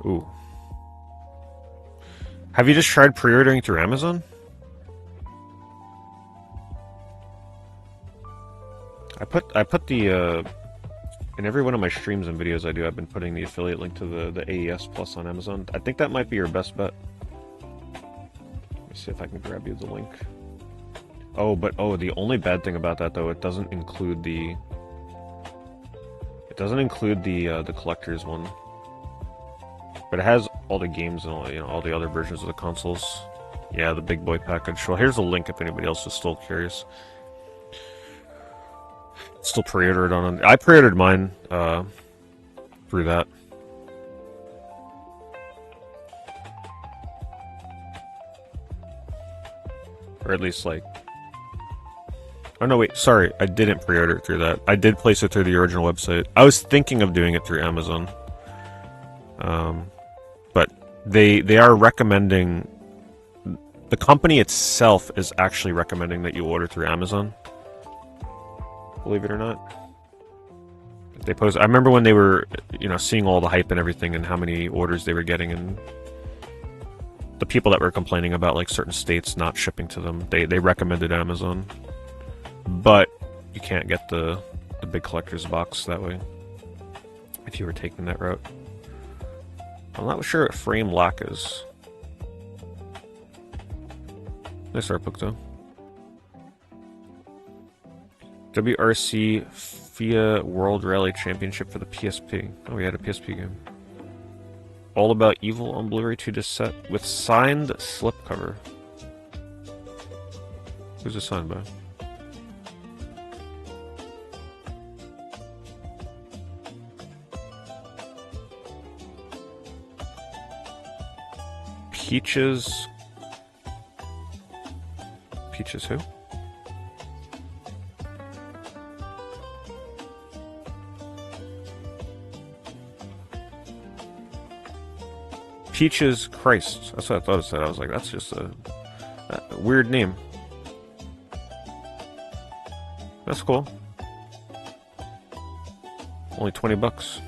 Ooh. Have you just tried pre-ordering through Amazon? I put the in every one of my streams and videos I do, I've been putting the affiliate link to the AES Plus on Amazon. I think that might be your best bet. Let me see if I can grab you the link. Oh, but the only bad thing about that though, it doesn't include the collector's one. But it has all the games and all, all the other versions of the consoles. Yeah, the big boy package. Well, here's a link if anybody else is still curious. Still pre-ordered on. I pre-ordered mine through that. Or at least like. Oh no, wait, sorry, I didn't pre-order it through that. I did place it through the original website. I was thinking of doing it through Amazon. But they are recommending, the company itself is actually recommending that you order through Amazon. Believe it or not. They post. I remember when they were, seeing all the hype and everything and how many orders they were getting, and the people that were complaining about like certain states not shipping to them, they recommended Amazon. But you can't get the big collector's box that way if you were taking that route. I'm not sure what Frame Lock is. Nice art book though. WRC FIA World Rally Championship for the PSP. Oh, we had a PSP game. All About Evil on Blu-ray 2 disc set with signed slipcover. Who's it signed by? Peaches Peaches who? Peaches Christ. That's what I thought it said. I was like, that's just a weird name. That's cool. Only 20 bucks.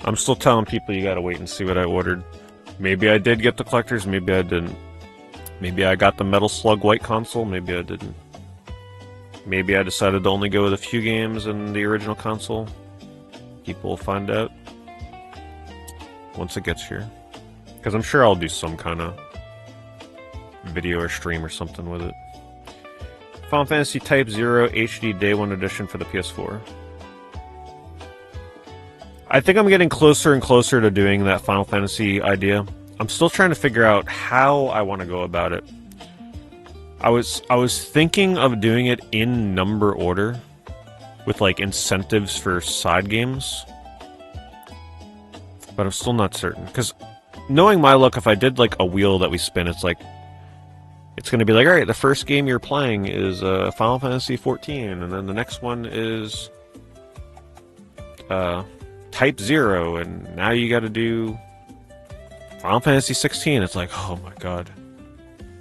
I'm still telling people you gotta wait and see what I ordered. Maybe I did get the collectors, maybe I didn't. Maybe I got the Metal Slug White console, maybe I didn't. Maybe I decided to only go with a few games in the original console. People will find out once it gets here. Because I'm sure I'll do some kind of video or stream or something with it. Final Fantasy Type 0 HD Day 1 Edition for the PS4. I think I'm getting closer and closer to doing that Final Fantasy idea. I'm still trying to figure out how I want to go about it. I was thinking of doing it in number order with like incentives for side games. But I'm still not certain, because knowing my luck, if I did like a wheel that we spin, it's like it's going to be like, all right, the first game you're playing is Final Fantasy 14, and then the next one is Type 0, and now you got to do Final Fantasy 16. It's like, oh my god.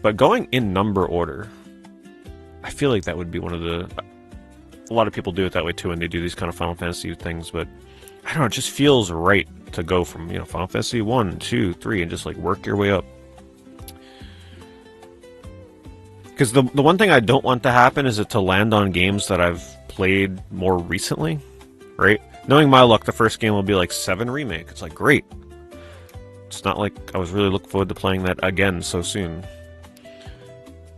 But going in number order, I feel like that would be one of the... A lot of people do it that way too when they do these kind of Final Fantasy things, but I don't know, it just feels right to go from, you know, Final Fantasy 1, 2, 3, and just like work your way up. Because the one thing I don't want to happen is it to land on games that I've played more recently, right? Knowing my luck, the first game will be like 7 Remake. It's like, great. It's not like I was really looking forward to playing that again so soon.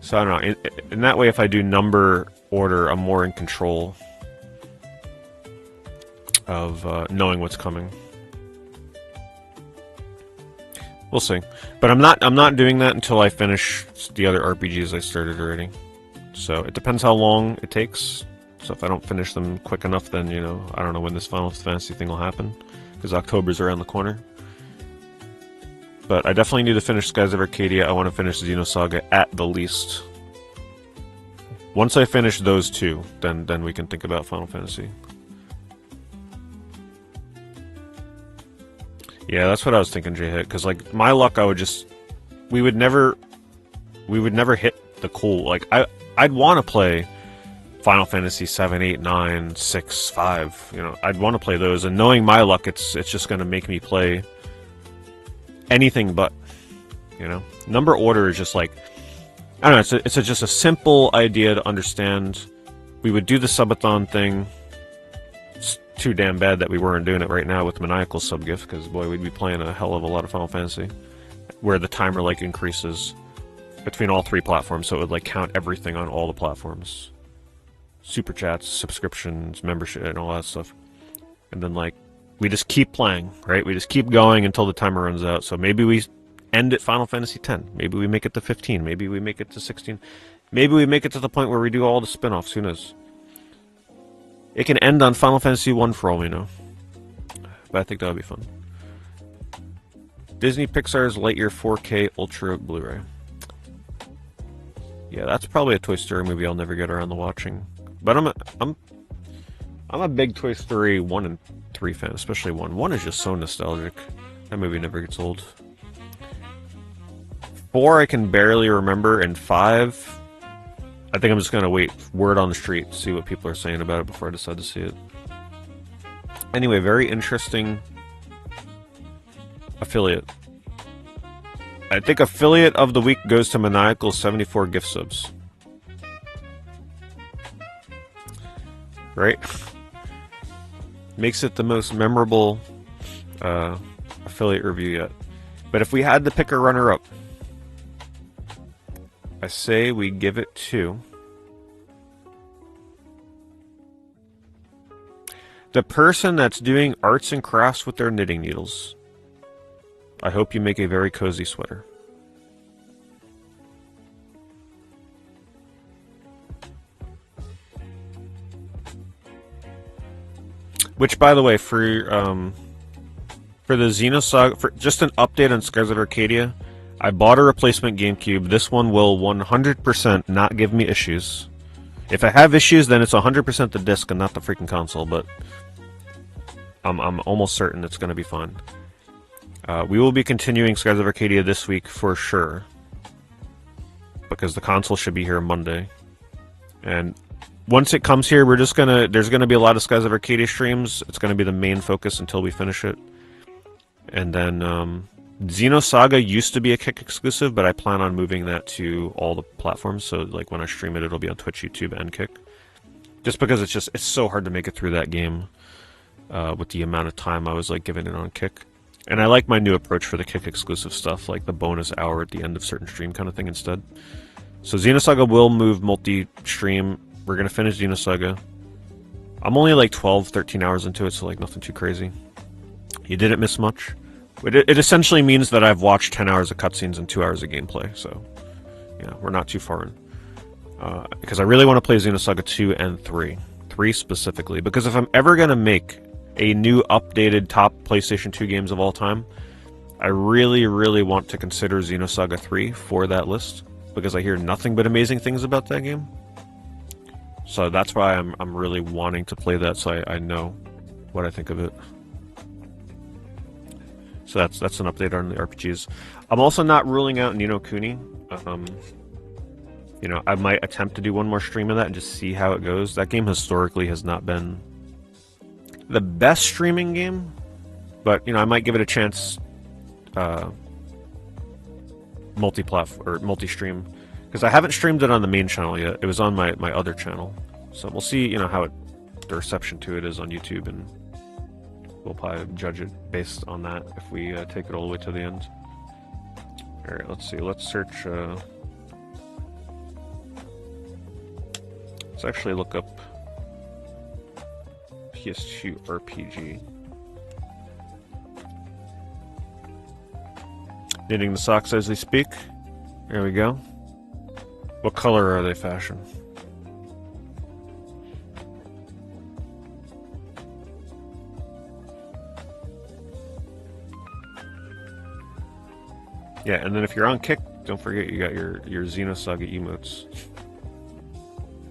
So I don't know. In that way, if I do number order, I'm more in control of knowing what's coming. We'll see. But I'm not doing that until I finish the other RPGs I started already. So it depends how long it takes. So if I don't finish them quick enough, then, you know, I don't know when this Final Fantasy thing will happen, because October's around the corner. But I definitely need to finish Skies of Arcadia. I want to finish Xenosaga at the least. Once I finish those two, then we can think about Final Fantasy. Yeah, that's what I was thinking, J-Hit, because like my luck, we would never hit the cool. Like I'd want to play Final Fantasy 7, 8, 9, 6, 5. You know, I'd want to play those, and knowing my luck, it's just going to make me play anything but, you know. Number order is just like, I don't know, it's just a simple idea to understand. We would do the subathon thing. It's too damn bad that we weren't doing it right now with Maniacal Subgift, because boy, we'd be playing a hell of a lot of Final Fantasy, where the timer like increases between all 3 platforms, so it would like count everything on all the platforms. Super chats, subscriptions, membership, and all that stuff. And then like we just keep playing, right? We just keep going until the timer runs out. So maybe we end at Final Fantasy X. Maybe we make it to 15. Maybe we make it to 16. Maybe we make it to the point where we do all the spin-offs. Who knows? It can end on Final Fantasy 1 for all we know. But I think that would be fun. Disney Pixar's Lightyear 4K Ultra Blu-ray. Yeah, that's probably a Toy Story movie I'll never get around to watching. But I'm a big Toy Story 1 and 3 fan, especially 1. 1 is just so nostalgic. That movie never gets old. 4 I can barely remember, and 5, I think I'm just gonna wait word on the street, see what people are saying about it before I decide to see it. Anyway, very interesting affiliate. I think affiliate of the week goes to Maniacal 74 gift subs. Right? Makes it the most memorable affiliate review yet. But if we had to pick a runner-up, I say we give it to the person that's doing arts and crafts with their knitting needles. I hope you make a very cozy sweater. Which, by the way, for the Xenosaga, for just an update on Skies of Arcadia, I bought a replacement GameCube. This one will 100% not give me issues. If I have issues, then it's 100% the disc and not the freaking console, but I'm almost certain it's going to be fine. We will be continuing Skies of Arcadia this week for sure, because the console should be here Monday. And once it comes here, there's gonna be a lot of Skies of Arcadia streams. It's gonna be the main focus until we finish it. And then Xenosaga used to be a Kick exclusive, but I plan on moving that to all the platforms. So like when I stream it, it'll be on Twitch, YouTube, and Kick. Just because it's so hard to make it through that game with the amount of time I was like giving it on Kick. And I like my new approach for the Kick exclusive stuff, like the bonus hour at the end of certain stream kind of thing instead. So Xenosaga will move multi-stream. We're going to finish Xenosaga. I'm only like 12, 13 hours into it, so like nothing too crazy. You didn't miss much. It essentially means that I've watched 10 hours of cutscenes and 2 hours of gameplay, so yeah, we're not too far in. Because I really want to play Xenosaga 2 and 3. 3 specifically, because if I'm ever going to make a new updated top PlayStation 2 games of all time, I really, really want to consider Xenosaga 3 for that list, because I hear nothing but amazing things about that game. So that's why I'm really wanting to play that, so I know what I think of it. So that's an update on the RPGs. I'm also not ruling out Ni no Kuni. You know, I might attempt to do one more stream of that and just see how it goes. That game historically has not been the best streaming game, but you know, I might give it a chance multi-platform or multi-stream, because I haven't streamed it on the main channel yet. It was on my other channel, so we'll see, you know, how the reception to it is on YouTube, and we'll probably judge it based on that if we take it all the way to the end. All right, let's see. Let's search. Let's actually look up PS2 RPG. Knitting the socks as we speak. There we go. What color are they fashion? Yeah, and then if you're on Kick, don't forget you got your Xenosaga emotes.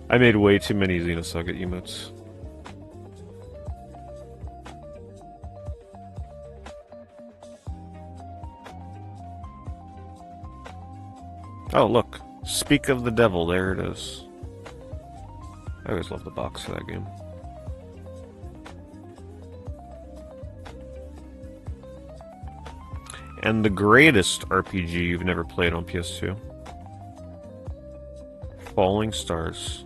I made way too many Xenosaga emotes. Oh, look. Speak of the Devil. There it is. I always love the box for that game. And the greatest RPG you've never played on PS2. Falling Stars.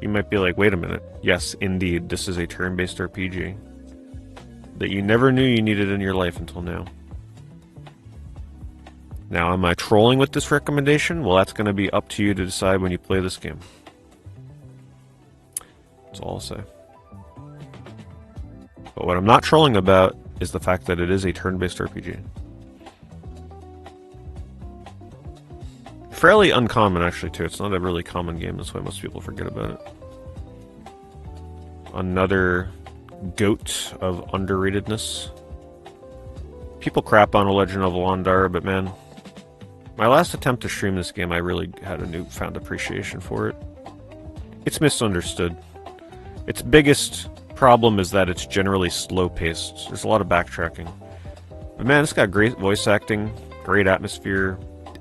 You might be like, wait a minute. Yes, indeed, this is a turn-based RPG that you never knew you needed in your life until now. Now, am I trolling with this recommendation? Well, that's going to be up to you to decide when you play this game. That's all I'll say. But what I'm not trolling about is the fact that it is a turn-based RPG. Fairly uncommon, actually, too. It's not a really common game. That's why most people forget about it. Another goat of underratedness. People crap on A Legend of Alondar, but man, my last attempt to stream this game, I really had a newfound appreciation for it. It's misunderstood. Its biggest problem is that it's generally slow-paced. There's a lot of backtracking. But man, it's got great voice acting, great atmosphere,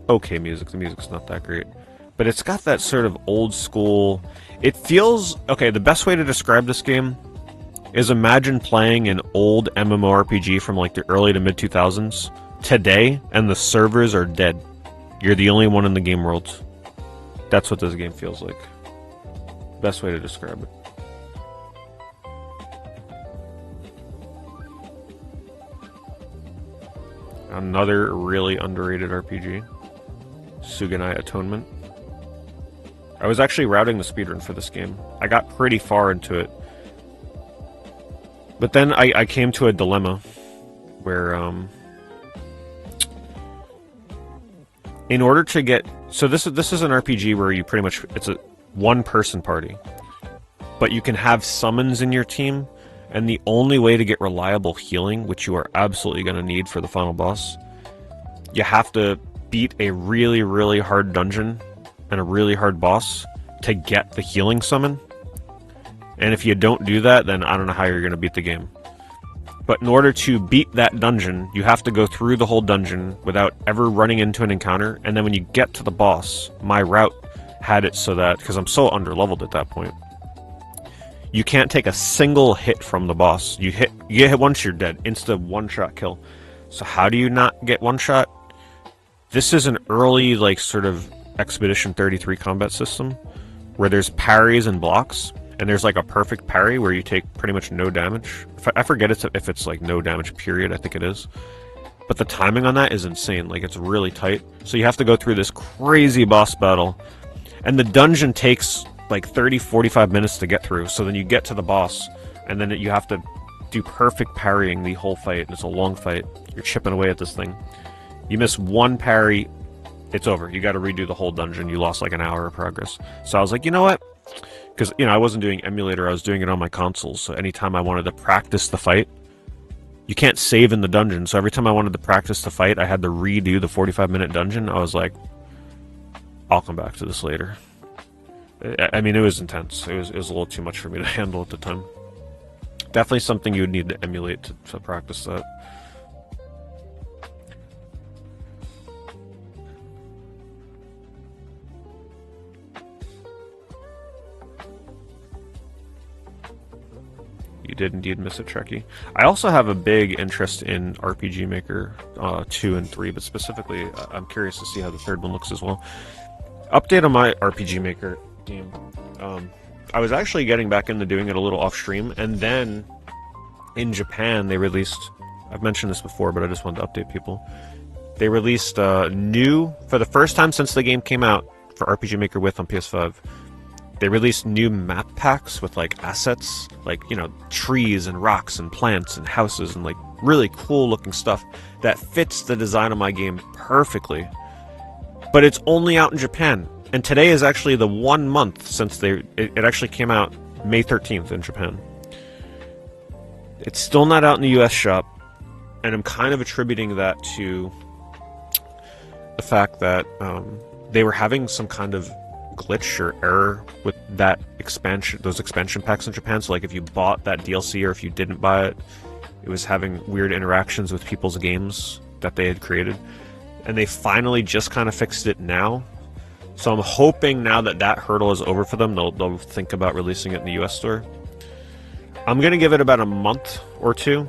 okay music. The music's not that great. But it's got that sort of old-school... It feels... Okay, the best way to describe this game is imagine playing an old MMORPG from like the early to mid-2000s today, and the servers are dead. You're the only one in the game world. That's what this game feels like. Best way to describe it. Another really underrated RPG. Suganai Atonement. I was actually routing the speedrun for this game. I got pretty far into it. But then I came to a dilemma where, in order to get... So this is an RPG where you pretty much... It's a one-person party. but you can have summons in your team, and the only way to get reliable healing, which you are absolutely going to need for the final boss, you have to beat a really, really hard dungeon and a really hard boss to get the healing summon. And if you don't do that, then I don't know how you're going to beat the game. But in order to beat that dungeon, you have to go through the whole dungeon without ever running into an encounter, and then when you get to the boss, my route had it so that, because I'm so underleveled at that point, you can't take a single hit from the boss. You get hit once, you're dead. Insta one-shot kill. So how do you not get one-shot? This is an early, like, sort of Expedition 33 combat system, where there's parries and blocks, and there's like a perfect parry where you take pretty much no damage. I forget if it's like no damage period, I think it is. But the timing on that is insane, like it's really tight. So you have to go through this crazy boss battle, and the dungeon takes like 30-45 minutes to get through, so then you get to the boss, and then you have to do perfect parrying the whole fight. It's a long fight. You're chipping away at this thing. You miss one parry, it's over. You got to redo the whole dungeon. You lost like an hour of progress. So I was like, you know what? Because, you know, I wasn't doing emulator, I was doing it on my consoles, so anytime I wanted to practice the fight, you can't save in the dungeon, so every time I wanted to practice the fight, I had to redo the 45-minute dungeon. I was like, I'll come back to this later. I mean, it was intense. It was a little too much for me to handle at the time. Definitely something you would need to emulate to practice that. You did indeed miss it, Trekkie. I also have a big interest in RPG Maker 2 and 3, but specifically, I'm curious to see how the third one looks as well. Update on my RPG Maker game. I was actually getting back into doing it a little off-stream, and then in Japan, they released... I've mentioned this before, but I just wanted to update people. They released new... For the first time since the game came out for RPG Maker with on PS5, they released new map packs with, like, assets, like, you know, trees and rocks and plants and houses and, like, really cool-looking stuff that fits the design of my game perfectly. But it's only out in Japan. And today is actually the 1 month since it actually came out May 13th in Japan. It's still not out in the US shop, and I'm kind of attributing that to the fact that they were having some kind of glitch or error with that expansion, those expansion packs in Japan. So like if you bought that DLC or if you didn't buy it, it was having weird interactions with people's games that they had created. And they finally just kind of fixed it now. So I'm hoping now that that hurdle is over for them, they'll think about releasing it in the US store. I'm going to give it about a month or two.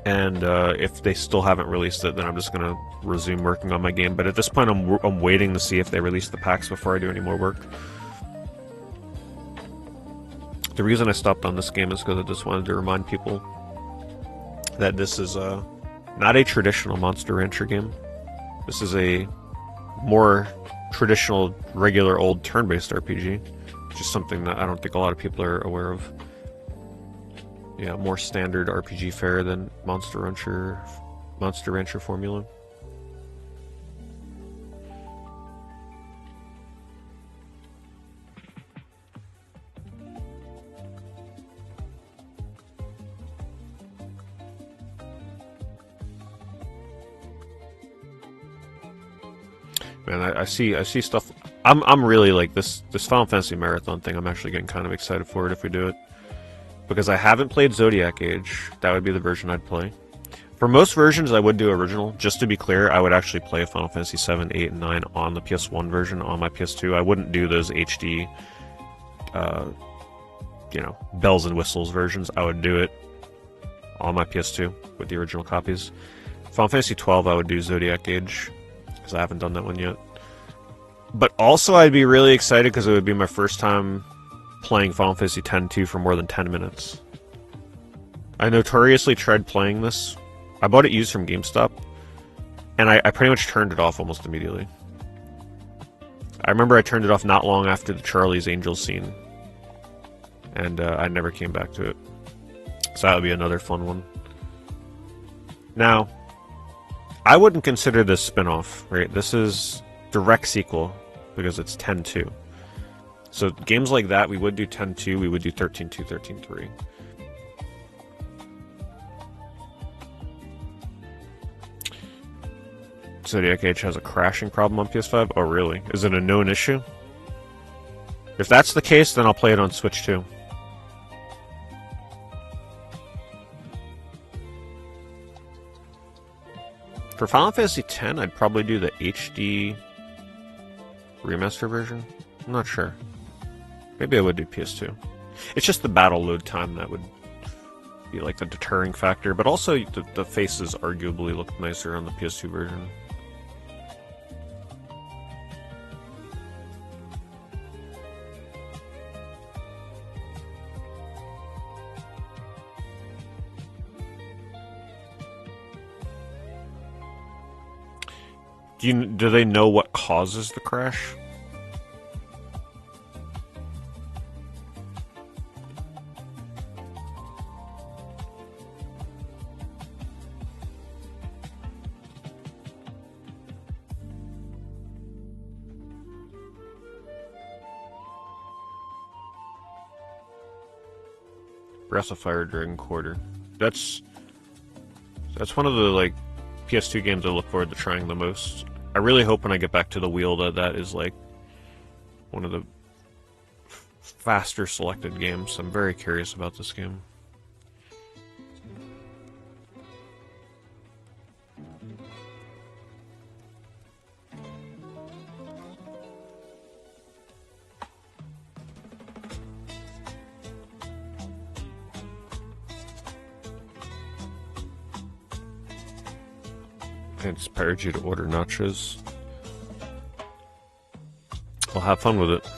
And if they still haven't released it, then I'm just going to resume working on my game. But at this point, I'm waiting to see if they release the packs before I do any more work. The reason I stopped on this game is because I just wanted to remind people that this is not a traditional Monster Rancher game. This is a more traditional, regular, old turn-based RPG, which is something that I don't think a lot of people are aware of. Yeah, more standard RPG fare than Monster Rancher formula. Man, I see stuff. I'm really like this Final Fantasy Marathon thing. I'm actually getting kind of excited for it if we do it. Because I haven't played Zodiac Age. That would be the version I'd play. For most versions, I would do original. Just to be clear, I would actually play Final Fantasy 7, 8, and 9 on the PS1 version on my PS2. I wouldn't do those HD, you know, bells and whistles versions. I would do it on my PS2 with the original copies. Final Fantasy 12, I would do Zodiac Age, because I haven't done that one yet. But also, I'd be really excited because it would be my first time playing Final Fantasy X-2 for more than 10 minutes. I notoriously tried playing this. I bought it used from GameStop, and I pretty much turned it off almost immediately. I remember I turned it off not long after the Charlie's Angels scene, and I never came back to it. So that would be another fun one. Now, I wouldn't consider this spin-off, right? This is direct sequel, because it's 10-2. So games like that, we would do 10-2, we would do 13-2, 13-3. Zodiac Age has a crashing problem on PS5? Oh, really? Is it a known issue? If that's the case, then I'll play it on Switch too. For Final Fantasy X, I'd probably do the HD remaster version. I'm not sure. Maybe I would do PS2. It's just the battle load time that would be like the deterring factor, but also the faces arguably look nicer on the PS2 version. Do they know what causes the crash? Breath of Fire Dragon Quarter. That's one of the like PS2 games I look forward to trying the most. I really hope when I get back to the wheel that is like one of the faster selected games. I'm very curious about this game. I inspired you to order nachos. Well, have fun with it.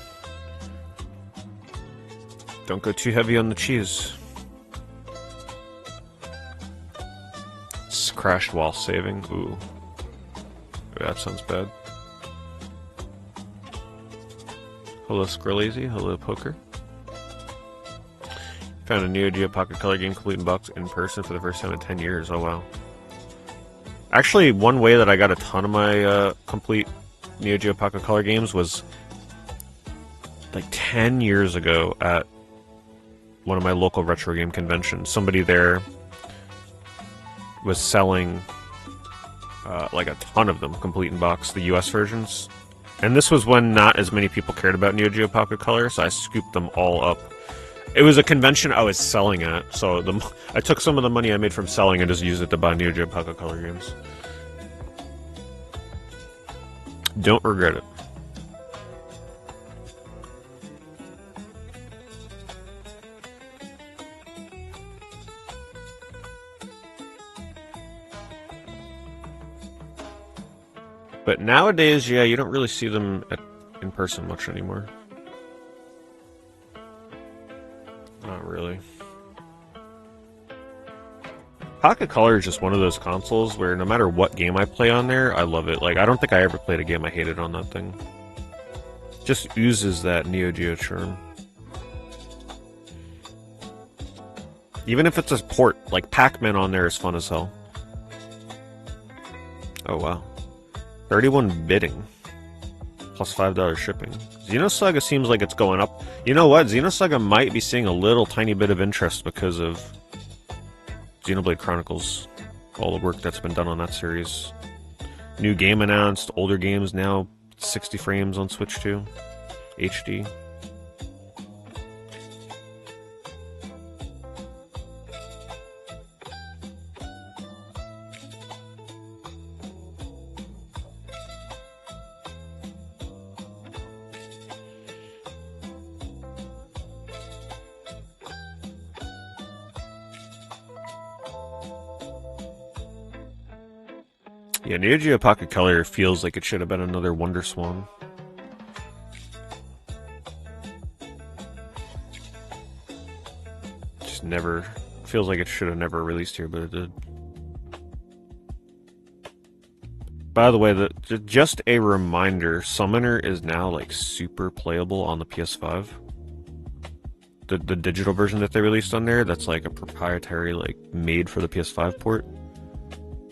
Don't go too heavy on the cheese. It's crashed while saving. Ooh. That sounds bad. Hello Skrillazy, hello Poker. Found a Neo Geo Pocket Color game complete in box in person for the first time in 10 years. Oh wow. Actually, one way that I got a ton of my complete Neo Geo Pocket Color games was like 10 years ago at one of my local retro game conventions. Somebody there was selling like a ton of them, complete in box, the US versions. And this was when not as many people cared about Neo Geo Pocket Color, so I scooped them all up. It was a convention I was selling at, so I took some of the money I made from selling and just used it to buy Neo Geo Pocket Color games. Don't regret it. But nowadays, yeah, you don't really see them in person much anymore. Not really. Pocket Color is just one of those consoles where no matter what game I play on there, I love it. Like, I don't think I ever played a game I hated on that thing. Just oozes that Neo Geo charm. Even if it's a port, like Pac-Man on there is fun as hell. Oh wow. 31 bidding. Plus $5 shipping. Xenosaga seems like it's going up. You know what? Xenosaga might be seeing a little tiny bit of interest because of Xenoblade Chronicles. All the work that's been done on that series. New game announced. Older games now 60 frames on Switch 2. HD. Yeah, Neo Geo Pocket Color feels like it should have been another Wonder Swan. Just never... feels like it should have never released here, but it did. By the way, just a reminder, Summoner is now like super playable on the PS5. The digital version that they released on there, that's like a proprietary, like made for the PS5 port.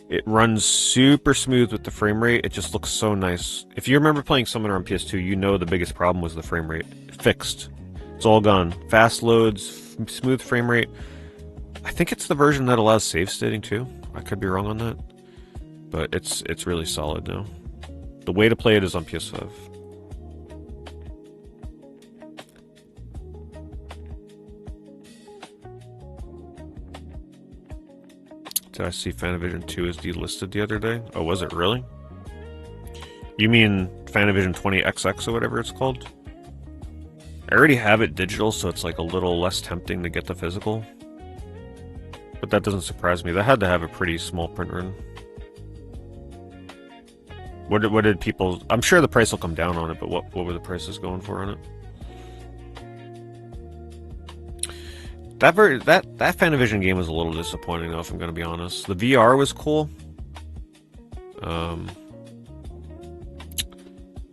It runs super smooth with the frame rate. It just looks so nice. If you remember playing Summoner on PS2, you know the biggest problem was the frame rate. Fixed. It's all gone. Fast loads, smooth frame rate. I think it's the version that allows save stating too. I could be wrong on that. But it's really solid now. The way to play it is on PS5. Did I see Fanavision 2 is delisted the other day? Oh, was it really? You mean Fanavision 20XX or whatever it's called? I already have it digital, so it's like a little less tempting to get the physical. But that doesn't surprise me. That had to have a pretty small print run. What did people... I'm sure the price will come down on it, but what were the prices going for on it? That Fanavision game was a little disappointing, though, if I'm going to be honest. The VR was cool.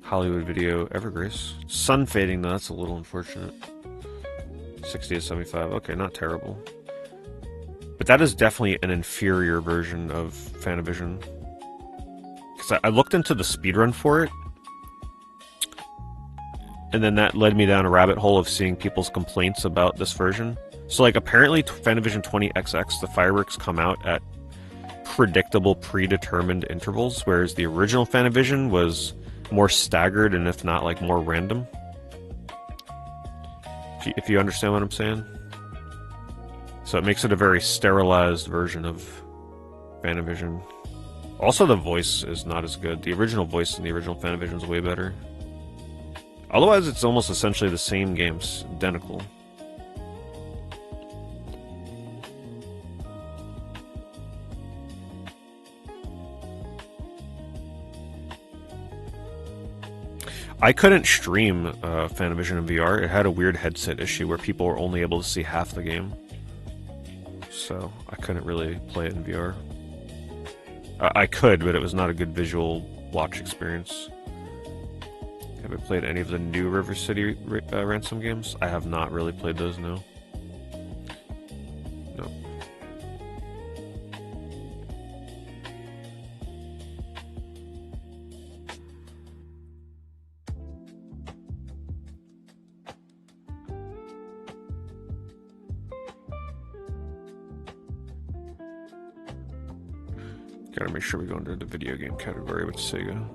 Hollywood Video, Evergrace. Sun fading, though, that's a little unfortunate. 60 to 75, okay, not terrible. But that is definitely an inferior version of Fanavision. Because I looked into the speedrun for it, and then that led me down a rabbit hole of seeing people's complaints about this version. So, like, apparently Fanavision 20XX, the fireworks come out at predictable, predetermined intervals, whereas the original Fanavision was more staggered and, if not, like, more random. If you understand what I'm saying. So it makes it a very sterilized version of Fanavision. Also, the voice is not as good. The original voice in the original Fanavision is way better. Otherwise, it's almost essentially the same games, identical. I couldn't stream Fanavision in VR. It had a weird headset issue where people were only able to see half the game. So I couldn't really play it in VR. I could, but it was not a good visual watch experience. Have I played any of the new River City Ransom games? I have not really played those, no. No. Gotta make sure we go into the video game category with Sega.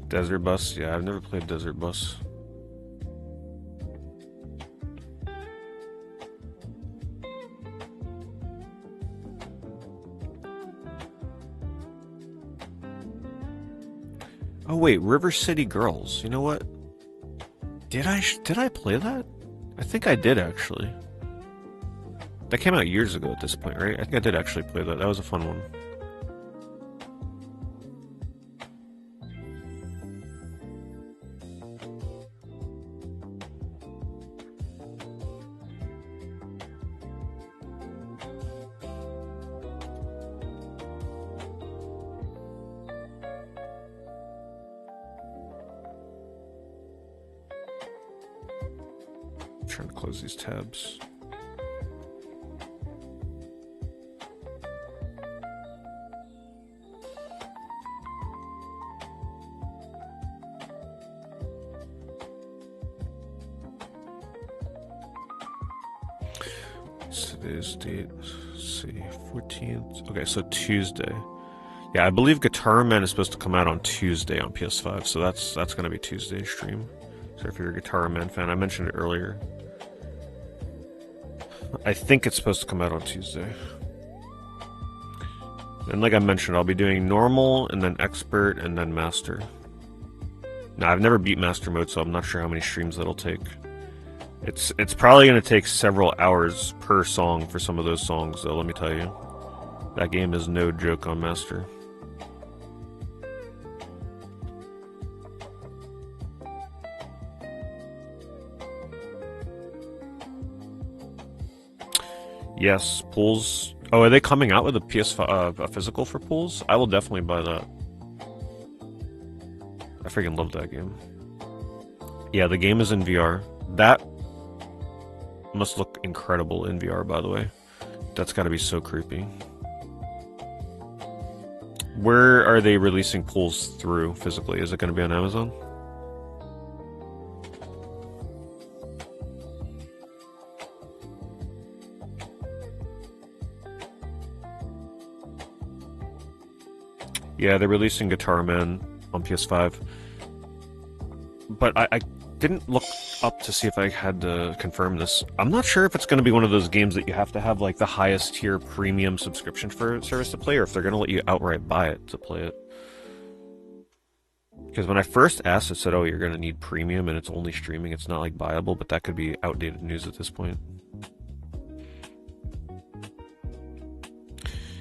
Desert Bus? Yeah, I've never played Desert Bus. Oh wait, River City Girls. You know what? Did I play that? I think I did, actually. That came out years ago at this point, right? I think I did actually play that. That was a fun one. Trying to close these tabs. Today's date, let's see, 14th. Okay, so Tuesday. Yeah, I believe Guitar Man is supposed to come out on Tuesday on PS5, so that's going to be Tuesday's stream. So if you're a Guitar Man fan, I mentioned it earlier. I think it's supposed to come out on Tuesday. And like I mentioned, I'll be doing normal, and then expert, and then master. Now, I've never beat master mode, so I'm not sure how many streams that'll take. It's probably going to take several hours per song for some of those songs, though, let me tell you. That game is no joke on master. Yes, Pools. Oh, are they coming out with a PS5 a physical for Pools? I will definitely buy that. I freaking love that game. Yeah, the game is in VR. That must look incredible in VR, by the way. That's got to be so creepy. Where are they releasing Pools through physically? Is it going to be on Amazon? Yeah, they're releasing Guitar Man on PS5. But I didn't look up to see if I had to confirm this. I'm not sure if it's going to be one of those games that you have to have like the highest tier premium subscription for service to play, or if they're going to let you outright buy it to play it. Because when I first asked, it said, oh, you're going to need premium and it's only streaming. It's not like buyable, but that could be outdated news at this point.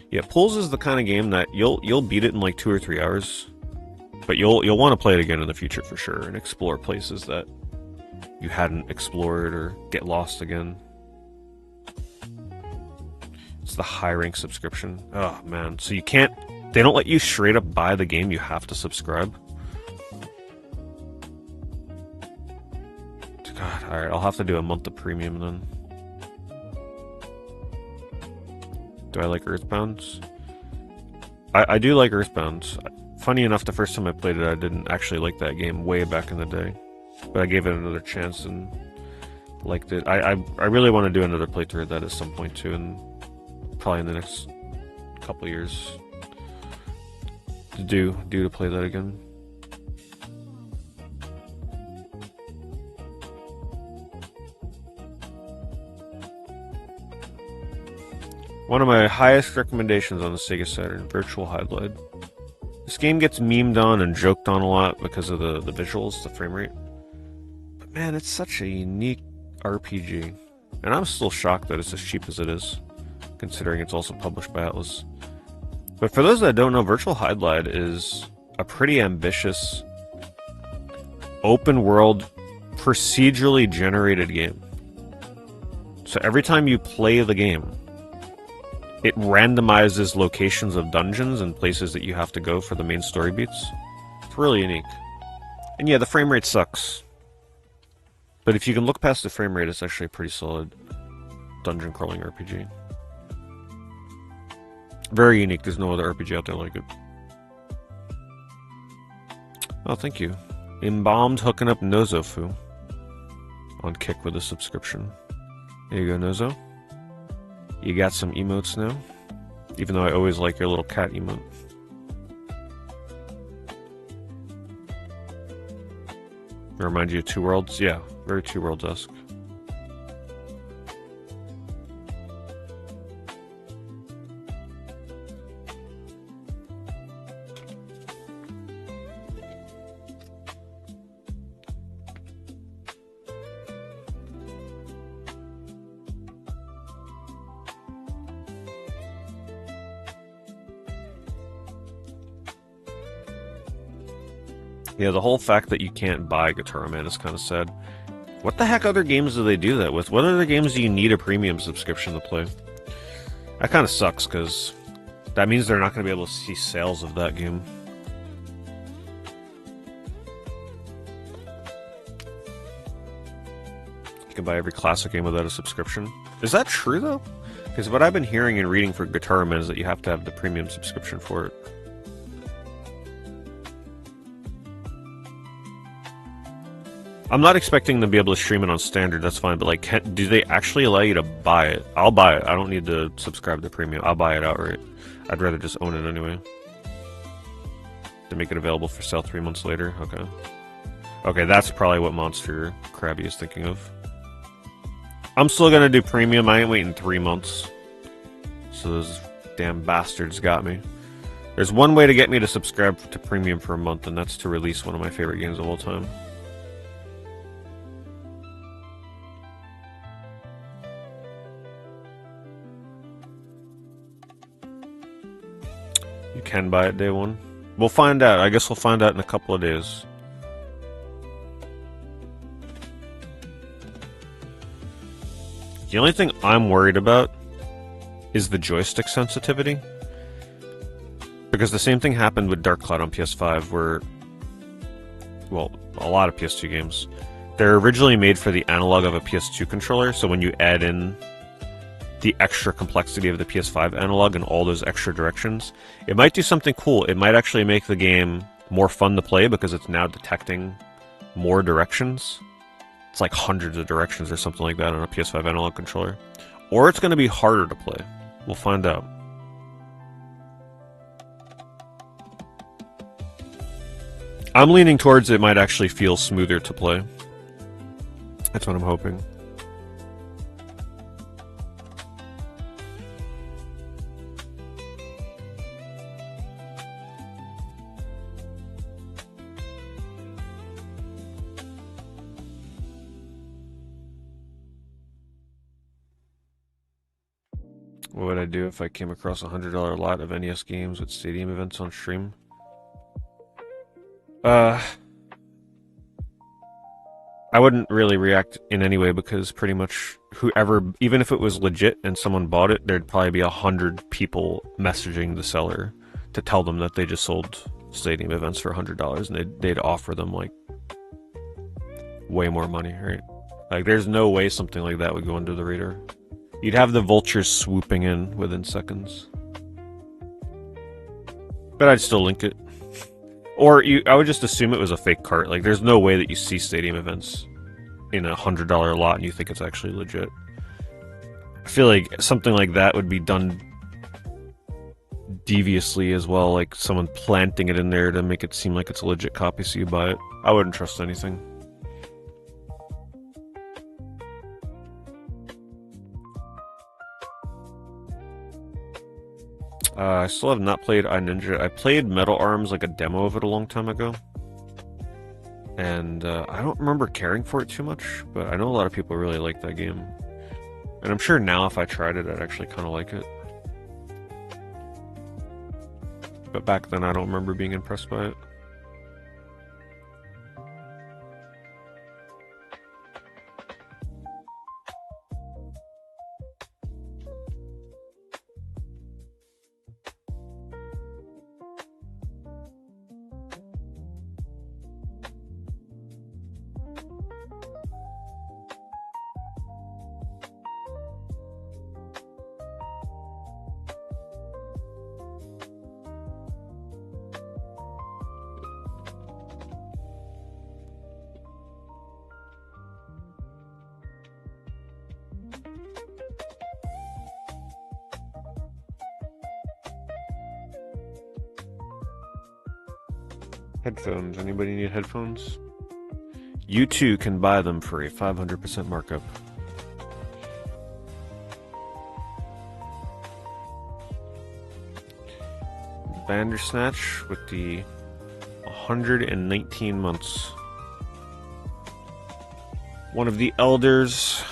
Yeah, Pools is the kind of game that you'll beat it in like 2 or 3 hours, but you'll want to play it again in the future for sure and explore places that you hadn't explored or get lost again. It's the high rank subscription. Oh man, so you can't. They don't let you straight up buy the game. You have to subscribe. God, all right, I'll have to do a month of premium then. Do I like Earthbound? I do like Earthbound. Funny enough, the first time I played it, I didn't actually like that game way back in the day. But I gave it another chance and liked it. I really want to do another playthrough of that at some point too, and probably in the next couple of years. To play that again. One of my highest recommendations on the Sega Saturn, Virtual Highlight. This game gets memed on and joked on a lot because of the visuals, the frame rate. But man, it's such a unique RPG. And I'm still shocked that it's as cheap as it is, considering it's also published by Atlas. But for those that don't know, Virtual Highlight is a pretty ambitious, open-world, procedurally generated game. So every time you play the game, it randomizes locations of dungeons and places that you have to go for the main story beats. It's really unique. And yeah, the frame rate sucks. But if you can look past the frame rate, it's actually a pretty solid dungeon crawling RPG. Very unique. There's no other RPG out there like it. Oh, thank you. Embalmed hooking up Nozofu on Kick with a subscription. There you go, Nozo. You got some emotes now, even though I always like your little cat emote. It reminds you of Two Worlds? Yeah, very Two Worlds-esque. Yeah, the whole fact that you can't buy Guitar Man is kind of sad. What the heck other games do they do that with? What other games do you need a premium subscription to play? That kind of sucks, because that means they're not going to be able to see sales of that game. You can buy every classic game without a subscription. Is that true, though? Because what I've been hearing and reading for Guitar Man is that you have to have the premium subscription for it. I'm not expecting them to be able to stream it on standard, that's fine, but like, do they actually allow you to buy it? I'll buy it. I don't need to subscribe to premium. I'll buy it outright. I'd rather just own it anyway. To make it available for sale 3 months later? Okay. Okay, that's probably what Monster Krabby is thinking of. I'm still gonna do premium. I ain't waiting 3 months. So those damn bastards got me. There's one way to get me to subscribe to premium for a month, and that's to release one of my favorite games of all time. You can buy it day one. We'll find out. I guess we'll find out in a couple of days. The only thing I'm worried about is the joystick sensitivity. Because the same thing happened with Dark Cloud on PS5 where, well, a lot of PS2 games, They're originally made for the analog of a PS2 controller, so when you add in the extra complexity of the PS5 analog and all those extra directions, it might do something cool. It might actually make the game more fun to play because it's now detecting more directions. It's like hundreds of directions or something like that on a PS5 analog controller. Or it's going to be harder to play. We'll find out. I'm leaning towards it might actually feel smoother to play. That's what I'm hoping. What would I do if I came across a $100 lot of NES games with stadium events on stream? I wouldn't really react in any way because pretty much whoever, even if it was legit and someone bought it, there'd probably be 100 people messaging the seller to tell them that they just sold stadium events for $100 and they'd offer them like way more money, right? Like there's no way something like that would go under the radar. You'd have the vultures swooping in within seconds. But I'd still link it. Or I would just assume it was a fake cart. Like, there's no way that you see stadium events in a $100 lot and you think it's actually legit. I feel like something like that would be done deviously as well, like someone planting it in there to make it seem like it's a legit copy so you buy it. I wouldn't trust anything. I still have not played iNinja. I played Metal Arms, like a demo of it a long time ago. And I don't remember caring for it too much, but I know a lot of people really like that game. And I'm sure now if I tried it, I'd actually kind of like it. But back then, I don't remember being impressed by it. Headphones. Anybody need headphones? You too can buy them for a 500% markup. Bandersnatch with the 119 months. One of the elders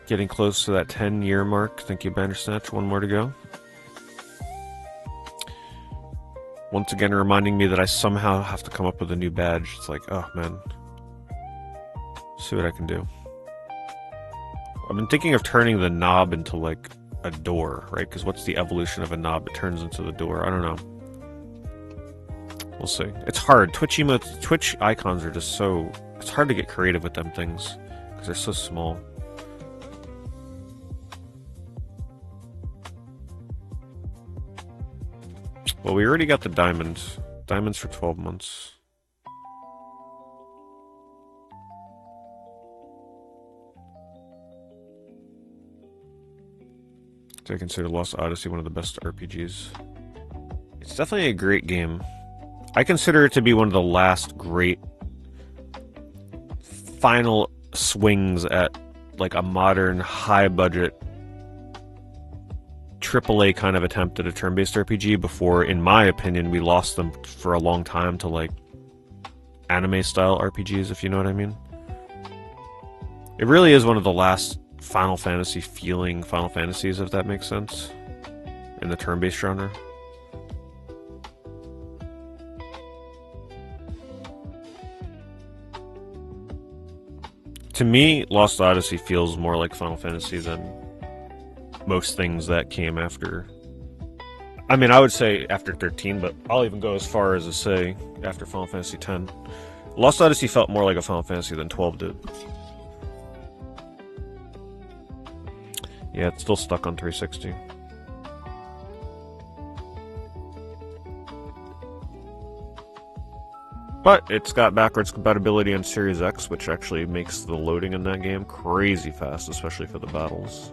getting close to that 10-year mark. Thank you, Bandersnatch. One more to go. Once again, reminding me that I somehow have to come up with a new badge. It's like, oh man. See what I can do. I've been thinking of turning the knob into like a door, right? Because what's the evolution of a knob? It turns into the door. I don't know. We'll see. It's hard. Twitch icons are just so... It's hard to get creative with them things. Because they're so small. Well, we already got the diamonds. Diamonds for 12 months. So I consider Lost Odyssey one of the best RPGs. It's definitely a great game. I consider it to be one of the last great final swings at like a modern, high-budget AAA kind of attempt at a turn-based RPG before, in my opinion, we lost them for a long time to like anime-style RPGs, if you know what I mean. It really is one of the last Final Fantasy feeling Final Fantasies, if that makes sense, in the turn-based genre. To me, Lost Odyssey feels more like Final Fantasy than most things that came after. I mean, I would say after 13, but I'll even go as far as to say after Final Fantasy X. Lost Odyssey felt more like a Final Fantasy than 12 did. Yeah, it's still stuck on 360. But it's got backwards compatibility on Series X, which actually makes the loading in that game crazy fast, especially for the battles.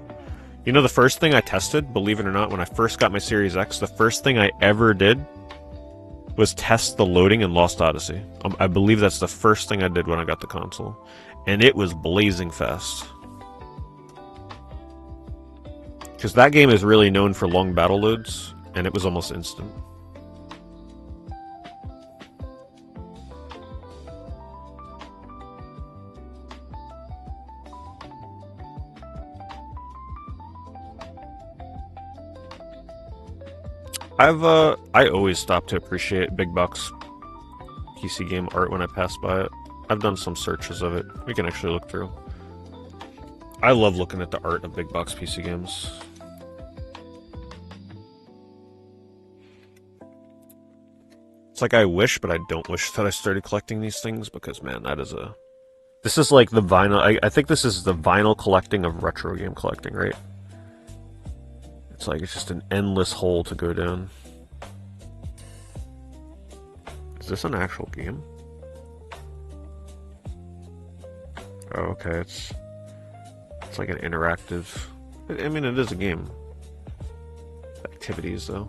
You know, the first thing I tested, believe it or not, when I first got my Series X, the first thing I ever did was test the loading in Lost Odyssey. I believe that's the first thing I did when I got the console. And it was blazing fast. Because that game is really known for long battle loads, and it was almost instant. I always stop to appreciate big box PC game art when I pass by it. I've done some searches of it. We can actually look through. I love looking at the art of big box PC games. It's like I wish, but I don't wish that I started collecting these things because, man, that is a... This is like the vinyl... I think this is the vinyl collecting of retro game collecting, right? It's like it's just an endless hole to go down. Is this an actual game? Oh, okay, it's like an interactive... I mean, it is a game. Activities, though.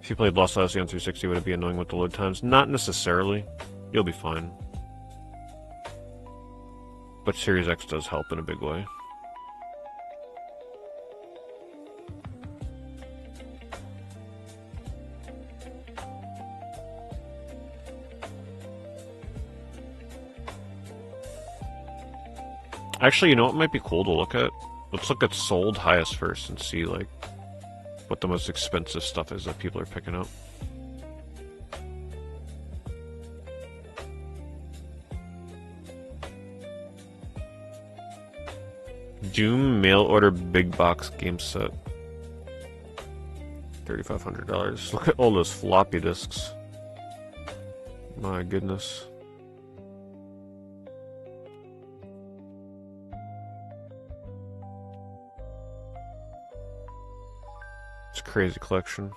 If you played Lost Odyssey on 360, would it be annoying with the load times? Not necessarily. You'll be fine. But Series X does help in a big way. Actually, you know what might be cool to look at? Let's look at sold highest first and see, like, what the most expensive stuff is that people are picking up. Doom mail order big box game set. $3,500. Look at all those floppy disks. My goodness. It's a crazy collection.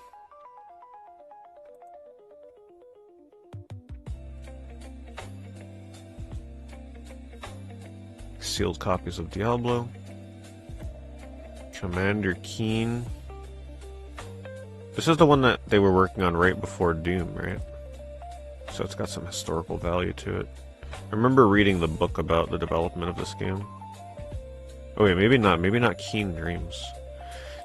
Sealed copies of Diablo. Commander Keen. This is the one that they were working on right before Doom, right? So it's got some historical value to it. I remember reading the book about the development of this game. Oh wait, maybe not Keen Dreams.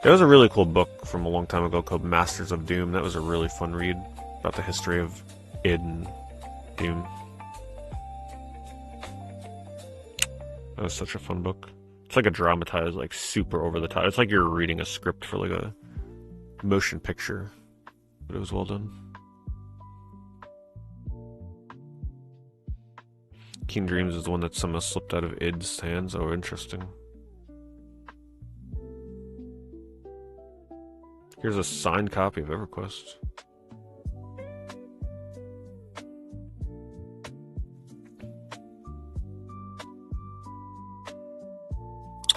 There was a really cool book from a long time ago called Masters of Doom. That was a really fun read about the history of id and Doom. That was such a fun book. It's like a dramatized, like super over the top. It's like you're reading a script for like a motion picture, but it was well done. Keen Dreams is the one that somehow slipped out of id's hands. Oh, interesting. Here's a signed copy of EverQuest.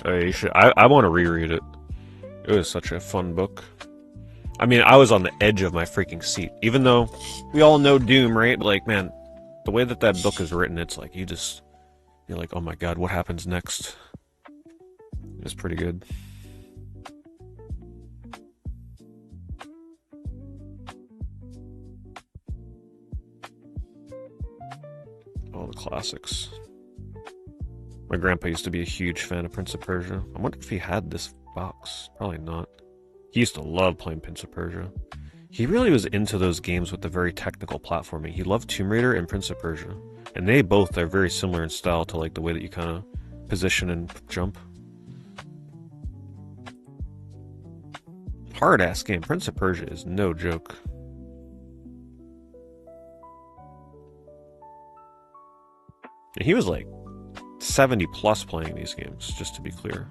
You should. I want to reread it. It was such a fun book. I mean, I was on the edge of my freaking seat. Even though we all know Doom, right? Like, man, the way that that book is written, it's like you're like, oh my god, what happens next? It's pretty good. All the classics. My grandpa used to be a huge fan of Prince of Persia. I wonder if he had this box. Probably not. He used to love playing Prince of Persia. He really was into those games with the very technical platforming. He loved Tomb Raider and Prince of Persia. And they both are very similar in style to like the way that you kind of position and jump. Hard-ass game. Prince of Persia is no joke. And he was like 70 plus playing these games, just to be clear.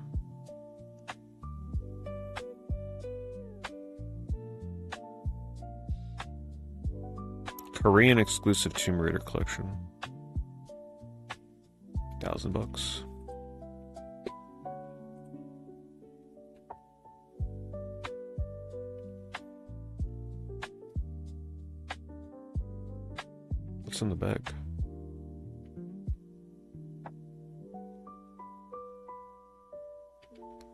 Korean exclusive Tomb Raider collection. $1,000. What's in the bag?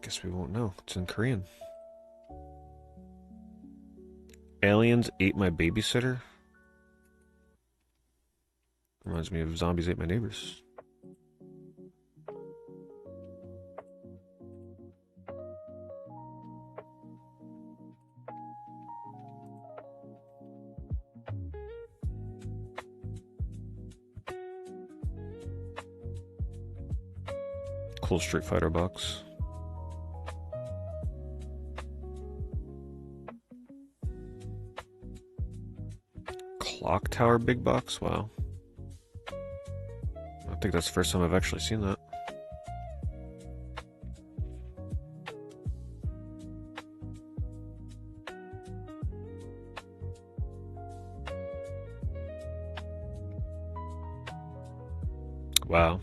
Guess we won't know. It's in Korean. Aliens ate my babysitter? Reminds me of Zombies Ate My Neighbors. Cool Street Fighter box. Clock Tower big box? Wow. I think that's the first time I've actually seen that. Wow.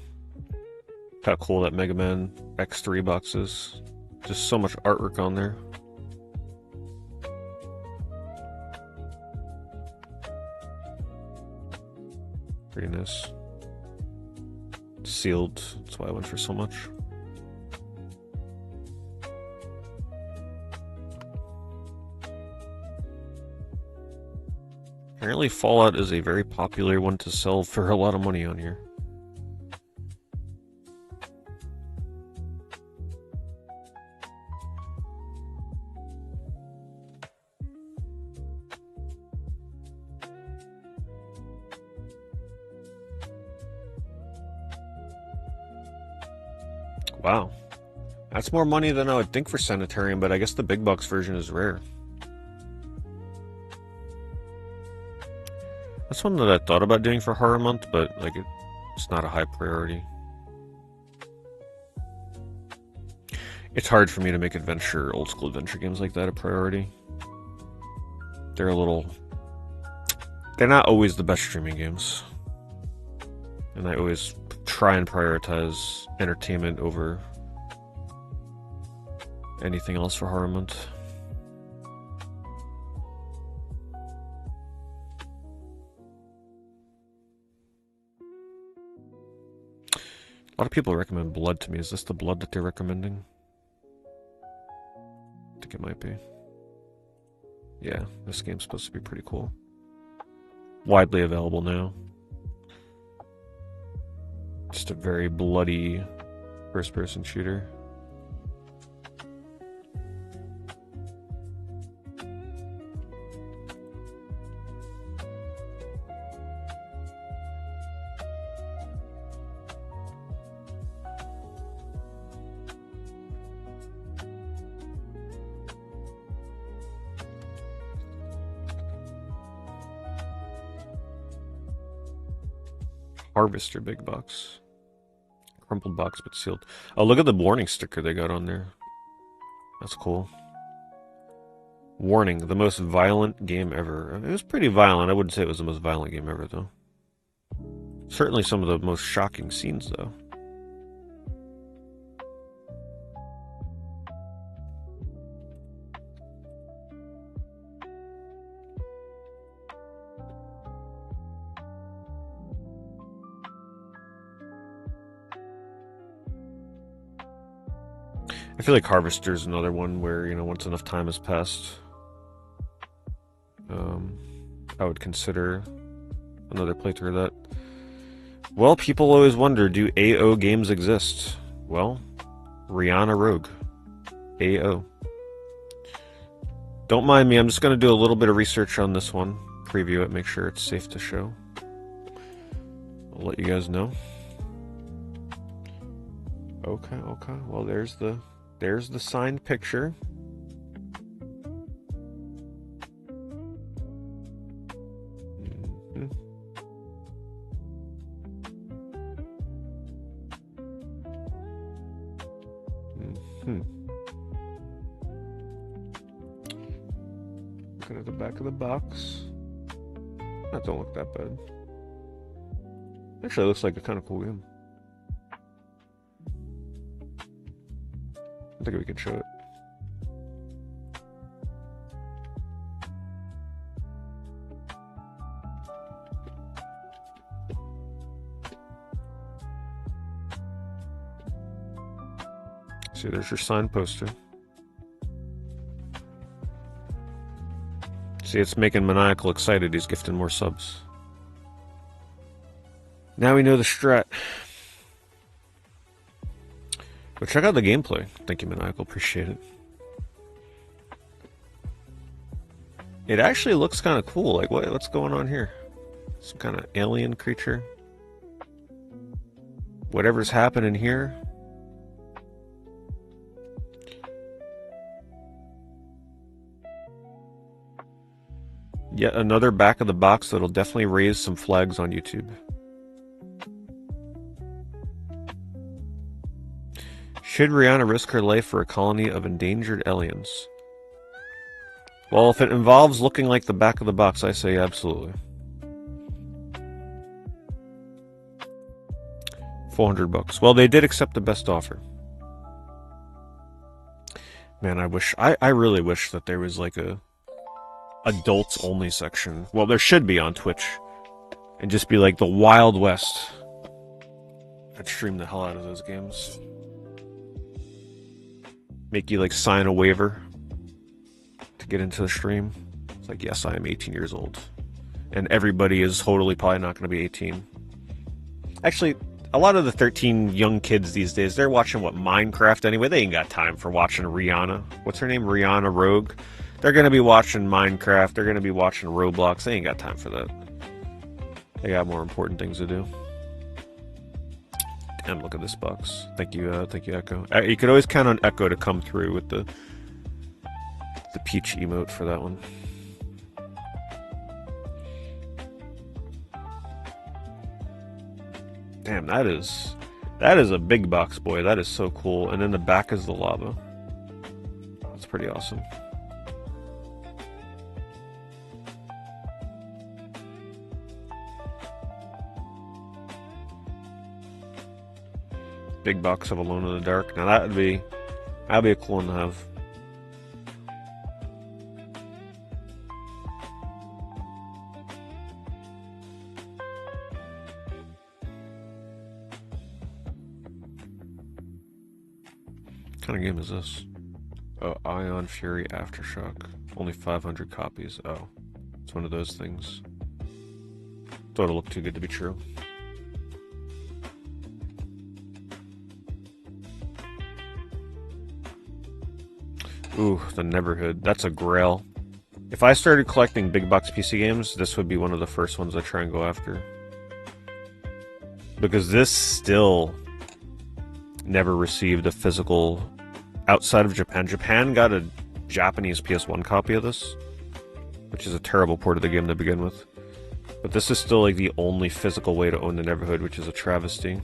How cool that Mega Man X3 box is. Just so much artwork on there. Pretty nice. Sealed, that's why I went for so much. Apparently Fallout is a very popular one to sell for a lot of money on here. Wow. That's more money than I would think for Sanitarium, but I guess the big box version is rare. That's one that I thought about doing for Horror Month, but like it's not a high priority. It's hard for me to make old school adventure games like that a priority. They're not always the best streaming games. And I always try and prioritize entertainment over anything else for Horror Month. A lot of people recommend Blood to me. Is this the Blood that they're recommending? I think it might be. Yeah, this game's supposed to be pretty cool. Widely available now. Just a very bloody first-person shooter. Harvester big box. Crumpled box but sealed. Oh, look at the warning sticker they got on there. That's cool. Warning, the most violent game ever. It was pretty violent. I wouldn't say it was the most violent game ever, though. Certainly some of the most shocking scenes, though. I feel like Harvester's another one where, you know, once enough time has passed, I would consider another playthrough of that. Well, people always wonder, do AO games exist? Well, Rihanna Rogue. AO. Don't mind me, I'm just going to do a little bit of research on this one. Preview it, make sure it's safe to show. I'll let you guys know. Okay. Well, there's the signed picture. Looking at the back of the box. That don't look that bad. Actually, it looks like a kind of cool game. I think we can show it. See, there's your signed poster. See, it's making Maniacal excited. He's gifting more subs. Now we know the strat. But check out the gameplay. Thank you, Maniacal. Appreciate it. It actually looks kind of cool. Like, what's going on here? Some kind of alien creature. Whatever's happening here. Yet another back of the box that'll definitely raise some flags on YouTube. Should Rihanna risk her life for a colony of endangered aliens? Well, if it involves looking like the back of the box, I say absolutely. 400 bucks. Well, they did accept the best offer. Man, I really wish that there was like a adults only section. Well, there should be on Twitch. And just be like the Wild West. I'd stream the hell out of those games. Make you like sign a waiver to get into the stream. It's like, yes, I am 18 years old. And everybody is totally probably not going to be 18. Actually, a lot of the 13 young kids these days, they're watching, what, Minecraft anyway? They ain't got time for watching Rihanna. What's her name? Rihanna Rogue? They're going to be watching Minecraft. They're going to be watching Roblox. They ain't got time for that. They got more important things to do. Damn, look at this box. Thank you, Echo. You could always count on Echo to come through with the peach emote for that one. Damn, that is a big box, boy. That is so cool. And then the back is the lava. That's pretty awesome. Big box of Alone in the Dark. Now that'd be a cool one to have. What kind of game is this? Oh, Ion Fury Aftershock. Only 500 copies. Oh, it's one of those things. Thought it looked too good to be true. Ooh, the Neverhood. That's a grail. If I started collecting big box PC games, this would be one of the first ones I try and go after. Because this still never received a physical outside of Japan. Japan got a Japanese PS1 copy of this, which is a terrible port of the game to begin with. But this is still like the only physical way to own the Neverhood, which is a travesty.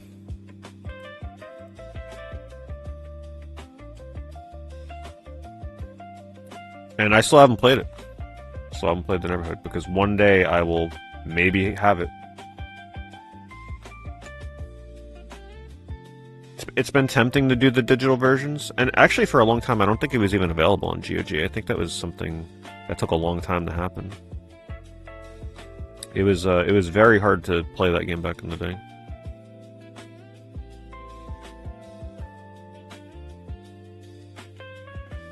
And I still haven't played it. Still haven't played the Neverhood, because one day I will maybe have it. It's been tempting to do the digital versions, and actually for a long time I don't think it was even available on GOG. I think that was something that took a long time to happen. It was very hard to play that game back in the day.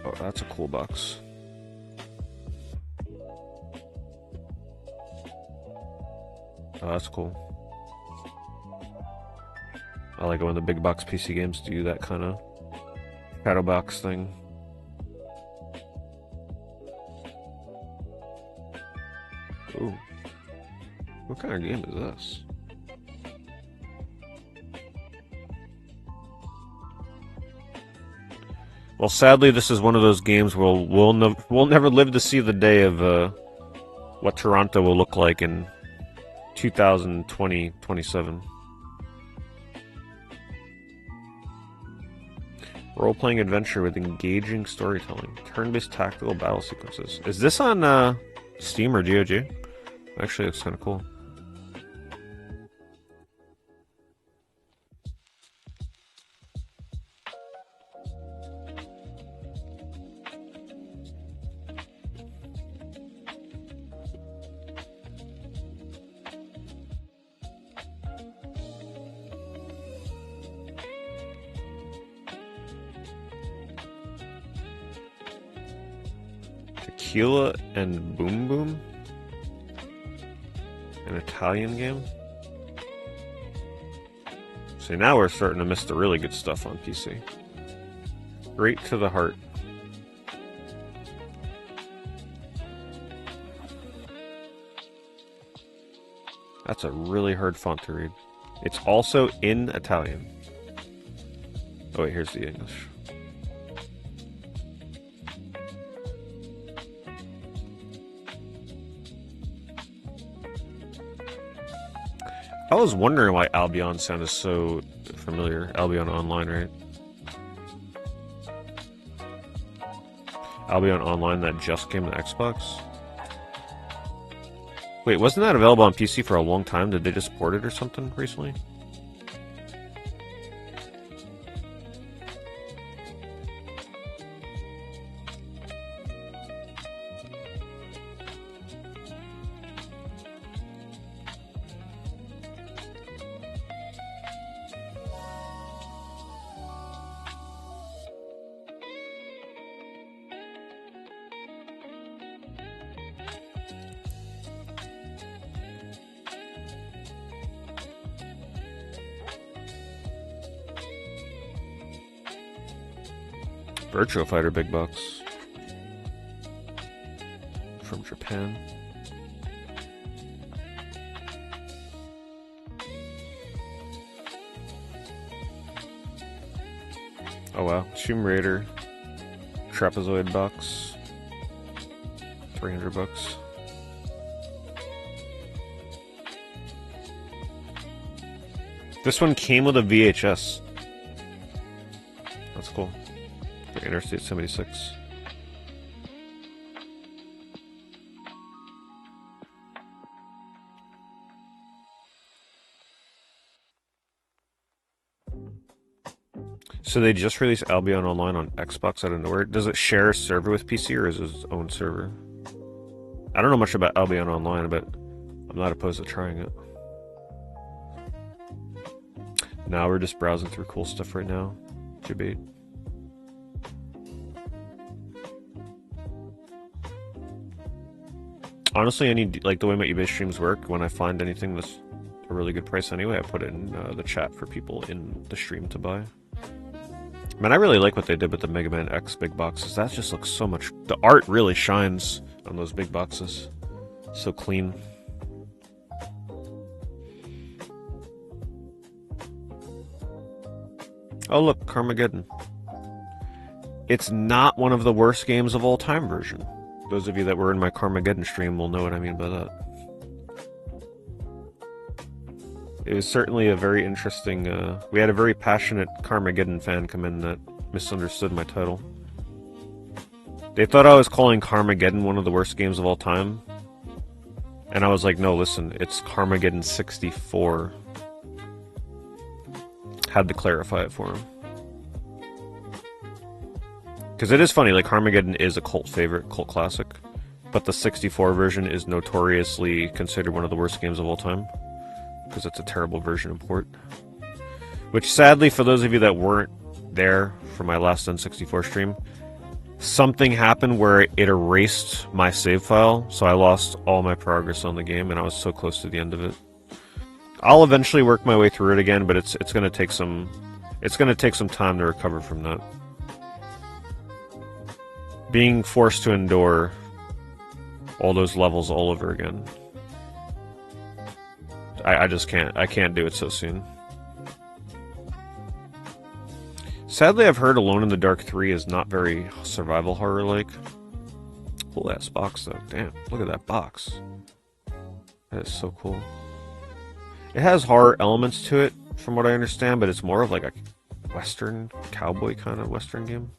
Oh, that's a cool box. Oh, that's cool. I like it when the big box PC games do that kind of shadow box thing. Ooh. What kind of game is this? Well, sadly, this is one of those games where we'll never live to see the day of what Toronto will look like in 2027. Role-playing adventure with engaging storytelling. Turn-based tactical battle sequences. Is this on Steam or GOG? I Actually, looks kind of cool. Tequila and Boom Boom? An Italian game? See, now we're starting to miss the really good stuff on PC. Great to the heart. That's a really hard font to read. It's also in Italian. Oh wait, here's the English. I was wondering why Albion sounded so familiar. Albion Online, right? Albion Online that just came to Xbox? Wait, wasn't that available on PC for a long time? Did they just port it or something recently? Virtua Fighter Big Box. From Japan. Oh wow. Tomb Raider. Trapezoid box. $300. This one came with a VHS. That's cool. For Interstate 76. So they just released Albion Online on Xbox out of nowhere. Does it share a server with PC or is it its own server? I don't know much about Albion Online, but I'm not opposed to trying it. Now we're just browsing through cool stuff right now. Debate. Honestly, like the way my eBay streams work, when I find anything that's a really good price anyway, I put it in the chat for people in the stream to buy. Man, I really like what they did with the Mega Man X big boxes. That just looks so much... The art really shines on those big boxes. So clean. Oh look, Carmageddon. It's not one of the worst games of all time version. Those of you that were in my Carmageddon stream will know what I mean by that. It was certainly a very interesting... we had a very passionate Carmageddon fan come in that misunderstood my title. They thought I was calling Carmageddon one of the worst games of all time. And I was like, no, listen, it's Carmageddon 64. Had to clarify it for him. Because it is funny, like, Carmageddon is a cult favorite, cult classic. But the 64 version is notoriously considered one of the worst games of all time. Because it's a terrible version of port. Which, sadly, for those of you that weren't there for my last N64 stream, something happened where it erased my save file, so I lost all my progress on the game, and I was so close to the end of it. I'll eventually work my way through it again, but it's going to take some time to recover from that. Being forced to endure all those levels all over again. I just can't. I can't do it so soon. Sadly, I've heard Alone in the Dark 3 is not very survival horror-like. Cool ass box though. Damn, look at that box. That is so cool. It has horror elements to it, from what I understand, but it's more of like a western, cowboy kind of western game.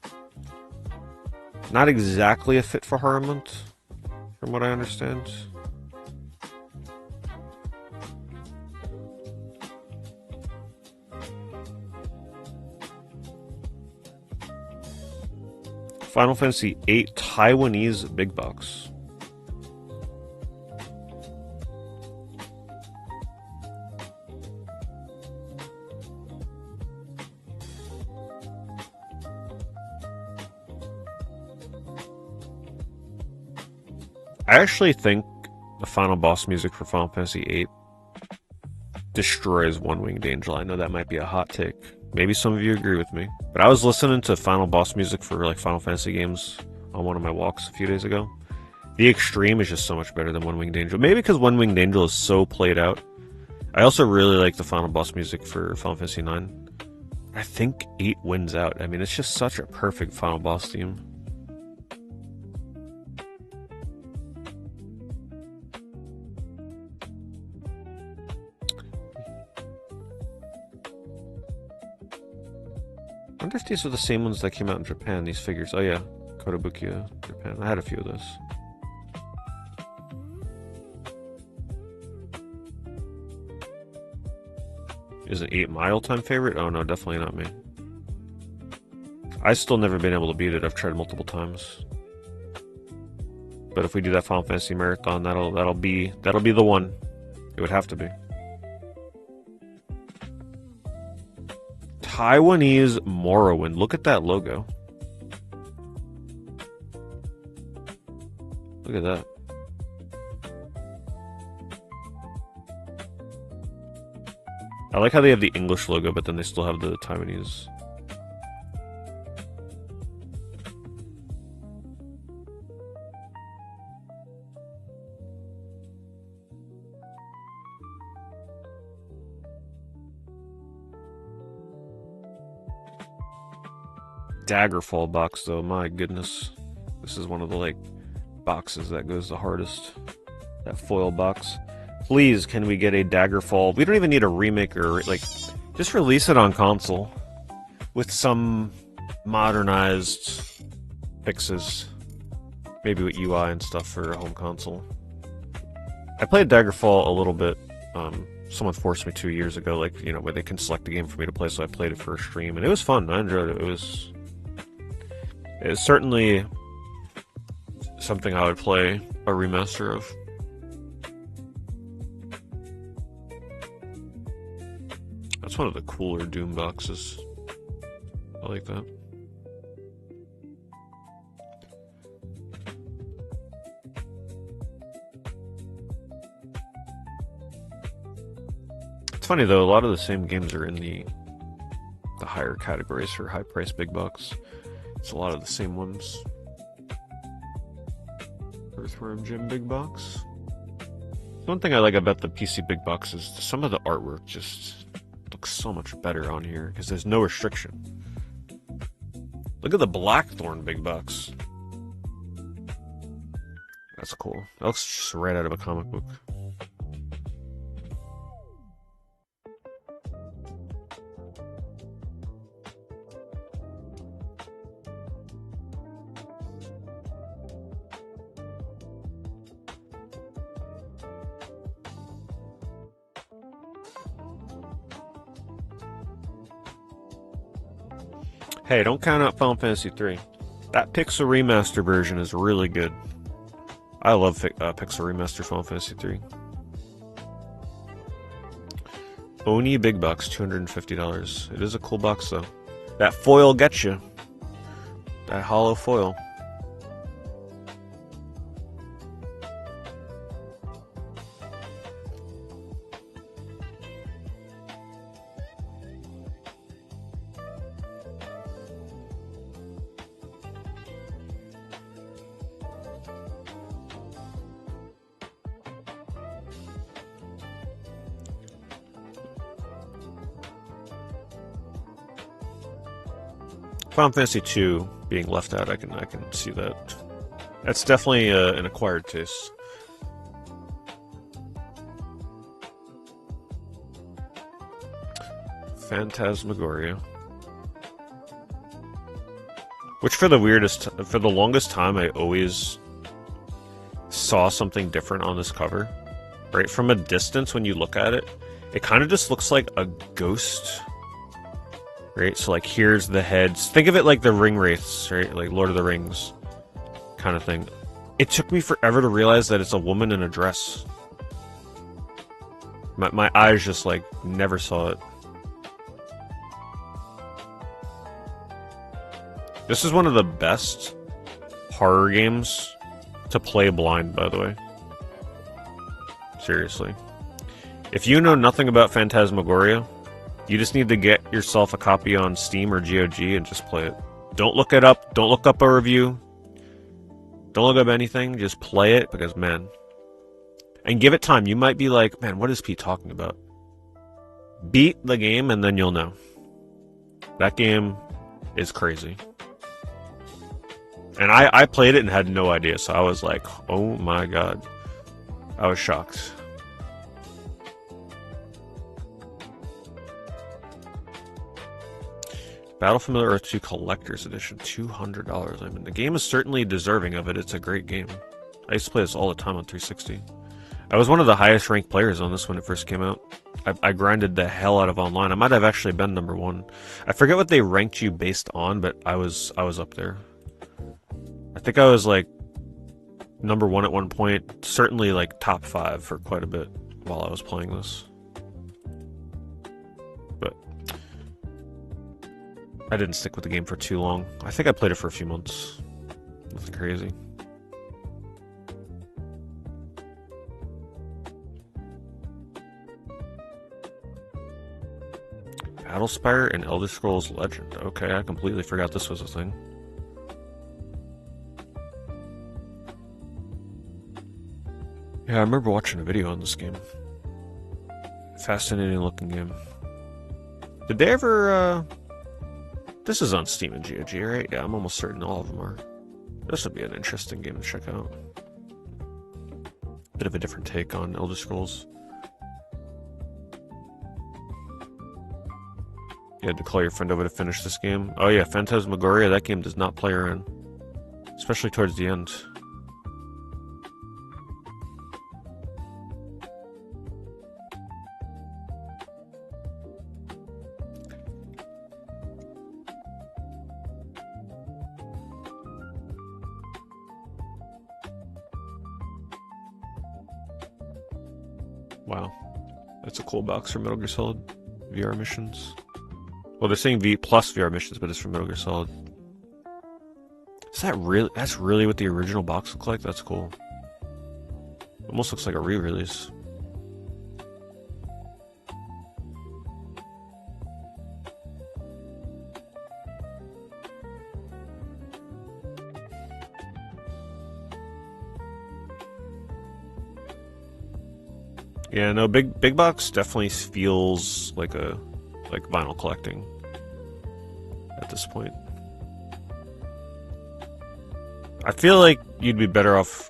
Not exactly a fit for horror month, from what I understand. Final Fantasy VIII Taiwanese big box. I actually think the final boss music for Final Fantasy VIII destroys One Winged Angel. I know that might be a hot take. Maybe some of you agree with me. But I was listening to final boss music for like Final Fantasy games on one of my walks a few days ago. The Extreme is just so much better than One Winged Angel. Maybe because One Winged Angel is so played out. I also really like the final boss music for Final Fantasy IX. I think 8 wins out. I mean, it's just such a perfect final boss theme. I wonder if these are the same ones that came out in Japan, these figures. Oh yeah, Kotobukiya, Japan. I had a few of those. Is an 8 Mile Time favorite? Oh no, definitely not me. I still never been able to beat it. I've tried multiple times. But if we do that Final Fantasy marathon, that'll be the one. It would have to be. Taiwanese Morrowind. Look at that logo. Look at that. I like how they have the English logo, but then they still have the Taiwanese. Daggerfall box, though, my goodness. This is one of the, like, boxes that goes the hardest. That foil box. Please, can we get a Daggerfall? We don't even need a remake or, like, just release it on console with some modernized fixes. Maybe with UI and stuff for a home console. I played Daggerfall a little bit. Someone forced me 2 years ago, like, you know, where they can select a game for me to play, so I played it for a stream, and it was fun. I enjoyed it. It was certainly something I would play a remaster of. That's one of the cooler Doom boxes. I like that. It's funny though, a lot of the same games are in the higher categories for high price big box. It's a lot of the same ones. Earthworm Jim big box. One thing I like about the PC big box is some of the artwork just looks so much better on here because there's no restriction. Look at the Blackthorn big box. That's cool. That looks just right out of a comic book. Hey, don't count out Final Fantasy 3. That Pixel Remaster version is really good. I love Pixel Remaster Final Fantasy 3. Oni Big Box, $250. It is a cool box, though. That foil gets you. That hollow foil. Final Fantasy 2 being left out, I can see that. That's definitely an acquired taste. Phantasmagoria. Which for the longest time I always saw something different on this cover. Right, from a distance when you look at it, it kind of just looks like a ghost Right, so like here's the heads. Think of it like the ring wraiths, right? Like Lord of the Rings kind of thing. It took me forever to realize that it's a woman in a dress. My eyes just like never saw it. This is one of the best horror games to play blind, by the way. Seriously. If you know nothing about Phantasmagoria, you just need to get yourself a copy on Steam or GOG and just play it. Don't look it up. Don't look up a review. Don't look up anything. Just play it because, man. And give it time. You might be like, man, what is Pete talking about? Beat the game and then you'll know. That game is crazy. And I played it and had no idea, so I was like, oh my god. I was shocked. Battle Familiar Earth 2 Collector's Edition, $200. I mean, the game is certainly deserving of it. It's a great game. I used to play this all the time on 360. I was one of the highest ranked players on this when it first came out. I grinded the hell out of online. I might have actually been #1. I forget what they ranked you based on, but I was up there. I think I was like #1 at one point. Certainly like top 5 for quite a bit while I was playing this. But I didn't stick with the game for too long. I think I played it for a few months. Nothing crazy. Battlespire and Elder Scrolls Legend. Okay, I completely forgot this was a thing. Yeah, I remember watching a video on this game. Fascinating looking game. Did they ever, This is on Steam and GOG, right? Yeah, I'm almost certain all of them are. This would be an interesting game to check out. Bit of a different take on Elder Scrolls. You had to call your friend over to finish this game. Oh yeah, Phantasmagoria, that game does not play around. Especially towards the end. Wow. That's a cool box for Metal Gear Solid VR missions. Well, they're saying V plus VR missions, but it's from Metal Gear Solid. Is that really? That's really what the original box looked like? That's cool. Almost looks like a re-release. Yeah, no, big box definitely feels like vinyl collecting at this point. I feel like you'd be better off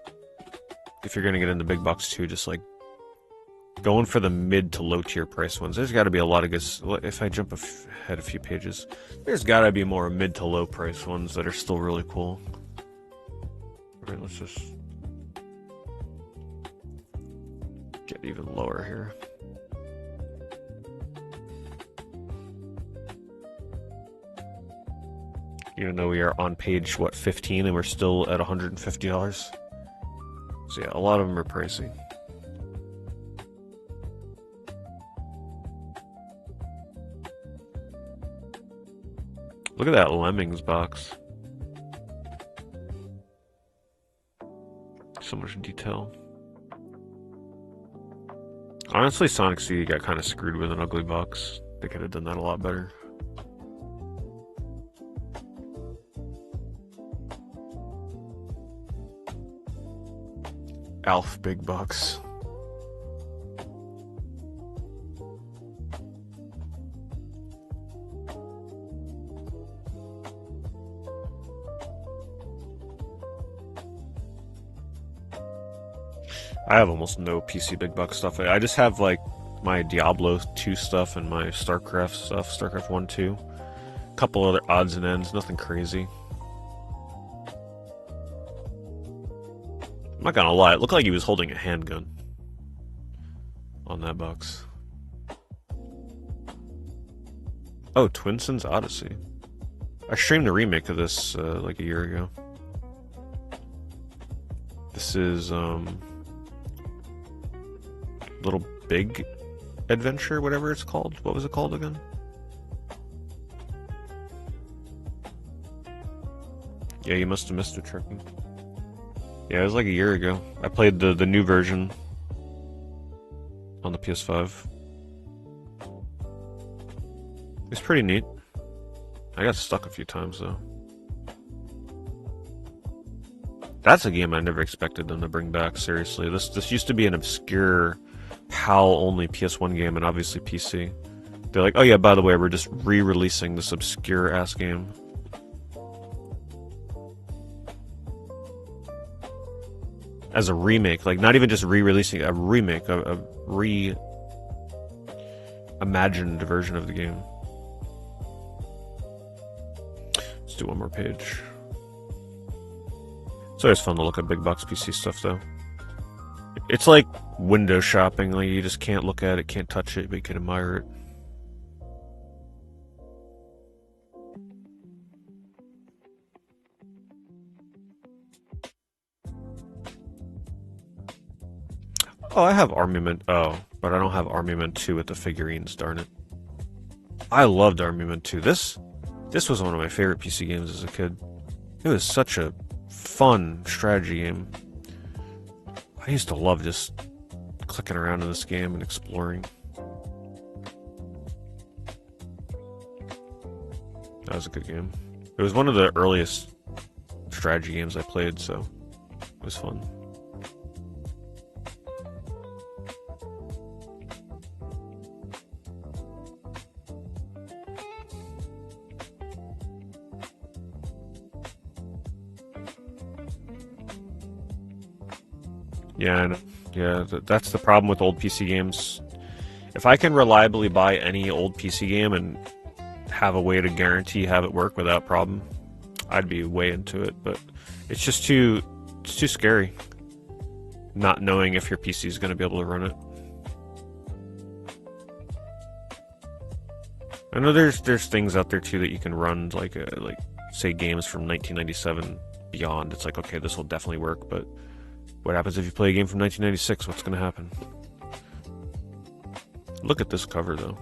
if you're gonna get into big box too, just like going for the mid to low tier price ones. There's got to be a lot of good. If I jump ahead a few pages, there's got to be more mid to low price ones that are still really cool. All right, let's just get even lower here. Even though we are on page, what, 15 and we're still at $150. So yeah, a lot of them are pricey. Look at that Lemmings box. So much detail. Honestly, Sonic CD got kind of screwed with an ugly box. They could have done that a lot better. Alf big box. I have almost no PC big box stuff. I just have like my Diablo 2 stuff and my StarCraft stuff, StarCraft 1, 2. A couple other odds and ends, nothing crazy. I'm not gonna lie, it looked like he was holding a handgun on that box. Oh, Twin Sins Odyssey. I streamed the remake of this like a year ago. This is Little Big Adventure, whatever it's called. What was it called again? Yeah, you must have missed it, Tricky. Yeah, it was like a year ago. I played the new version on the PS5. It's pretty neat. I got stuck a few times though. That's a game I never expected them to bring back, seriously. This used to be an obscure PAL-only PS1 game and obviously PC. They're like, oh yeah, by the way, we're just re-releasing this obscure-ass game. As a remake, like not even just re-releasing, a remake, a re-imagined version of the game. Let's do one more page. It's always fun to look at big box PC stuff, though. It's like window shopping. Like you just can't look at it, can't touch it, but you can admire it. Oh, I have Armament. Oh, but I don't have Armament 2 with the figurines. Darn it! I loved Armament 2. This was one of my favorite PC games as a kid. It was such a fun strategy game. I used to love just clicking around in this game and exploring. That was a good game. It was one of the earliest strategy games I played, so it was fun. Yeah, that's the problem with old PC games. If I can reliably buy any old PC game and have a way to guarantee have it work without problem, I'd be way into it. But it's just too scary, not knowing if your PC is going to be able to run it. I know there's things out there too that you can run, like say games from 1997 beyond. It's like, okay, this will definitely work, but what happens if you play a game from 1996? What's going to happen? Look at this cover, though.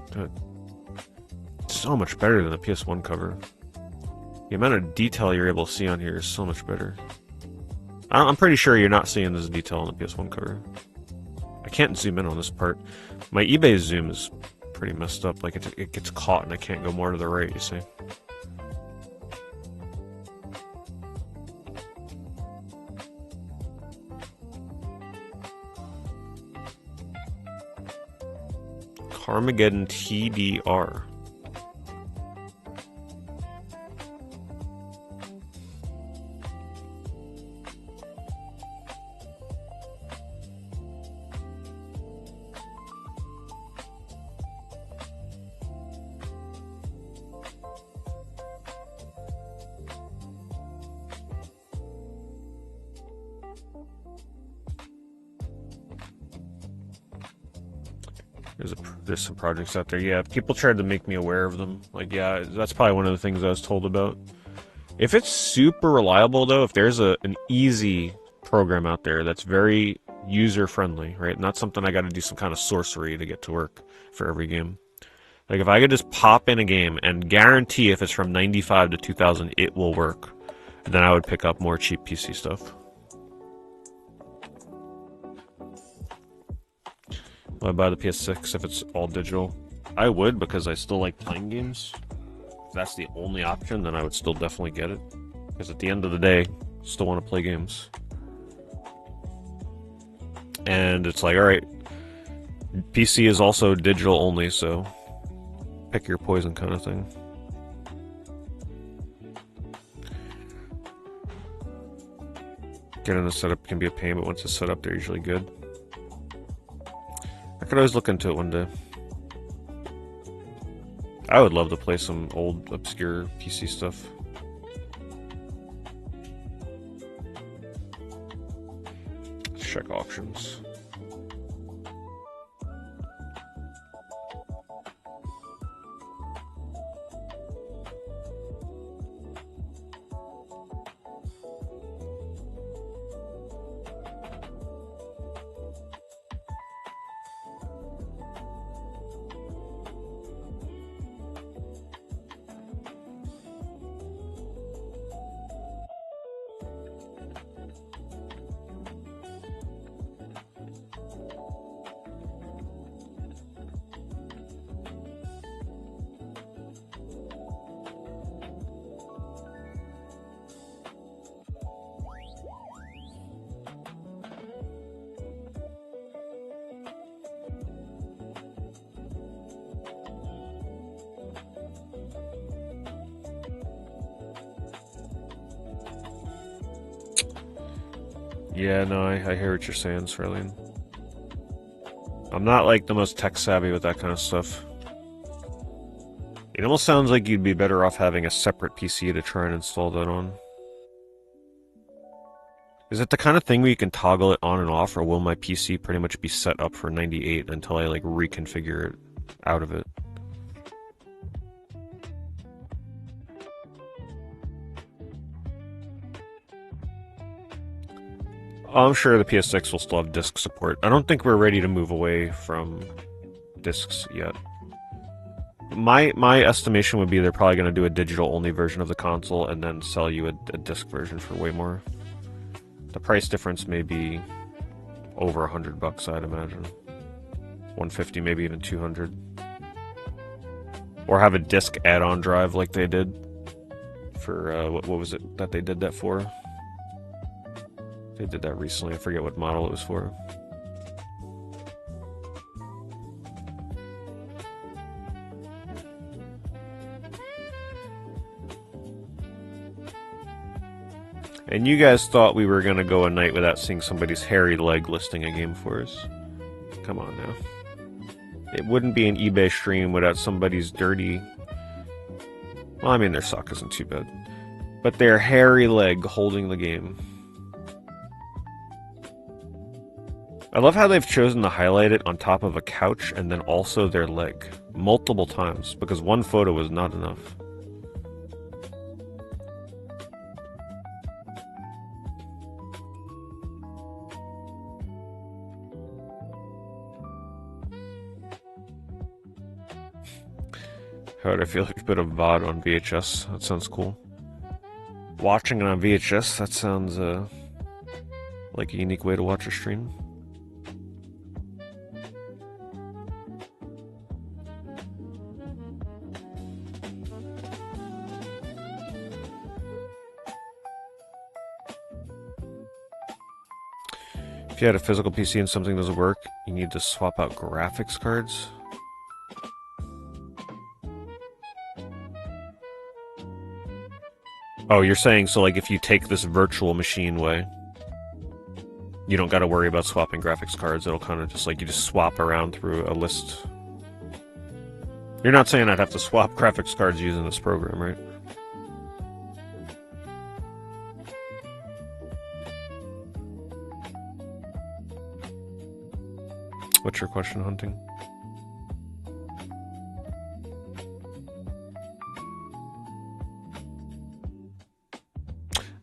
It's so much better than the PS1 cover. The amount of detail you're able to see on here is so much better. I'm pretty sure you're not seeing this detail on the PS1 cover. I can't zoom in on this part. My eBay zoom is pretty messed up. Like, it gets caught and I can't go more to the right, you see. Armageddon PeteDorr. There's some projects out there. Yeah, people tried to make me aware of them. Like, yeah, that's probably one of the things I was told about. If it's super reliable, though, if there's an easy program out there that's very user-friendly, right? Not something I got to do some kind of sorcery to get to work for every game. Like, if I could just pop in a game and guarantee if it's from 95 to 2000, it will work, then I would pick up more cheap PC stuff. Will I buy the PS6 if it's all digital? I would, because I still like playing games. If that's the only option, then I would still definitely get it. Because at the end of the day, I still want to play games. And it's like, alright, PC is also digital only, so pick your poison kind of thing. Getting the setup can be a pain, but once it's set up, they're usually good. I could always look into it one day. I would love to play some old, obscure PC stuff. Let's check auctions. Yeah, no, I hear what you're saying, Sirlene. I'm not like the most tech savvy with that kind of stuff. It almost sounds like you'd be better off having a separate PC to try and install that on. Is it the kind of thing where you can toggle it on and off, or will my PC pretty much be set up for 98 until I like reconfigure it out of it? I'm sure the PS6 will still have disc support. I don't think we're ready to move away from discs yet. My estimation would be they're probably going to do a digital-only version of the console and then sell you a disc version for way more. The price difference may be over $100, I'd imagine. 150, maybe even 200. Or have a disc add-on drive like they did for, what was it that they did that for? They did that recently. I forget what model it was for. And you guys thought we were going to go a night without seeing somebody's hairy leg listing a game for us. Come on now. It wouldn't be an eBay stream without somebody's dirty... Well, I mean, their sock isn't too bad. But their hairy leg holding the game. I love how they've chosen to highlight it on top of a couch and then also their leg. Multiple times, because one photo was not enough. How would I feel if you put a VOD on VHS? That sounds cool. Watching it on VHS, that sounds like a unique way to watch a stream. If you had a physical PC and something doesn't work, you need to swap out graphics cards. Oh, you're saying, so like if you take this virtual machine way, you don't gotta worry about swapping graphics cards, it'll kind of just like, you just swap around through a list. You're not saying I'd have to swap graphics cards using this program, right? What's your question, Hunting?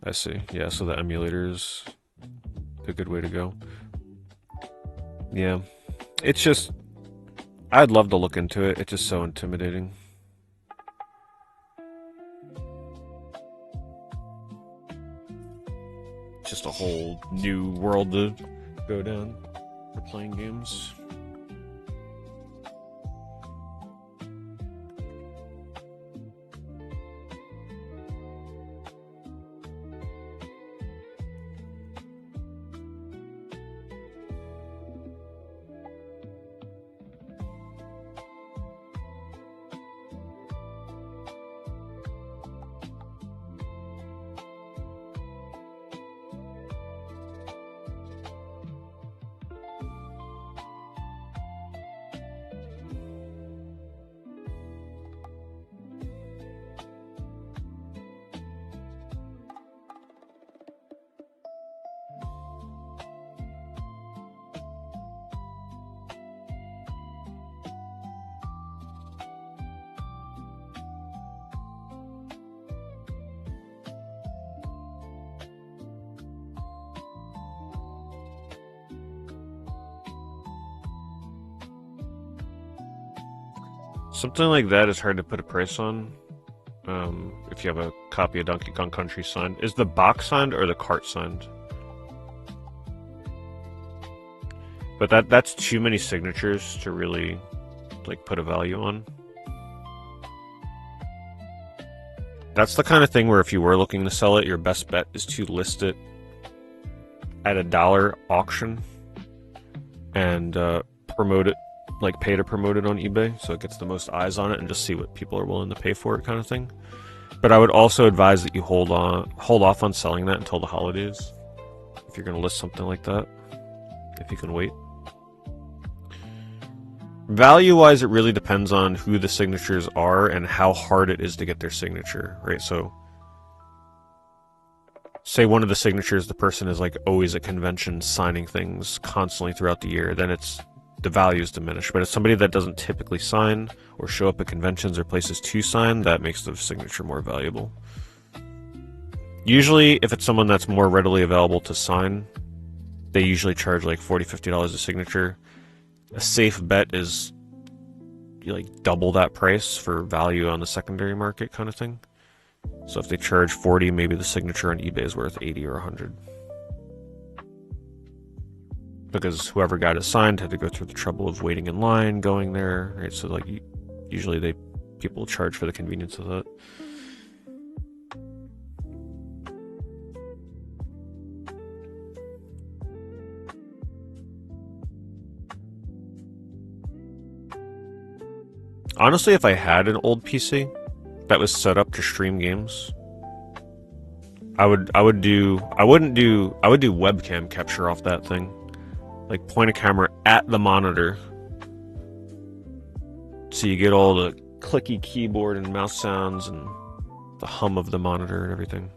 I see. Yeah, so the emulator is a good way to go. Yeah. It's just... I'd love to look into it. It's just so intimidating. Just a whole new world to go down for playing games. Something like that is hard to put a price on. If you have a copy of Donkey Kong Country signed. Is the box signed or the cart signed? But that's too many signatures to really like put a value on. That's the kind of thing where if you were looking to sell it, your best bet is to list it at $1 auction and promote it, like pay to promote it on eBay so it gets the most eyes on it and just see what people are willing to pay for it, kind of thing. But I would also advise that you hold off on selling that until the holidays. you're going to list something like that, if you can wait. Value-wise, it really depends on who the signatures are and how hard it is to get their signature, right? So, say one of the signatures, the person is like always at conventions signing things constantly throughout the year, then the value is diminished. But if somebody that doesn't typically sign or show up at conventions or places to sign, that makes the signature more valuable. Usually, if it's someone that's more readily available to sign, they usually charge like $40, $50 a signature. A safe bet is you like double that price for value on the secondary market kind of thing. So if they charge 40, maybe the signature on eBay is worth 80 or 100. Because whoever got it signed had to go through the trouble of waiting in line, going there, right? So like usually people charge for the convenience of that. Honestly, if I had an old PC that was set up to stream games, I would do webcam capture off that thing. Like point a camera at the monitor. So you get all the clicky keyboard and mouse sounds and the hum of the monitor and everything.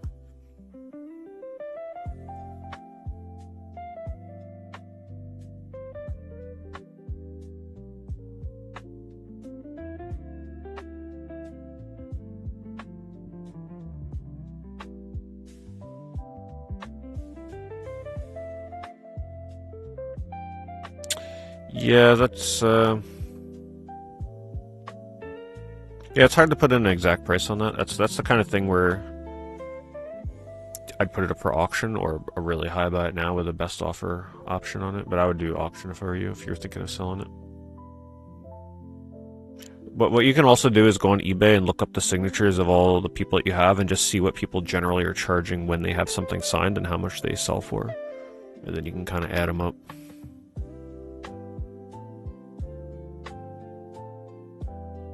Yeah, that's yeah, it's hard to put in an exact price on that. That's the kind of thing where I'd put it up for auction or a really high buy it now with a best offer option on it. But I would do auction if I were you, if you're thinking of selling it. But what you can also do is go on eBay and look up the signatures of all the people that you have and just see what people generally are charging when they have something signed and how much they sell for. And then you can kind of add them up.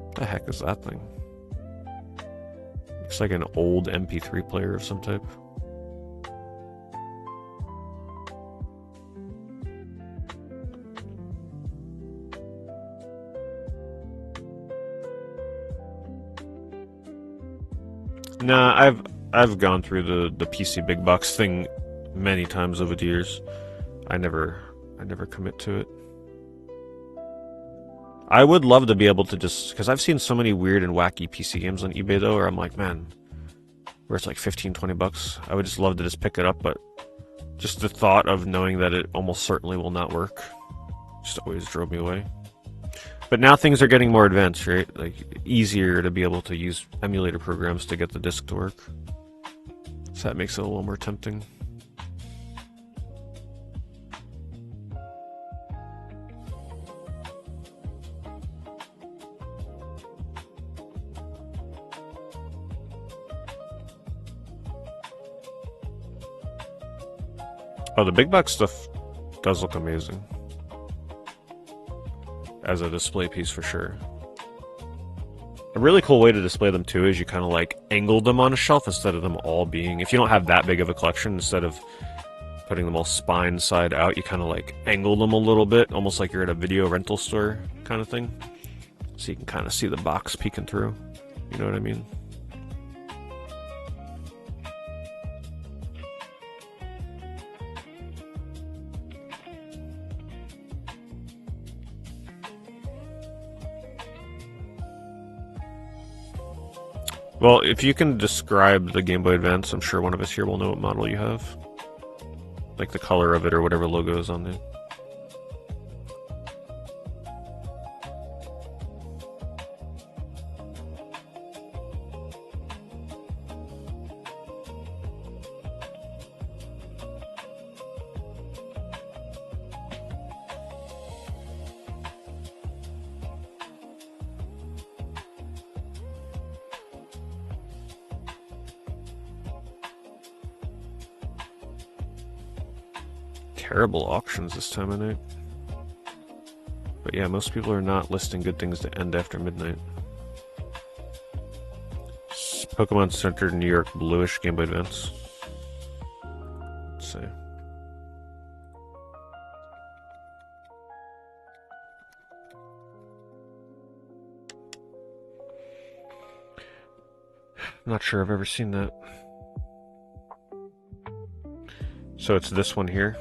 What the heck is that thing? Looks like an old MP3 player of some type. Nah, I've gone through the PC big box thing many times over the years. I never commit to it. I would love to be able to just, because I've seen so many weird and wacky PC games on eBay though, where I'm like, man, where it's like 15, 20 bucks. I would just love to just pick it up, but just the thought of knowing that it almost certainly will not work just always drove me away. But now things are getting more advanced, right? Like, easier to be able to use emulator programs to get the disc to work. So that makes it a little more tempting. Oh, the big box stuff does look amazing. As a display piece for sure. A really cool way to display them too is you kind of like angle them on a shelf instead of them all being, if you don't have that big of a collection, instead of putting them all spine side out, you kind of like angle them a little bit, almost like you're at a video rental store kind of thing. So you can kind of see the box peeking through. You know what I mean? Well, if you can describe the Game Boy Advance, I'm sure one of us here will know what model you have. Like the color of it or whatever logo is on there. Terrible auctions this time of night. But yeah, most people are not listing good things to end after midnight. Pokemon Center New York bluish Game Boy Advance. Let's see. I'm not sure I've ever seen that. So it's this one here.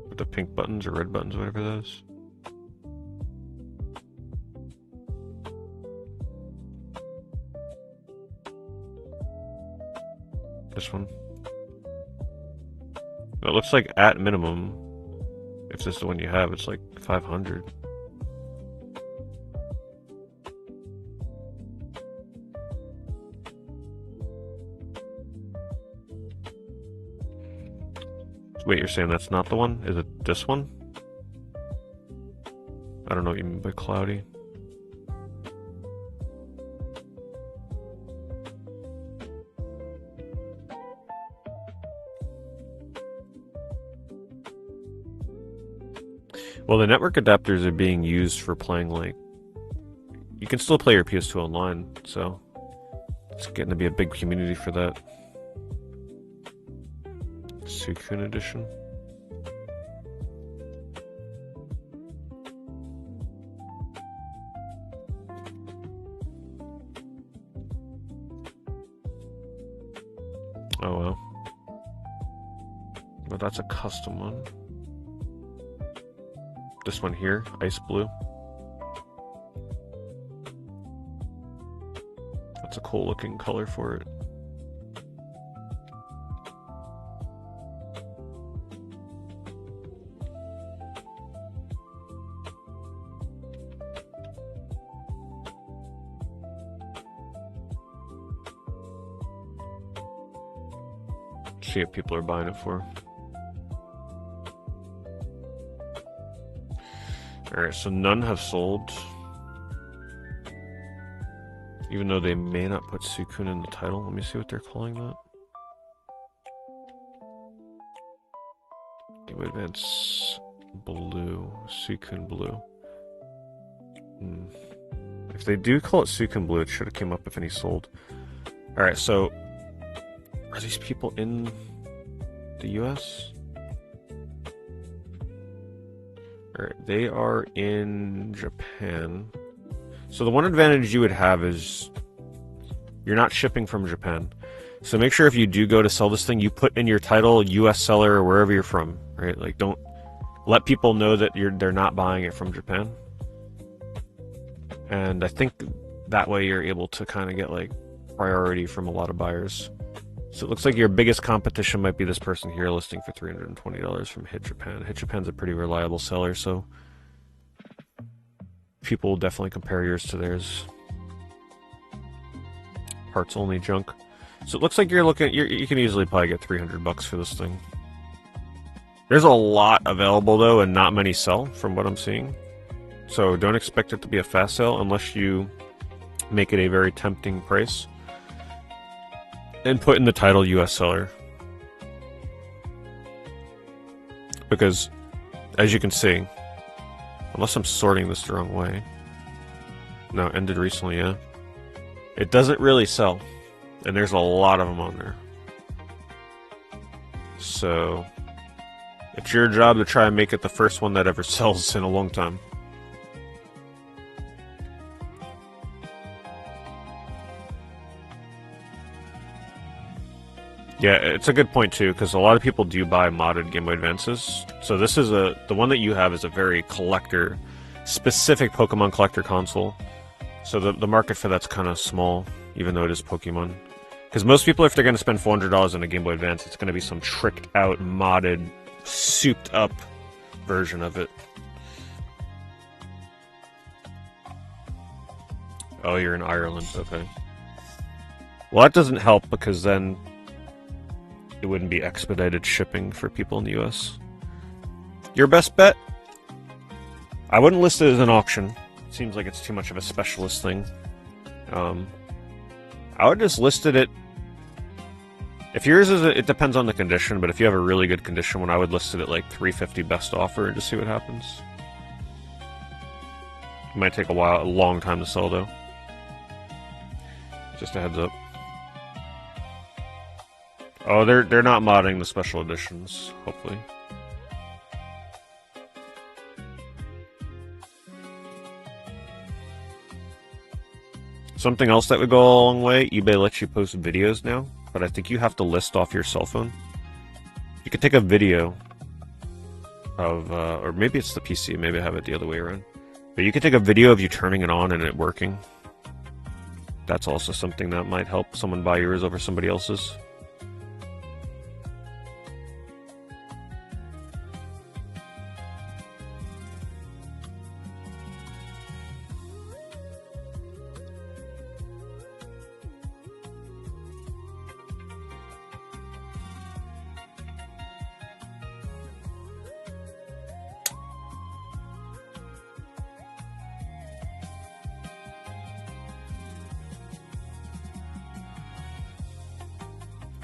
With the pink buttons or red buttons, whatever those. This one. It looks like at minimum, if this is the one you have, it's like 500. Wait, you're saying that's not the one? Is it this one? I don't know what you mean by cloudy. Well, the network adapters are being used for playing, like... You can still play your PS2 online, so... It's getting to be a big community for that. Suicune edition. Oh well. But that's a custom one. This one here, ice blue. That's a cool looking color for it. See what people are buying it for. Alright, so none have sold. Even though they may not put Suicune in the title. Let me see what they're calling that. Game Boy Advance Blue. Suicune Blue. If they do call it Suicune Blue, it should have came up if any sold. Alright, so... Are these people in the US? Alright, they are in Japan. So the one advantage you would have is you're not shipping from Japan. So make sure if you do go to sell this thing, you put in your title US seller or wherever you're from, right? Like don't let people know that they're not buying it from Japan. And I think that way you're able to kind of get like priority from a lot of buyers. So it looks like your biggest competition might be this person here listing for $320 from Hit Japan. Hit Japan's a pretty reliable seller, so people will definitely compare yours to theirs. Parts only junk. So it looks like you can easily probably get $300 for this thing. There's a lot available though, and not many sell from what I'm seeing. So don't expect it to be a fast sale unless you make it a very tempting price. And put in the title US seller. Because, as you can see, unless I'm sorting this the wrong way. No, ended recently, yeah. It doesn't really sell. And there's a lot of them on there. So, it's your job to try and make it the first one that ever sells in a long time. Yeah, it's a good point too, because a lot of people do buy modded Game Boy Advances. So this is the one that you have is a very specific Pokemon collector console. So the market for that's kind of small, even though it is Pokemon. Because most people, if they're going to spend $400 on a Game Boy Advance, it's going to be some tricked out, modded, souped up version of it. Oh, you're in Ireland, okay. Well, that doesn't help, because then it wouldn't be expedited shipping for people in the US. Your best bet? I wouldn't list it as an auction. It seems like it's too much of a specialist thing. I would just list it at... If yours is... It depends on the condition, but if you have a really good condition one, I would list it at like $350 best offer and just see what happens. It might take a long time to sell though. Just a heads up. Oh, they're not modding the special editions, hopefully. Something else that would go a long way, eBay lets you post videos now, but I think you have to list off your cell phone. You could take a video of, or maybe it's the PC, maybe I have it the other way around. But you could take a video of you turning it on and it working. That's also something that might help someone buy yours over somebody else's.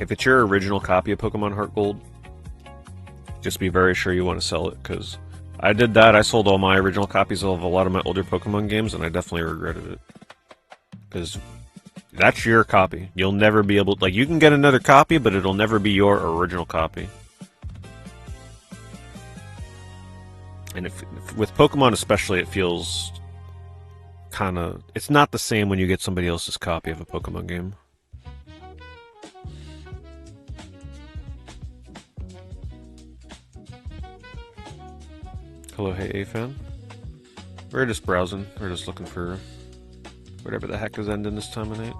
If it's your original copy of Pokemon Heart Gold, just be very sure you want to sell it, because I did that. I sold all my original copies of a lot of my older Pokemon games, and I definitely regretted it. Because that's your copy. You'll never be able... Like, you can get another copy, but it'll never be your original copy. And with Pokemon especially, it feels kind of... It's not the same when you get somebody else's copy of a Pokemon game. Hello, hey, A-fan. We're just browsing. We're just looking for whatever the heck is ending this time of night.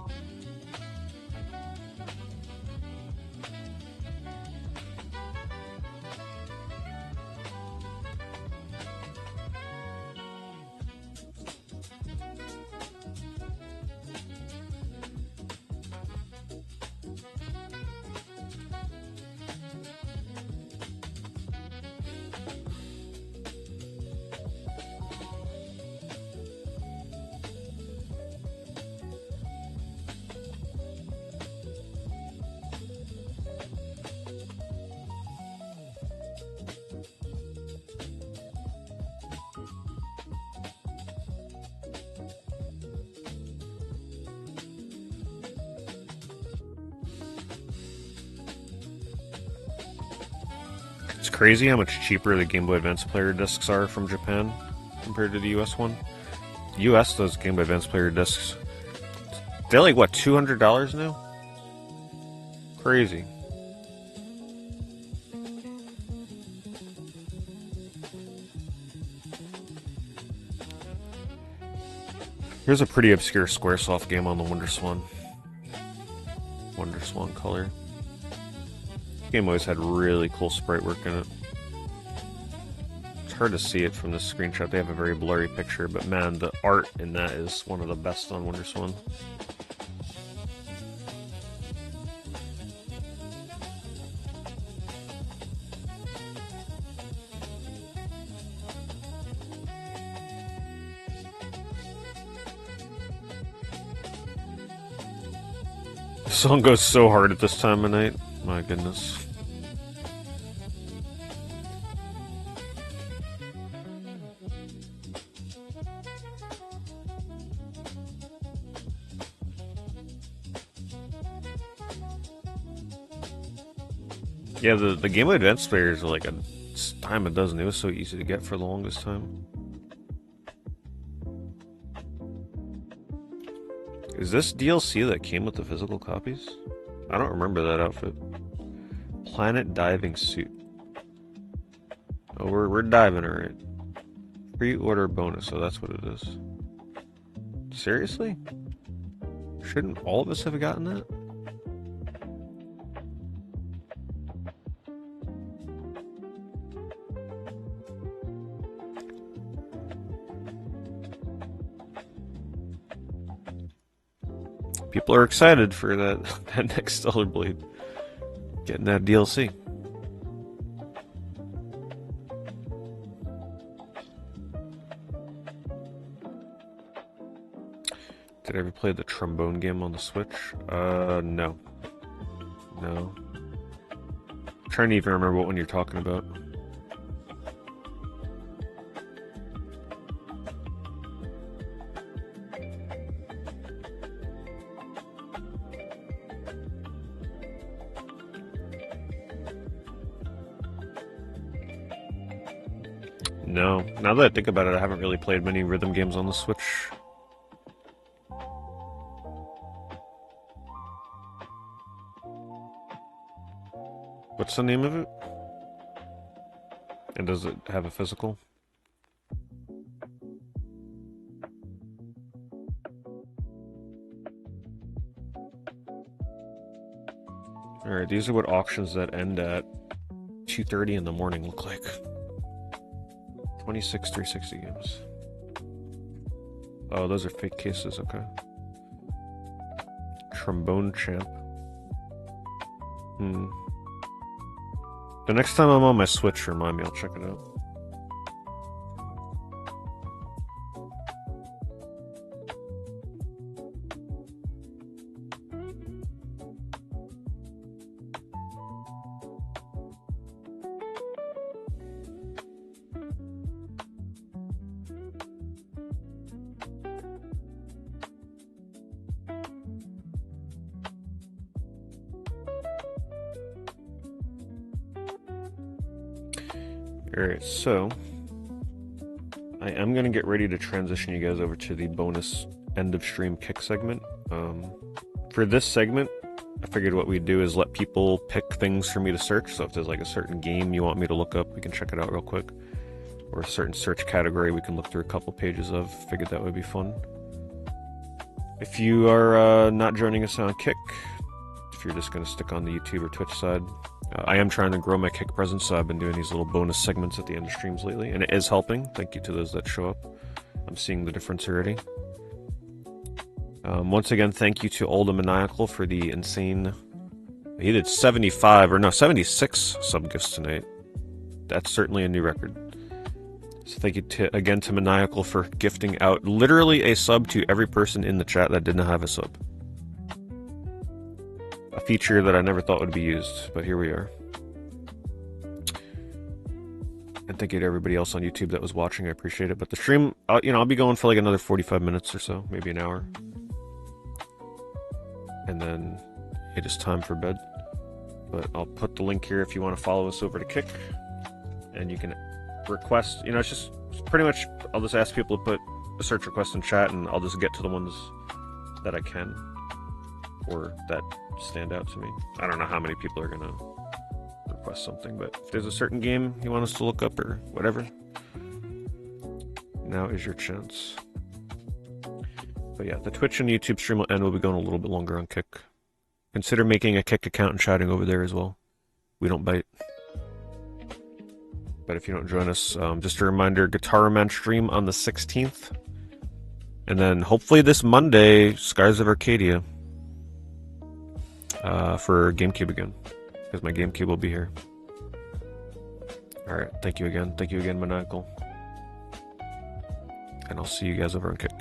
It's crazy how much cheaper the Game Boy Advance player discs are from Japan compared to the US one. US, those Game Boy Advance player discs, they're like, what, $200 now? Crazy. Here's a pretty obscure Squaresoft game on the WonderSwan. WonderSwan color. Game always had really cool sprite work in it. It's hard to see it from this screenshot. They have a very blurry picture, but man, the art in that is one of the best on WonderSwan. The song goes so hard at this time of night. My goodness. Yeah, the Game Boy Advance players are like a dime a dozen. It was so easy to get for the longest time. Is this DLC that came with the physical copies? I don't remember that outfit. Planet diving suit. Oh, we're diving, alright. Pre-order bonus, so that's what it is. Seriously? Shouldn't all of us have gotten that? People are excited for that next Stellar Blade. Getting that DLC. Did I ever play the trombone game on the Switch? No. No. I'm trying to even remember what one you're talking about. No. Now that I think about it, I haven't really played many rhythm games on the Switch. What's the name of it? And does it have a physical? Alright, these are what auctions that end at 2:30 in the morning look like. 26 360 games. Oh, those are fake cases, okay. Trombone champ. The next time I'm on my Switch, remind me, I'll check it out. Alright, so I am going to get ready to transition you guys over to the bonus end of stream kick segment. For this segment, I figured what we'd do is let people pick things for me to search. So if there's like a certain game you want me to look up, we can check it out real quick. Or a certain search category we can look through a couple pages of. Figured that would be fun. If you are not joining us on Kick, if you're just going to stick on the YouTube or Twitch side, I am trying to grow my Kick presence, so I've been doing these little bonus segments at the end of streams lately, and it is helping. Thank you to those that show up. I'm seeing the difference already. Once again, thank you to Old Maniacal for the insane... He did 76 sub-gifts tonight. That's certainly a new record. So thank you again to Maniacal for gifting out literally a sub to every person in the chat that did not have a sub. A feature that I never thought would be used, but here we are. And thank you to everybody else on YouTube that was watching. I appreciate it. But the stream, I'll be going for like another 45 minutes or so, maybe an hour. And then it is time for bed. But I'll put the link here if you want to follow us over to Kick. And you can request, it's pretty much, I'll just ask people to put a search request in chat, and I'll just get to the ones that I can, or that stand out to me. I don't know how many people are gonna request something, but if there's a certain game you want us to look up or whatever, now is your chance. But yeah, the Twitch and YouTube stream will end. We'll be going a little bit longer on Kick. Consider making a Kick account and chatting over there as well. We don't bite. But if you don't join us, just a reminder, Guitar Man stream on the 16th. And then hopefully this Monday, Skies of Arcadia. For GameCube again, because my GameCube will be here. Alright, thank you again, Maniacal. And I'll see you guys over on Kick.